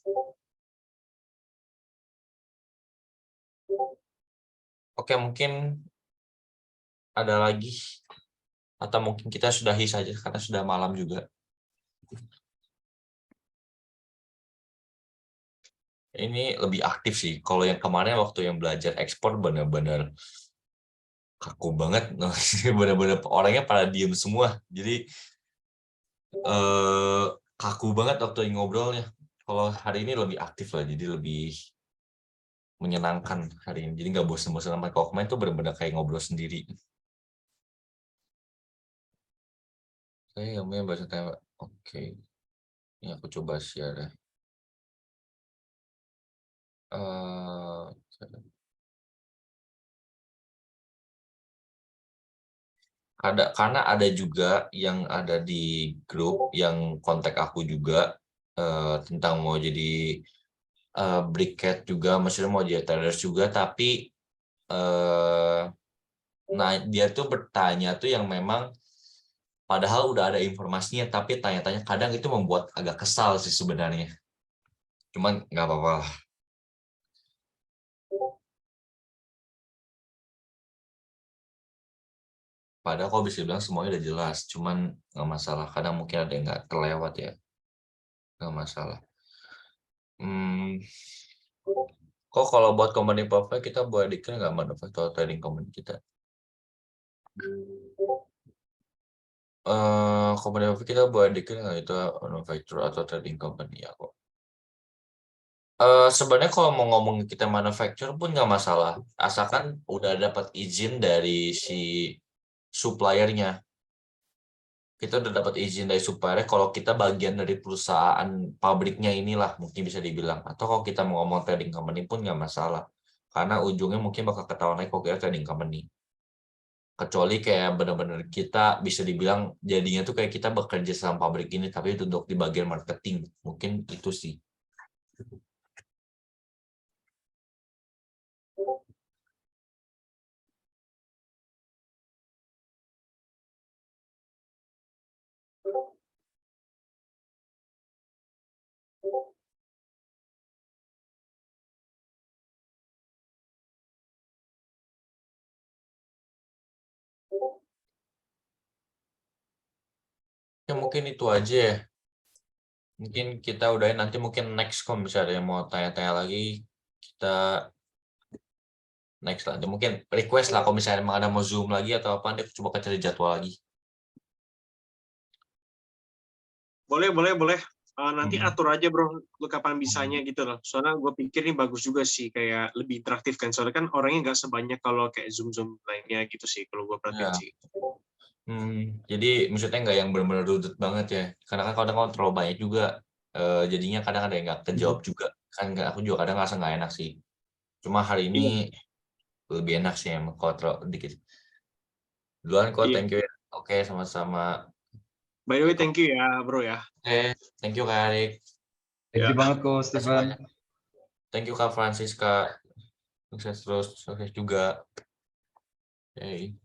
Oke, mungkin ada lagi, atau mungkin kita sudahi saja karena sudah malam juga. Ini lebih aktif sih. Kalau yang kemarin waktu yang belajar ekspor benar-benar kaku banget, benar-benar orangnya pada diem semua. Jadi kaku banget waktu ngobrolnya. Kalau hari ini lebih aktif lah, jadi lebih menyenangkan hari ini. Jadi nggak bosan-bosan sama. Kalau kemarin tuh benar-benar kayak ngobrol sendiri. Yang bahasa tanya. Oke, ini aku coba share. Karena ada juga yang ada di grup yang kontak aku juga tentang mau jadi briquette juga, maksudnya mau jadi traders juga, tapi nah dia tuh bertanya tuh yang memang Padahal udah ada informasinya, tapi tanya-tanya kadang itu membuat agak kesal sih sebenarnya. Cuman nggak apa-apa lah. Padahal kalau bisa bilang semuanya udah jelas, cuman nggak masalah. Kadang mungkin ada yang nggak terlewat ya, nggak masalah. Kok kalau buat company profile kita boleh declare nggak manufacturer trading company kita? Company profile kita boleh declare nggak itu manufacturer atau trading company ya kok? Sebenarnya kalau mau ngomong kita manufacturer pun nggak masalah, asalkan udah dapat izin dari si suppliernya. Kita udah dapat izin dari supplier kalau kita bagian dari perusahaan pabriknya inilah mungkin bisa dibilang, atau kalau kita mau ngomong trading company pun nggak masalah karena ujungnya mungkin bakal ketahuan lagi kalau kita trading company, kecuali kayak benar-benar kita bisa dibilang jadinya tuh kayak kita bekerja sama pabrik ini tapi itu untuk di bagian marketing, mungkin itu sih. Ya mungkin itu aja ya. Mungkin kita udahin, nanti mungkin next kalau misalnya ada yang mau tanya-tanya lagi, kita next lah. Nanti mungkin request lah kalau misalnya emang ada mau Zoom lagi atau apa, nanti coba kita cari jadwal lagi. Boleh. Nanti atur aja bro, lu kapan bisanya gitu loh. Soalnya gue pikir ini bagus juga sih, kayak lebih interaktif kan. Soalnya kan orangnya nggak sebanyak kalau kayak Zoom lainnya gitu sih, kalau gue perhatiin Ya. sih. Jadi maksudnya nggak yang benar-benar rudet banget ya. Karena kan kadang terlalu banyak juga. Jadinya kadang ada yang nggak kejawab juga. Kan aku juga kadang ngerasa nggak enak sih. Cuma hari ini lebih enak sih emang kalau terlalu dikit. Duluan kok, Iya. thank you ya. Oke, sama-sama. By the way, thank you ya bro ya. Oke, thank you Kak Arik. Thank you Ya. banget kok, Terima kasih Steven. banyak. Thank you Kak Francisca. Sukses terus, sukses juga. Oke.